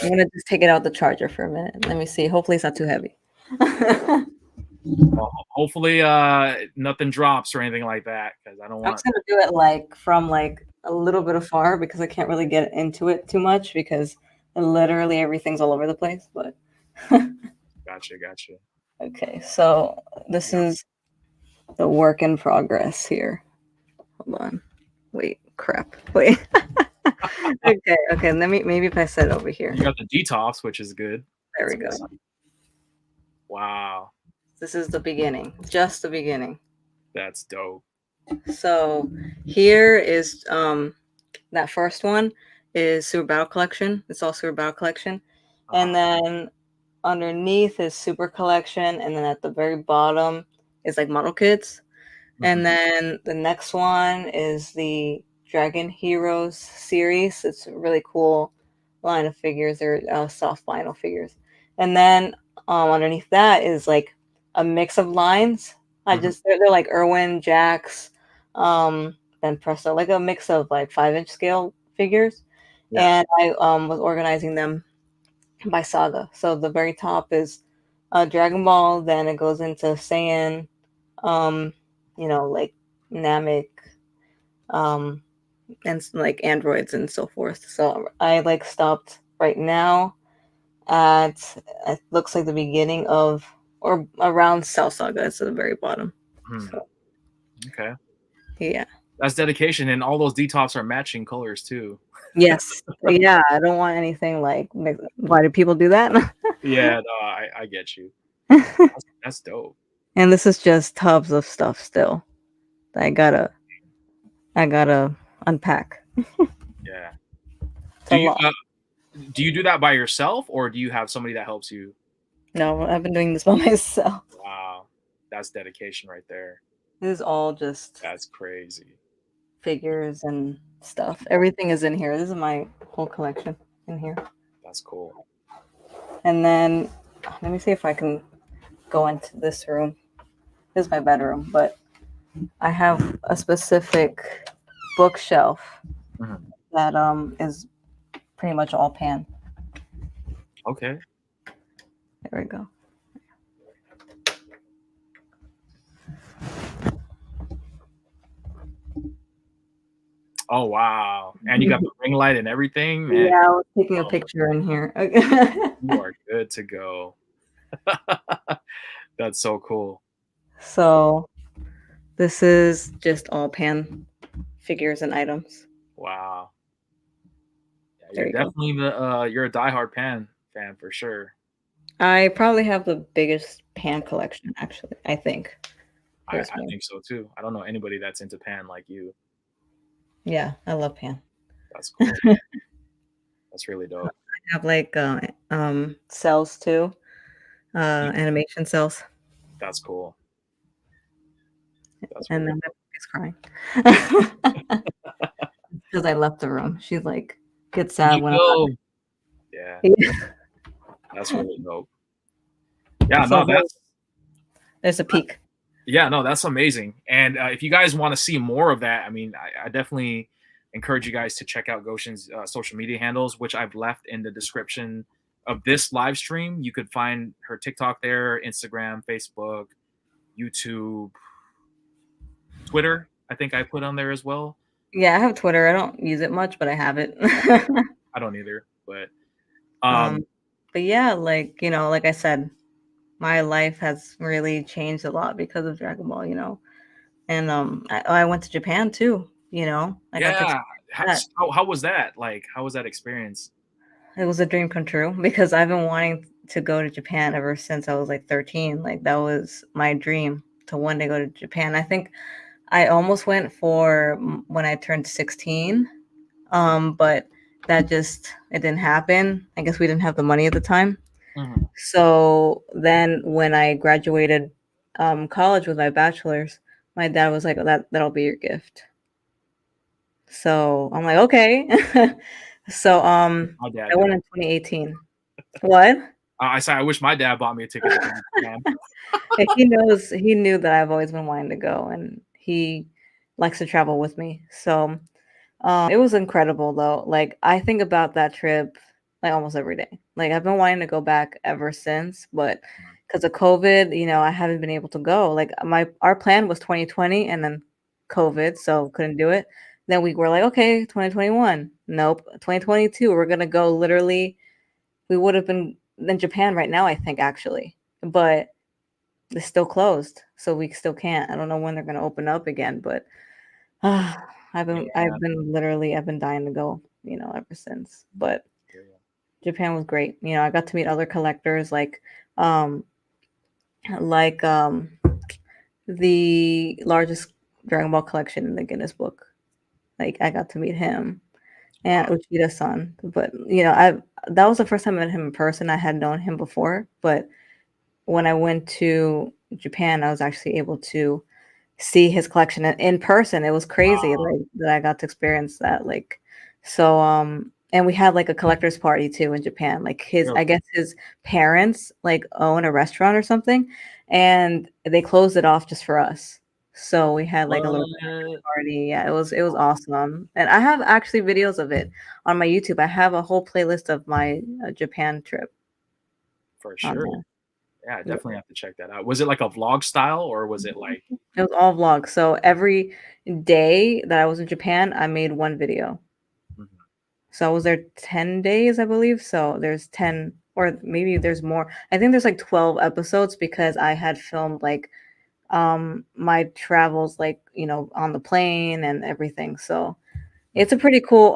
I'm gonna just take it out the charger for a minute. Let me see. Hopefully it's not too heavy. Well, hopefully nothing drops or anything like that, because I don't want. I'm just gonna do it like from like a little bit afar because I can't really get into it too much because literally everything's all over the place. But Gotcha. Okay, so this is the work in progress here. Hold on. Wait. Okay. Maybe if I set it over here. You got the detox, which is good. There we go. Wow. This is the beginning. Just the beginning. That's dope. So here is that first one is Super Battle Collection. It's all Super Battle Collection. And then underneath is Super Collection, and then at the very bottom is like model kits. And then the next one is the Dragon Heroes series. It's a really cool line of figures. They're soft vinyl figures. And then underneath that is like a mix of lines. They're like Erwin, Jax, Ben Presto, like a mix of like 5-inch scale figures. Yeah. And I was organizing them by saga. So the very top is Dragon Ball, then it goes into Saiyan, like Namek, and like androids and so forth. So I like stopped right now at it looks like the beginning of or around Cell Saga. It's at the very bottom. Hmm. So, Okay. yeah. That's dedication, and all those detops are matching colors too. Yes. Yeah. I don't want anything like. Why do people do that? Yeah, no, I get you. That's dope. And this is just tubs of stuff still. That I gotta unpack. Yeah. It's Do a you lot. do you do that by yourself, or do you have somebody that helps you? No, I've been doing this by myself. Wow, that's dedication right there. This is all just That's crazy. figures and stuff. Everything is in here. This is my whole collection in here. That's cool. And then let me see if I can go into this room. This is my bedroom, but I have a specific bookshelf Mhm. that is pretty much all pan. Okay. There we go. Oh wow! And you got the ring light and everything, man. Yeah, I was taking a Oh, picture in here. you are good to go. That's so cool. So this is just all pan figures and items. Wow. Yeah, There you're you go. definitely the you're a diehard Pan fan for sure. I probably have the biggest pan collection, actually. I think. I There's more. think so too. I don't know anybody that's into Pan like you. Yeah, I love pan. That's cool. That's really dope. I have like cells too, animation cells, That's cool. That's and really then my baby's crying because I left the room. She like gets sad you when know. Yeah, I'm. that's really dope. Yeah, So no, that's there's a peek. yeah, no, that's amazing. And if you guys want to see more of that, I mean, I definitely encourage you guys to check out Goshin's social media handles, which I've left in the description of this live stream. You could find her TikTok there, Instagram, Facebook, YouTube, Twitter. I think I put on there as well. Yeah, I have Twitter. I don't use it much, but I have it. I don't either, but But yeah, like like I said, my life has really changed a lot because of Dragon Ball. And I went to Japan too. I got to yeah. that. How was that? Like, how was that experience? It was a dream come true because I've been wanting to go to Japan ever since I was like 13. Like that was my dream to one day go to Japan. I think I almost went for when I turned 16. But that it didn't happen. I guess we didn't have the money at the time. Mhm. So then when I graduated college with my bachelor's, my dad was like, that'll be your gift. So I'm like, okay. So My dad I went in 2018. What? I said I wish my dad bought me a ticket to Japan. He knew that I've always been wanting to go, and he likes to travel with me. So it was incredible though. Like I think about that trip like almost every day. Like I've been wanting to go back ever since, but because of COVID, I haven't been able to go. Like our plan was 2020 and then COVID, so couldn't do it. Then we were like, okay, 2021. Nope. 2022, we're gonna go literally. We would have been in Japan right now, I think, actually. But it's still closed. So we still can't. I don't know when they're gonna open up again, but I've been dying to go, ever since. But Japan was great. I got to meet other collectors like the largest Dragon Ball collection in the Guinness Book. Like I got to meet him and Uchida-san. But that was the first time I met him in person. I had known him before, but when I went to Japan, I was actually able to see his collection in person. It was crazy, like that I got to experience that. Like, so and we had like a collector's party too in Japan. Like I guess his parents like own a restaurant or something, and they closed it off just for us. So we had like a little party. Yeah, it was awesome. And I have actually videos of it on my YouTube. I have a whole playlist of my Japan trip. For sure. Yeah, I definitely have to check that out. Was it like a vlog style or was it like? It was all vlogs. So every day that I was in Japan, I made one video. Mm-hmm. So I was there 10 days, I believe. So there's 10 or maybe there's more. I think there's like 12 episodes because I had filmed like my travels, like, you know, on the plane and everything. So it's a pretty cool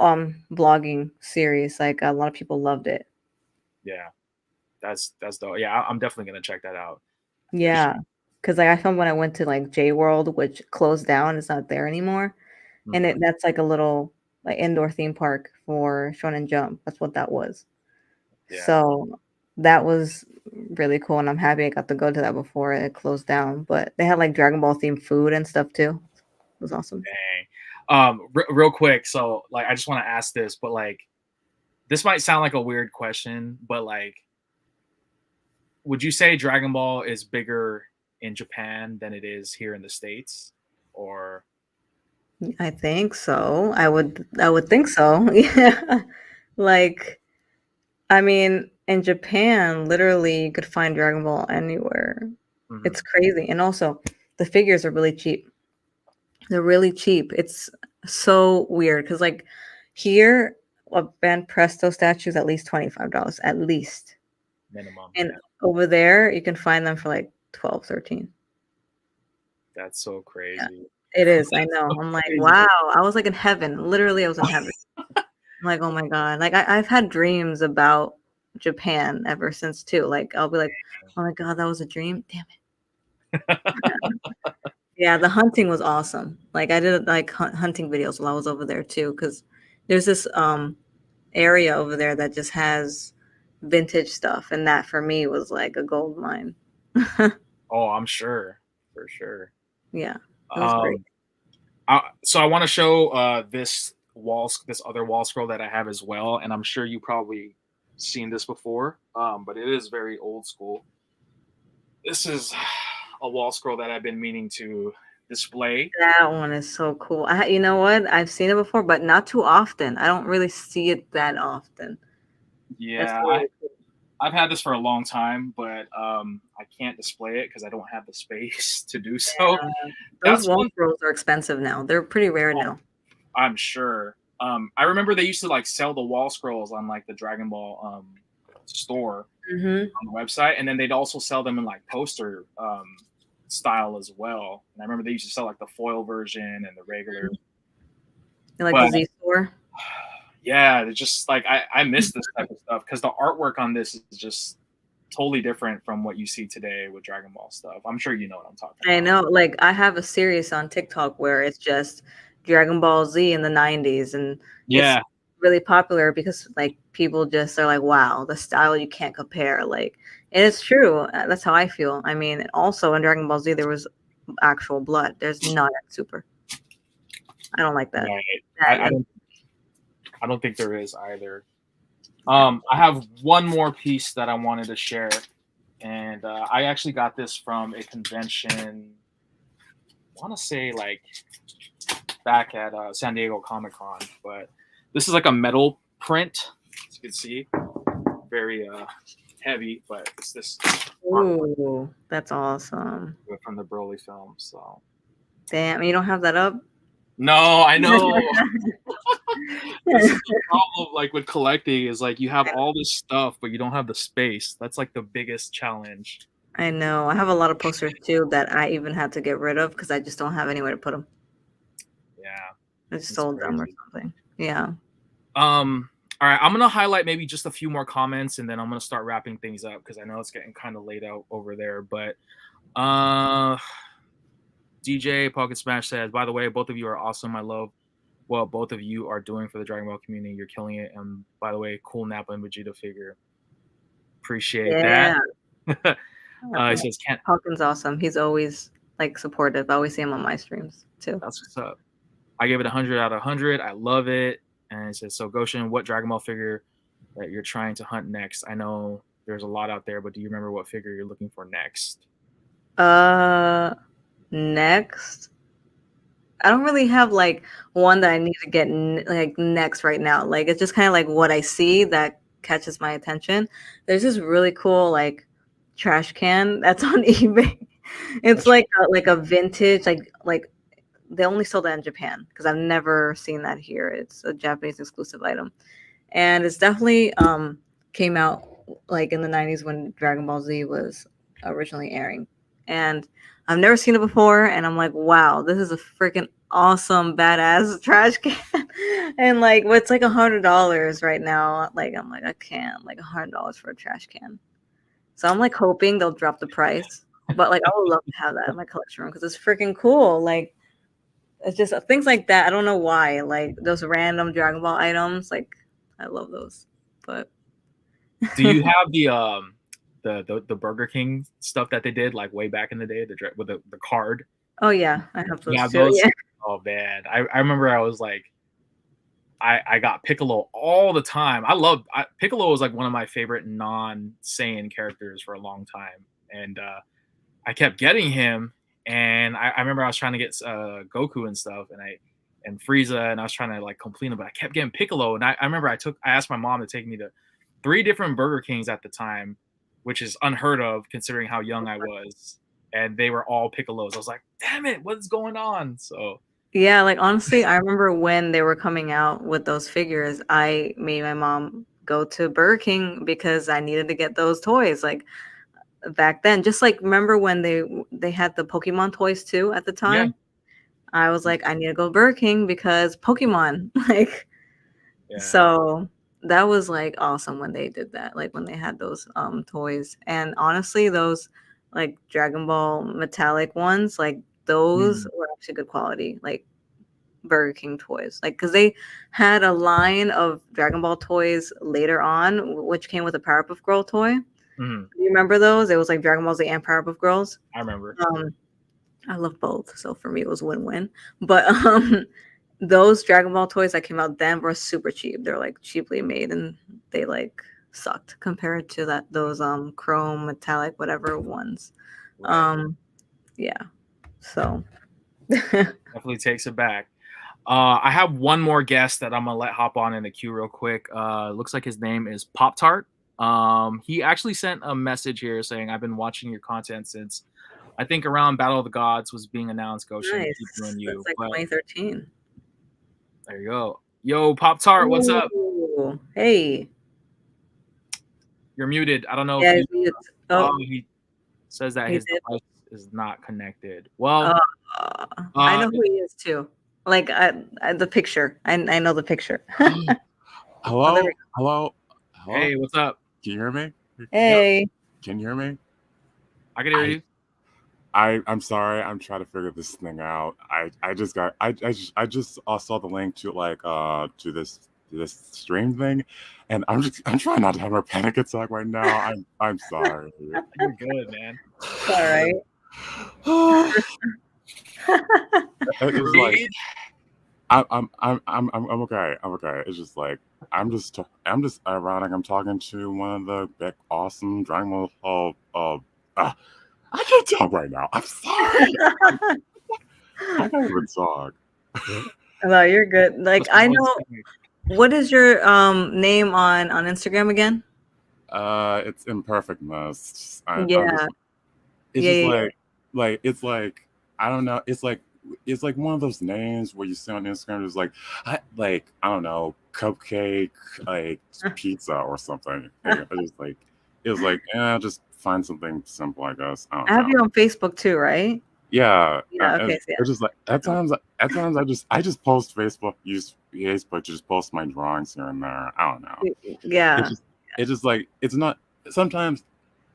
vlogging series. Like a lot of people loved it. Yeah, that's dope. Yeah, I'm definitely gonna check that out. Yeah, because like I filmed when I went to like J World, which closed down. It's not there anymore, and Mhm. that's like a little like indoor theme park for Shonen Jump. That's what that was. Yeah. So that was really cool, and I'm happy I got to go to that before it closed down. But they had like Dragon Ball themed food and stuff too. It was awesome. Dang. Real quick, so like I just want to ask this, but like this might sound like a weird question, but like, would you say Dragon Ball is bigger in Japan than it is here in the States? Or I think so. I would think so. Yeah. Like, I mean, in Japan, literally you could find Dragon Ball anywhere. Mhm. It's crazy. And also, the figures are really cheap. They're really cheap. It's so weird because, like, here, a Band Presto statue is at least $25, at least. Minimum, And yeah. over there, you can find them for like 12, 13. That's so Yeah, crazy. it is. I That's know. so I'm like, crazy. wow. I was like in heaven. Literally, I was in heaven. I'm like, oh my God. Like, I've had dreams about Japan ever since, too. Like, I'll be like, oh my God, that was a dream. Damn it. Yeah, the hunting was awesome. Like, I did like hunting videos while I was over there, too, because there's this area over there that just has vintage stuff. And that for me was like a gold mine. Oh, I'm sure, for sure. Yeah, it was great. Um, so I want to show this other wall scroll that I have as well, and I'm sure you probably seen this before, but it is very old school. This is a wall scroll that I've been meaning to display. That one is so cool. You know what? I've seen it before, but not too often. I don't really see it that often. That's Yeah, really cool. I've had this for a long time, but I can't display it because I don't have the space to do so. Those That's wall one. scrolls are expensive now. They're pretty rare Oh, now. I'm sure. I remember they used to like sell the wall scrolls on like the Dragon Ball store Mm-hmm. on the website, and then they'd also sell them in like poster style as well. And I remember they used to sell like the foil version and the regular. You like But the Z store? yeah, it's just like I miss this type of stuff because the artwork on this is just totally different from what you see today with Dragon Ball stuff. I'm sure you know what I'm talking I about. know. Like I have a series on TikTok where it's just Dragon Ball Z in the 90s, and it's Yeah, really popular because like people just are like, wow, the style you can't compare. Like, and it's true. That's how I feel. I mean, also in Dragon Ball Z there was actual blood. There's none in Super. I don't like that. right. That I and I don't think there is either. I have one more piece that I wanted to share, and I actually got this from a convention. I want to say like back at San Diego Comic Con, but this is like a metal print, as you can see, very heavy, but it's this artwork ooh, that's awesome. from the Broly film. So Damn, you don't have that up? no, I know. This is the problem, like with collecting, is like you have all this stuff, but you don't have the space. That's like the biggest challenge. I know. I have a lot of posters too that I even had to get rid of because I just don't have anywhere to put them. Yeah, I just it's sold them or crazy. something. Yeah. All right, I'm gonna highlight maybe just a few more comments, and then I'm gonna start wrapping things up because I know it's getting kind of late out over there. But DJ Pocket Smash says, by the way, both of you are awesome. I love what both of you are doing for the Dragon Ball community. You're killing it. And by the way, cool Nappa and Vegeta figure. Appreciate that. Yeah. He says, "Can't." Hawkins awesome. He's always like supportive. I always see him on my streams too. That's what's up. I gave it 100 out of 100. I love it. And it says, so Goshin, what Dragon Ball figure that you're trying to hunt next? I know there's a lot out there, but do you remember what figure you're looking for next? Next. I don't really have like one that I need to get like next right now. Like it's just kind of like what I see that catches my attention. There's this really cool like trash can that's on eBay. It's like a vintage like they only sold that in Japan because I've never seen that here. It's a Japanese exclusive item, and it's definitely came out like in the 90s when Dragon Ball Z was originally airing. And I've never seen it before, and I'm like, wow, this is a freaking awesome, badass trash can. And like, what's like $100 right now? Like, I'm like, I can't, like $100 for a trash can. So I'm like hoping they'll drop the price. But like, I would love to have that in my collection room because it's freaking cool. Like, it's just things like that. I don't know why. Like those random Dragon Ball items, like I love those. But Do you have the Burger King stuff that they did like way back in the day, with the card? oh yeah, I have You those have too. those? Yeah. Oh man, I remember I was like, I got Piccolo all the time. Piccolo was like one of my favorite non-Saiyan characters for a long time, and I kept getting him. And I remember I was trying to get Goku and stuff, and Frieza, and I was trying to like complete him, but I kept getting Piccolo. And I remember I asked my mom to take me to 3 different Burger Kings at the time, which is unheard of considering how young I was. And they were all Piccolos. I was like, damn it, what's going on? So Yeah, like honestly, I remember when they were coming out with those figures, I made my mom go to Burger King because I needed to get those toys. Like back then, just like remember when they had the Pokemon toys too at the yeah, time. I was like, I need to go to Burger King because Pokemon. Like yeah. so that was like awesome when they did that, like when they had those toys. And honestly, those like Dragon Ball metallic ones, like those were actually good quality, like Burger King toys. Like because they had a line of Dragon Ball toys later on, which came with a Powerpuff Girl toy. Mhm. You remember those? It was like Dragon Ball Z and Powerpuff Girls. I remember. I love both, so for me it was win-win. But those Dragon Ball toys that came out then were super cheap. They're like cheaply made, and they like sucked compared to those chrome metallic whatever ones. Right. Yeah. So Definitely takes it back. I have one more guest that I'm gonna let hop on in the queue real quick. Looks like his name is Pop Tart. He actually sent a message here saying, "I've been watching your content since I think around Battle of the Gods was being announced. Goshin, nice. keep doing you." That's like But 2013. there you go. Yo, Pop Tart, what's up? Ooh, hey. You're muted. I don't know Yeah, if it's- oh, he says that he his did. device is not connected. Well, I know who he is too. Like the picture. I know the picture. Hello? there we Hello? Hello? hey, what's up? Can you hear me? Hey. Can you hear me? I can hear you. I'm sorry. I'm trying to figure this thing out. I just saw the link to like to this stream thing, and I'm trying not to have a panic attack right now. I'm sorry. You're good, man. It's all right. It's like I'm okay. I'm okay. It's just like I'm just ironic. I'm talking to one of the big awesome Dragon Ball I can't talk right now. I'm sorry. I can't even talk. No, you're good. Like I know. What is your name on Instagram again? It's imperfectness. Yeah. It's like I don't know. It's like one of those names where you see on Instagram. It's like I don't know, cupcake, like pizza or something. It was like just find something simple. I guess I have you on Facebook too, right? Yeah. Yeah. Okay. It's just like at times I just post Facebook. Use Facebook to just post my drawings here and there. I don't know. Yeah. It's just like it's not sometimes.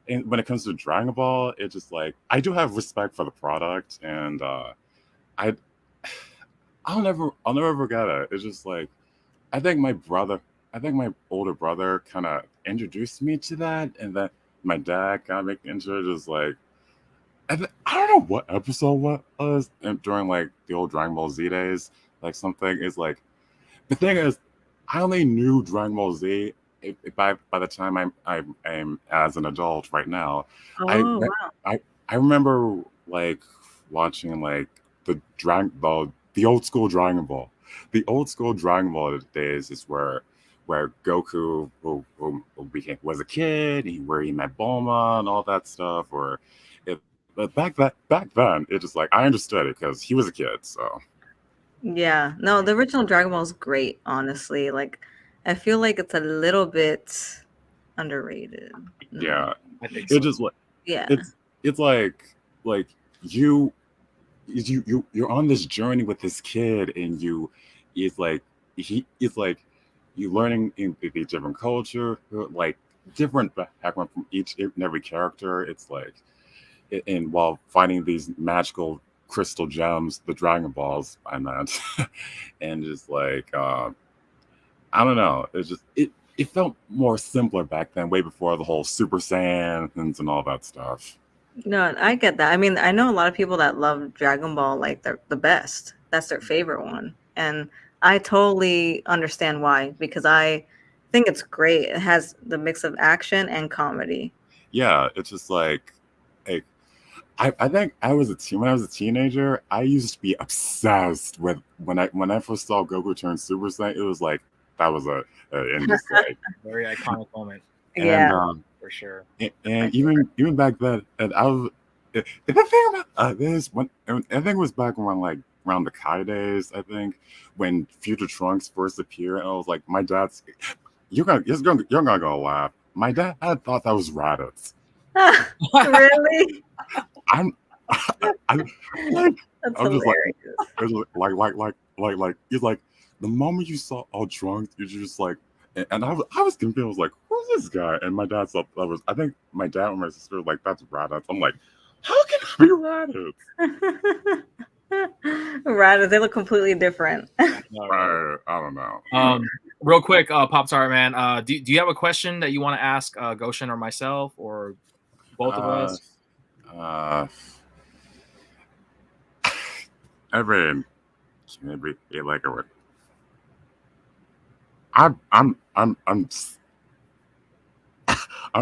And when it comes to Dragon Ball, it's just like I do have respect for the product, and I'll never forget it. It's just like I think my older brother kind of introduced me to that, and then my dad got me into it. Just like I don't know what episode was during like the old Dragon Ball Z days. Like something is like the thing is, I only knew Dragon Ball Z by the time I'm as an adult right now. Oh wow. I remember like watching like the old school Dragon Ball. The old school Dragon Ball days is where Goku who was a kid, where he met Bulma and all that stuff. But back then, it just like I understood it because he was a kid. So Yeah. No, the original Dragon Ball is great. Honestly, like I feel like it's a little bit underrated. No. Yeah, I think so. it's just like Yeah. it's like you're on this journey with this kid, and it's like it's like you learning in the different culture, like different background from each and every character. It's like, and while finding these magical crystal gems, the Dragonballs, I meant, and just like I don't know, it's just it felt more simpler back then, way before the whole Super Saiyans and all that stuff. No, I get that. I mean, I know a lot of people that love Dragon Ball like they're the best. That's their favorite one. And I totally understand why, because I think it's great. It has the mix of action and comedy. Yeah, it's just like I think when I was a teenager, I used to be obsessed with when I first saw Goku turn Super Saiyan. It was like that was a just like Very iconic moment Yeah. and for sure. and even back then, and I was the thing about this when I think it was back when like around the Kai days, I think, when Future Trunks first appeared, and I was like, my dad's you're gonna laugh. My dad thought that was Raditz. Really? I'm like That's I'm just hilarious. like it's like the moment you saw all Trunks, you're just like, and I was confused. I was like, who's this guy? And my dad thought that was, I think my dad and my sister were like, that's Raditz. I'm like, how can it be Raditz? Right, they look completely different. No, right. I don't know. Real quick, Pop Tart man, do you have a question that you want to ask Goshin or myself or both of us? I mean, maybe like a. I'm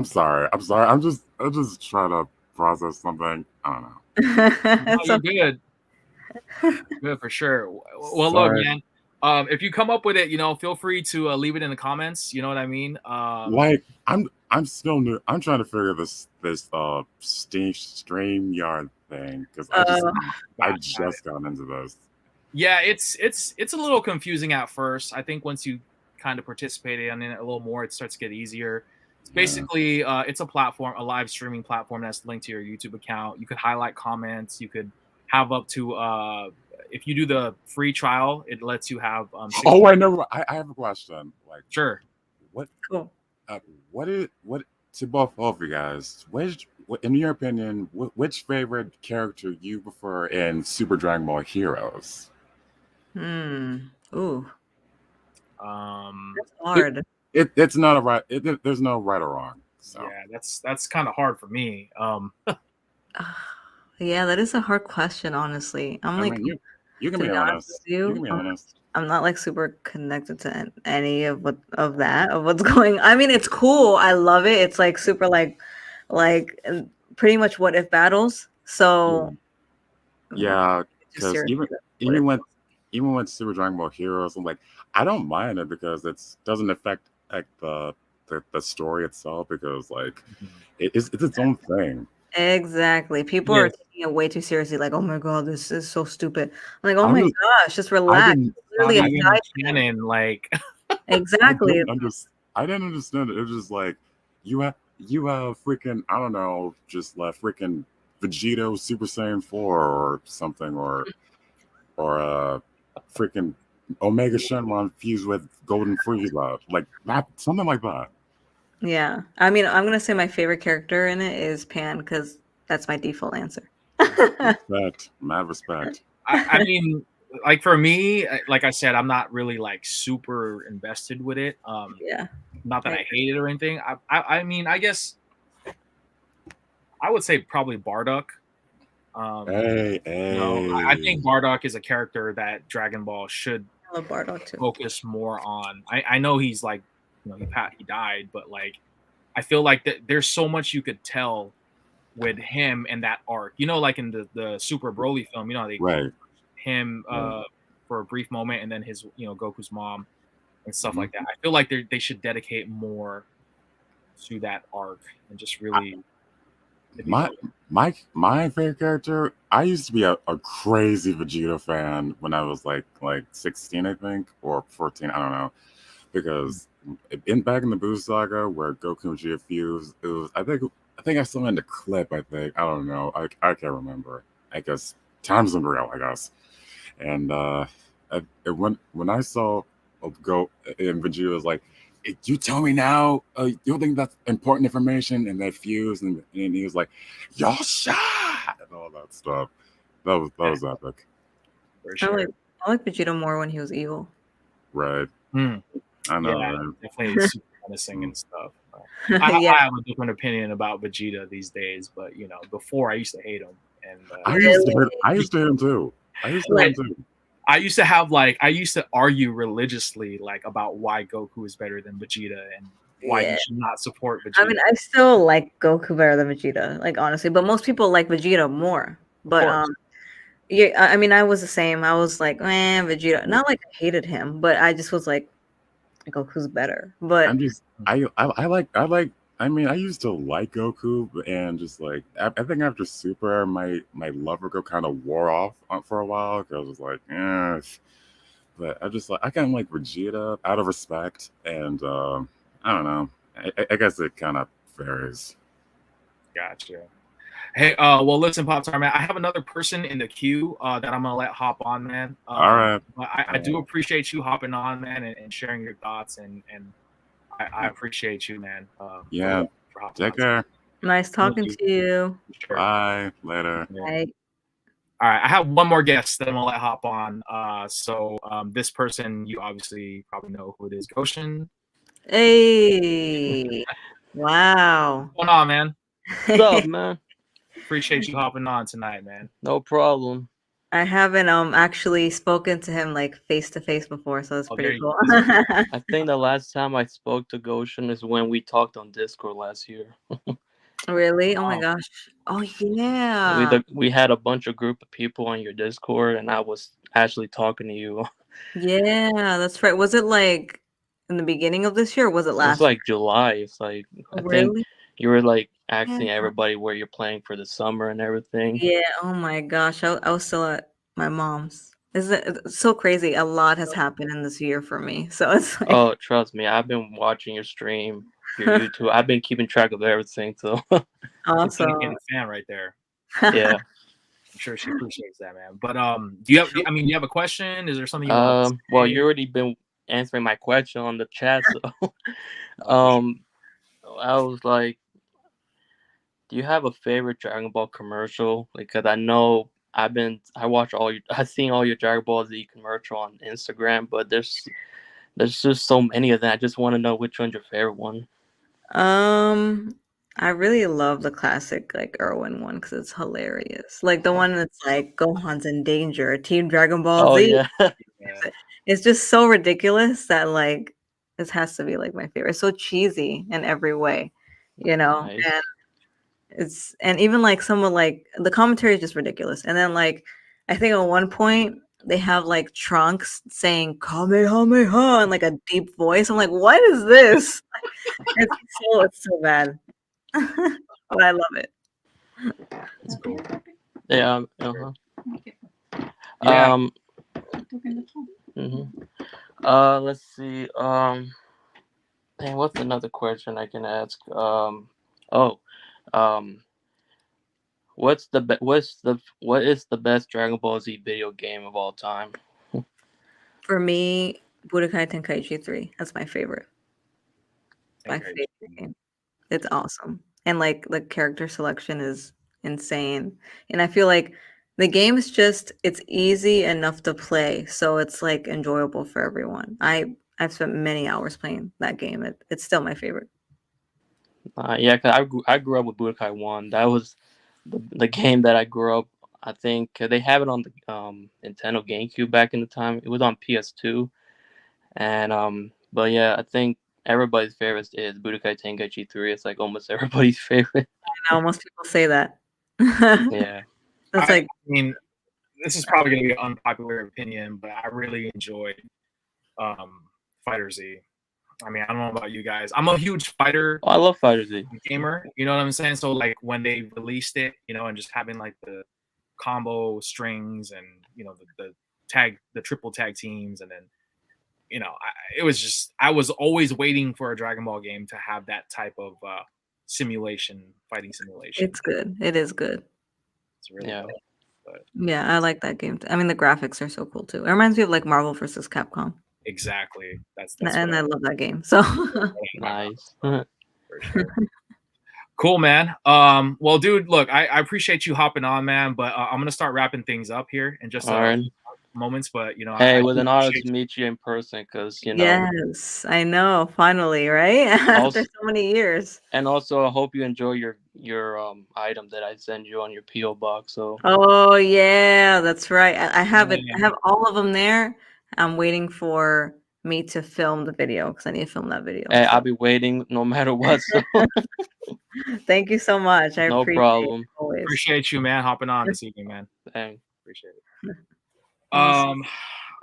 sorry. I'm just trying to process something. I don't know. No, you're good. Good for sure. Well, look, man. If you come up with it, feel free to leave it in the comments. You know what I mean? Like I'm still new. I'm trying to figure this StreamYard thing because I just got into this. Yeah, it's a little confusing at first. I think once you kind of participate in it a little more, it starts to get easier. It's basically it's a platform, a live streaming platform that's linked to your YouTube account. You could highlight comments. You could have up to if you do the free trial, it lets you have. I know. I have a question. Like, sure. What? Cool. What to both of you guys? In your opinion, which favorite character you prefer in Super Dragon Ball Heroes? Ooh. That's hard. It's not a right. There's no right or wrong. So. Yeah, that's kind of hard for me. Yeah, that is a hard question. Honestly, you can be honest. You can be honest. I'm not like super connected to any of what's going. I mean, it's cool. I love it. It's like super like pretty much what if battles. So yeah, because even with Super Dragon Ball Heroes, I'm like, I don't mind it because it doesn't affect like the story itself, because like it's its own thing. Exactly. People are taking it way too seriously. Like, oh my god, this is so stupid. I'm like, oh my gosh, just relax. Literally canon, like exactly. I didn't understand it. It was just like you have freaking, I don't know, just like freaking Vegito Super Saiyan 4 or something, or freaking Omega Shenron fused with Golden Frieza, like that, something like that. Yeah, I mean, I'm gonna say my favorite character in it is Pan, because that's my default answer. Respect, mad respect. I mean, like for me, like I said, I'm not really like super invested with it. Yeah. Not that I hate it or anything. I mean, I guess I would say probably Bardock. Hey. I think Bardock is a character that Dragon Ball should Bardock too. Focus more on. I know he's like, he died, but like, I feel like that there's so much you could tell with him and that arc. Like in the Super Broly film, they him for a brief moment, and then his Goku's mom and stuff like that. I feel like they should dedicate more to that arc and just really. My favorite character. I used to be a crazy Vegeta fan when I was like 16, I think, or 14. I don't know. because back in the Buu saga where Goku and Vegeta fused, it was I think I saw in the clip. I don't know. I can't remember. I guess time's unreal. I guess. And when I saw Go and Vegeta was like, "You tell me now. You don't think that's important information?" And that fuse, and he was like, "Yasha!" and all that stuff. That was epic. For I sure. like Vegeta more when he was evil. Right. Mm. I know. Yeah, Right? definitely super menacing and stuff. Yeah. I have a different opinion about Vegeta these days, but you know, before I used to hate him, and I used to hate him too. I used to hate him too. I used to argue religiously like about why Goku is better than Vegeta and why Yeah. you should not support Vegeta. I mean, I still like Goku better than Vegeta, like honestly, but most people like Vegeta more. But yeah, I mean, I was the same. I was like, man, Vegeta. Not like I hated him, but I just was like, Goku's better. But I'm just I like. I mean, I used to like Goku, and just like I think after Super, my love for Goku kind of wore off for a while. Cause I was like, eh. But I just like I kind of like Vegeta out of respect, and I don't know. I guess it kind of varies. Gotcha. Hey, well, listen, Pop Star, man, I have another person in the queue that I'm gonna let hop on, man. All right. But I do appreciate you hopping on, man, and sharing your thoughts, and I appreciate you, man. Yeah. For hopping Take on. care. nice talking to you. Sure. Bye. Later. Bye. All right, I have one more guest that I'm gonna let hop on. So this person, you obviously probably know who it is, Goshin. Hey. Wow. What's going on, man? What's up, man? Appreciate you hopping on tonight, man. No problem. I haven't actually spoken to him like face to face before, so it's Oh, pretty there cool. you I think the last time I spoke to Goshin is when we talked on Discord last year. Really? Oh my Wow. gosh. Oh yeah. We had a bunch of group of people on your Discord, and I was actually talking to you. Yeah, that's right. Was it like in the beginning of this year or was it It was last like July. It's like I think Really? you were like asking Yeah. everybody where you're playing for the summer and everything. Yeah, oh my gosh. I was still at my mom's. It's so crazy. A lot has happened in this year for me. So it's like Oh, trust me, I've been watching your stream, your YouTube. I've been keeping track of everything. So It's a awesome. fan right there. yeah. I'm sure she appreciates that, man. But do you have? I mean, do you have a question? Is there something you want to say? Well, you already been answering my question on the chat, so I was like, do you have a favorite Dragon Ball commercial? Because I know I've seen all your Dragon Ball Z commercial on Instagram, but there's just so many of them. I just want to know which one's your favorite one. I really love the classic like Irwin one because it's hilarious. Like the one that's like Gohan's in danger, Team Dragon Ball Oh Z. yeah. Yeah. It's just so ridiculous that like this has to be like my favorite. It's so cheesy in every way, you know. Nice. And even like some of like the commentary is just ridiculous. And then like I think at one point they have like Trunks saying Kamehameha in like a deep voice. I'm like, what is this? It's so bad. But I love it. That's cool. Yeah. Uh-huh. Yeah. Let's see. Dang, what's another question I can ask? What is the best Dragon Ball Z video game of all time? For me, Budokai Tenkaichi 3. That's my favorite. My favorite game. It's awesome. And like the character selection is insane. And I feel like the game is just it's easy enough to play, so it's like enjoyable for everyone. I've spent many hours playing that game. It's still my favorite. Yeah, 'cause I grew up with Budokai 1. That was the game that I grew up. I think they have it on the Nintendo GameCube back in the time. It was on PS2, and but yeah, I think everybody's favorite is Budokai Tenkaichi 3. It's like almost everybody's favorite. I know most people say that. Yeah. That's like I mean, this is probably going to be an unpopular opinion, but I really enjoyed Fighter Z. I mean, I don't know about you guys. I'm a huge fighter Oh, I love Fighter Z. gamer. You know what I'm saying? So like when they released it, you know, and just having like the combo strings and you know the triple tag teams, and then you know, it was just, I was always waiting for a Dragon Ball game to have that type of fighting simulation. It's good. It is good. It's really Yeah. dope. But Yeah, I like that game. I mean, the graphics are so cool too. It reminds me of like Marvel versus Capcom, exactly, that's and what I love that game. So Nice. for sure. Cool, man. Well, dude, look, I appreciate you hopping on, man, but I'm gonna start wrapping things up here in just All right. moments. But you know, Hey, I it was do an honor appreciate to meet you in person, because yes, I know. Finally, right? After Also, so many years. and also I hope you enjoy your item that I send you on your PO box. So Oh yeah, that's right. I have it. I Man, have all of them there. I'm waiting for me to film the video because I need to film that video. hey, I'll So be waiting no matter what. So thank you so much. I no appreciate it problem. always. appreciate you, man, hopping on this evening, man. Thanks. Appreciate it. Awesome.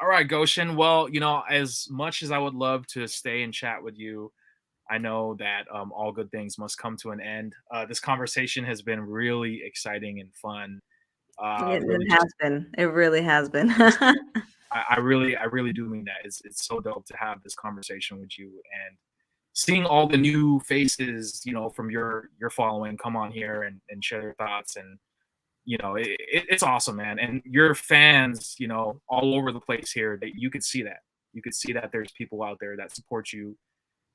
All right, Goshin. Well, you know, as much as I would love to stay and chat with you, I know that all good things must come to an end. This conversation has been really exciting and fun. Really It just, has been. It really has been. I really do mean that. It's so dope to have this conversation with you and seeing all the new faces, you know, from your following come on here and share their thoughts. And you know, it's awesome, man. And your fans, you know, all over the place here, that you could see that. You could see that there's people out there that support you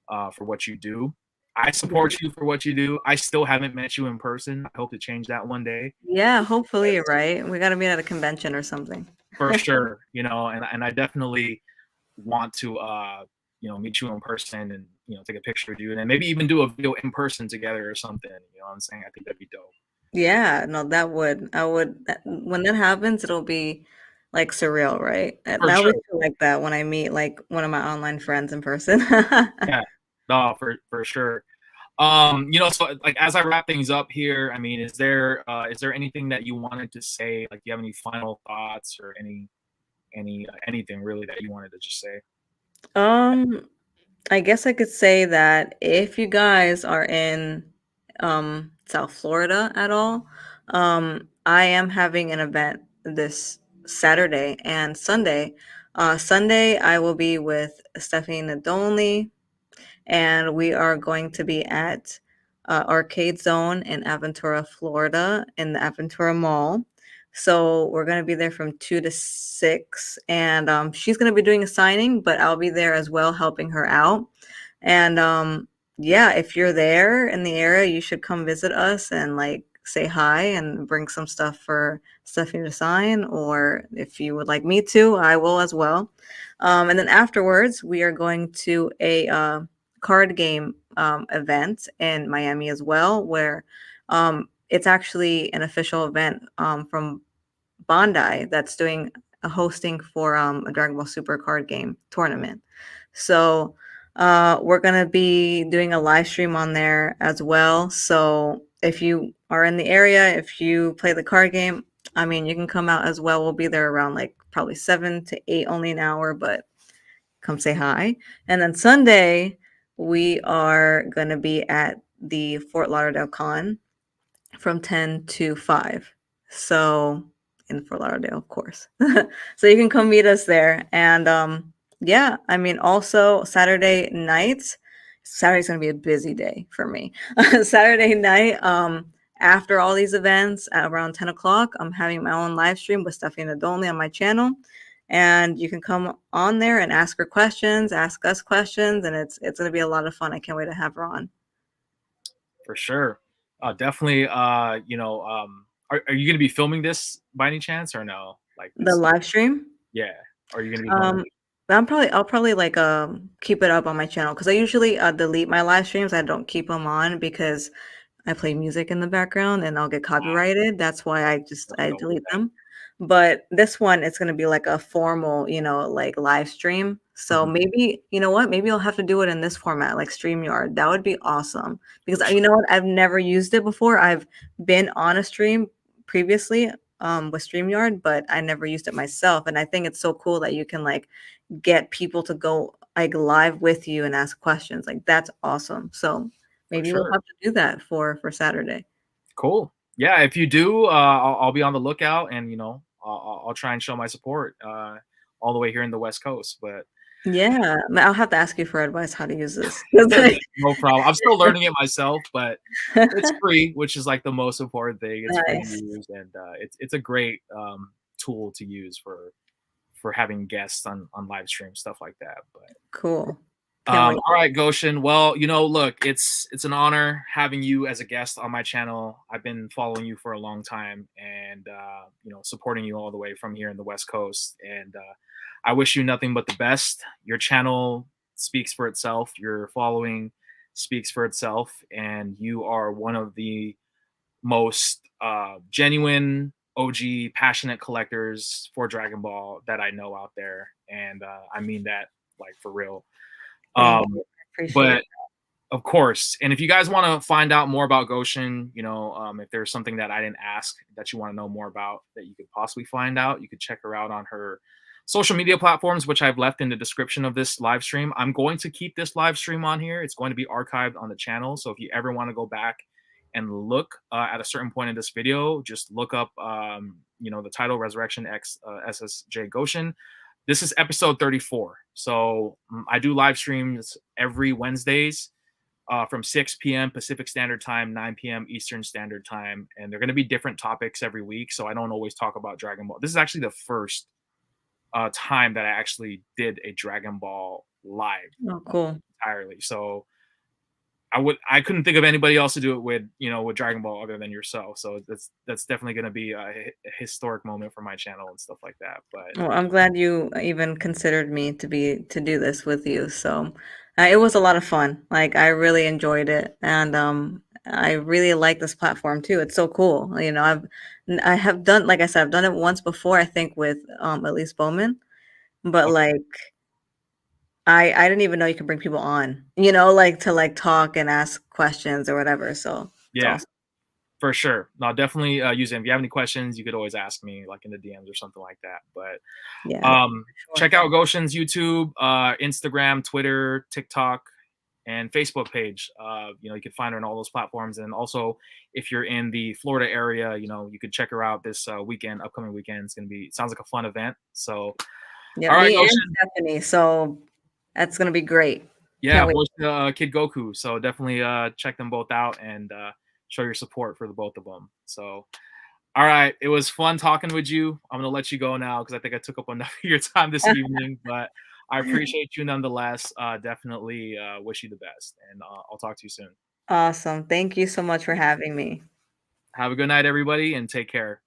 for what you do. I support you for what you do. I still haven't met you in person. I hope to change that one day. Yeah, hopefully, right? We got to meet at a convention or something. For sure, you know, and I definitely want to you know, meet you in person and, you know, take a picture with you and then maybe even do a video in person together or something. You know what I'm saying? I think that'd be dope. Yeah, no, that would. I would. When that happens, it'll be like surreal, right? For I sure. always feel like that when I meet like one of my online friends in person. Yeah. No, for sure. You know, so like as I wrap things up here, I mean, is there anything that you wanted to say? Like, do you have any final thoughts or anything really that you wanted to just say? I guess I could say that if you guys are in South Florida at all, I am having an event this Saturday and Sunday. Sunday I will be with Stephanie Nadolny, and we are going to be at Arcade Zone in Aventura, Florida, in the Aventura Mall. So we're going to be there from 2 to 6, and she's going to be doing a signing, but I'll be there as well helping her out. And yeah, if you're there in the area, you should come visit us and like say hi and bring some stuff for Stephanie to sign, or if you would like me to, I will as well. And then afterwards, we are going to a card game event in Miami as well, where it's actually an official event from Bondi that's doing a hosting for a Dragon Ball Super card game tournament. So we're going to be doing a live stream on there as well. So if you are in the area, if you play the card game, I mean, you can come out as well. We'll be there around like probably 7 to 8 only an hour, but come say hi. And then Sunday, we are going to be at the Fort Lauderdale Con from 10 to 5. So in Fort Lauderdale, of course. So you can come meet us there. And yeah, I mean, also Saturday nights, Saturday's going to be a busy day for me. Saturday night, after all these events at around 10 o'clock, I'm having my own live stream with Stephanie Nadolny on my channel. And you can come on there and ask her questions, ask us questions, and it's going to be a lot of fun. I can't wait to have her on. For sure. Definitely. You know, are you going to be filming this by any chance or no? Like The this, live stream? yeah. Are you going to be filming? I'll probably like keep it up on my channel because I usually delete my live streams. I don't keep them on because I play music in the background and I'll get copyrighted. That's why I delete them. But this one, it's gonna be like a formal, you know, like live stream. So maybe, you know what? Maybe I'll have to do it in this format, like StreamYard. That would be awesome because you know what? I've never used it before. I've been on a stream previously with StreamYard, but I never used it myself. And I think it's so cool that you can like get people to go like live with you and ask questions. Like that's awesome. So maybe we'll have to do that for Saturday. Cool. Yeah, if you do, I'll be on the lookout, and you know, I'll try and show my support all the way here in the West Coast. But Yeah, I'll have to ask you for advice how to use this. 'Cause, like, No problem. I'm still learning it myself, but it's free, which is like the most important thing. It's free to nice. use, and it's a great tool to use for having guests on live stream, stuff like that. But Cool. Can't wait. all right, Goshin. Well, look, it's an honor having you as a guest on my channel. I've been following you for a long time, and supporting you all the way from here in the West Coast. And I wish you nothing but the best. Your channel speaks for itself. Your following speaks for itself, and you are one of the most genuine OG passionate collectors for Dragon Ball that I know out there, and I mean that like for real. Thank you. I appreciate But it. of course, and if you guys want to find out more about Goshin, if there's something that I didn't ask that you want to know more about that you could possibly find out, you could check her out on her social media platforms, which I've left in the description of this live stream. I'm going to keep this live stream on here. It's going to be archived on the channel. So if you ever want to go back and look at a certain point in this video, just look up, the title Rezrection X SSJGOSHIN. This is episode 34. So I do live streams every Wednesdays from 6 p.m. Pacific Standard Time, 9 p.m. Eastern Standard Time. And they're going to be different topics every week. So I don't always talk about Dragon Ball. This is actually the first time that I actually did a Dragon Ball live Oh, cool. entirely. So I couldn't think of anybody else to do it with, with Dragon Ball other than yourself. So that's definitely going to be a historic moment for my channel and stuff like that. But Well, I'm glad you even considered me to do this with you. So it was a lot of fun. Like I really enjoyed it, and I really like this platform too. It's so cool. I have done, like I said, I've done it once before. I think with Elise Bowman, but Okay. like I didn't even know you could bring people on. Like to like talk and ask questions or whatever. So it's Yeah, awesome. for sure. No, definitely use it. If you have any questions, you could always ask me like in the DMs or something like that. But Yeah, sure. check out Goshin's YouTube, Instagram, Twitter, TikTok, and Facebook page. You can find her on all those platforms. And also, if you're in the Florida area, you could check her out this upcoming weekend. Sounds like a fun event. So, Yeah, all right, me and Goshin. Stephanie. So that's gonna be great. Yeah, Can't wait. voice Kid Goku. So definitely check them both out and show your support for the both of them. So, all right, it was fun talking with you. I'm gonna let you go now because I think I took up enough of your time this evening. But I appreciate you nonetheless. Definitely wish you the best, and I'll talk to you soon. Awesome. Thank you so much for having me. Have a good night, everybody, and take care.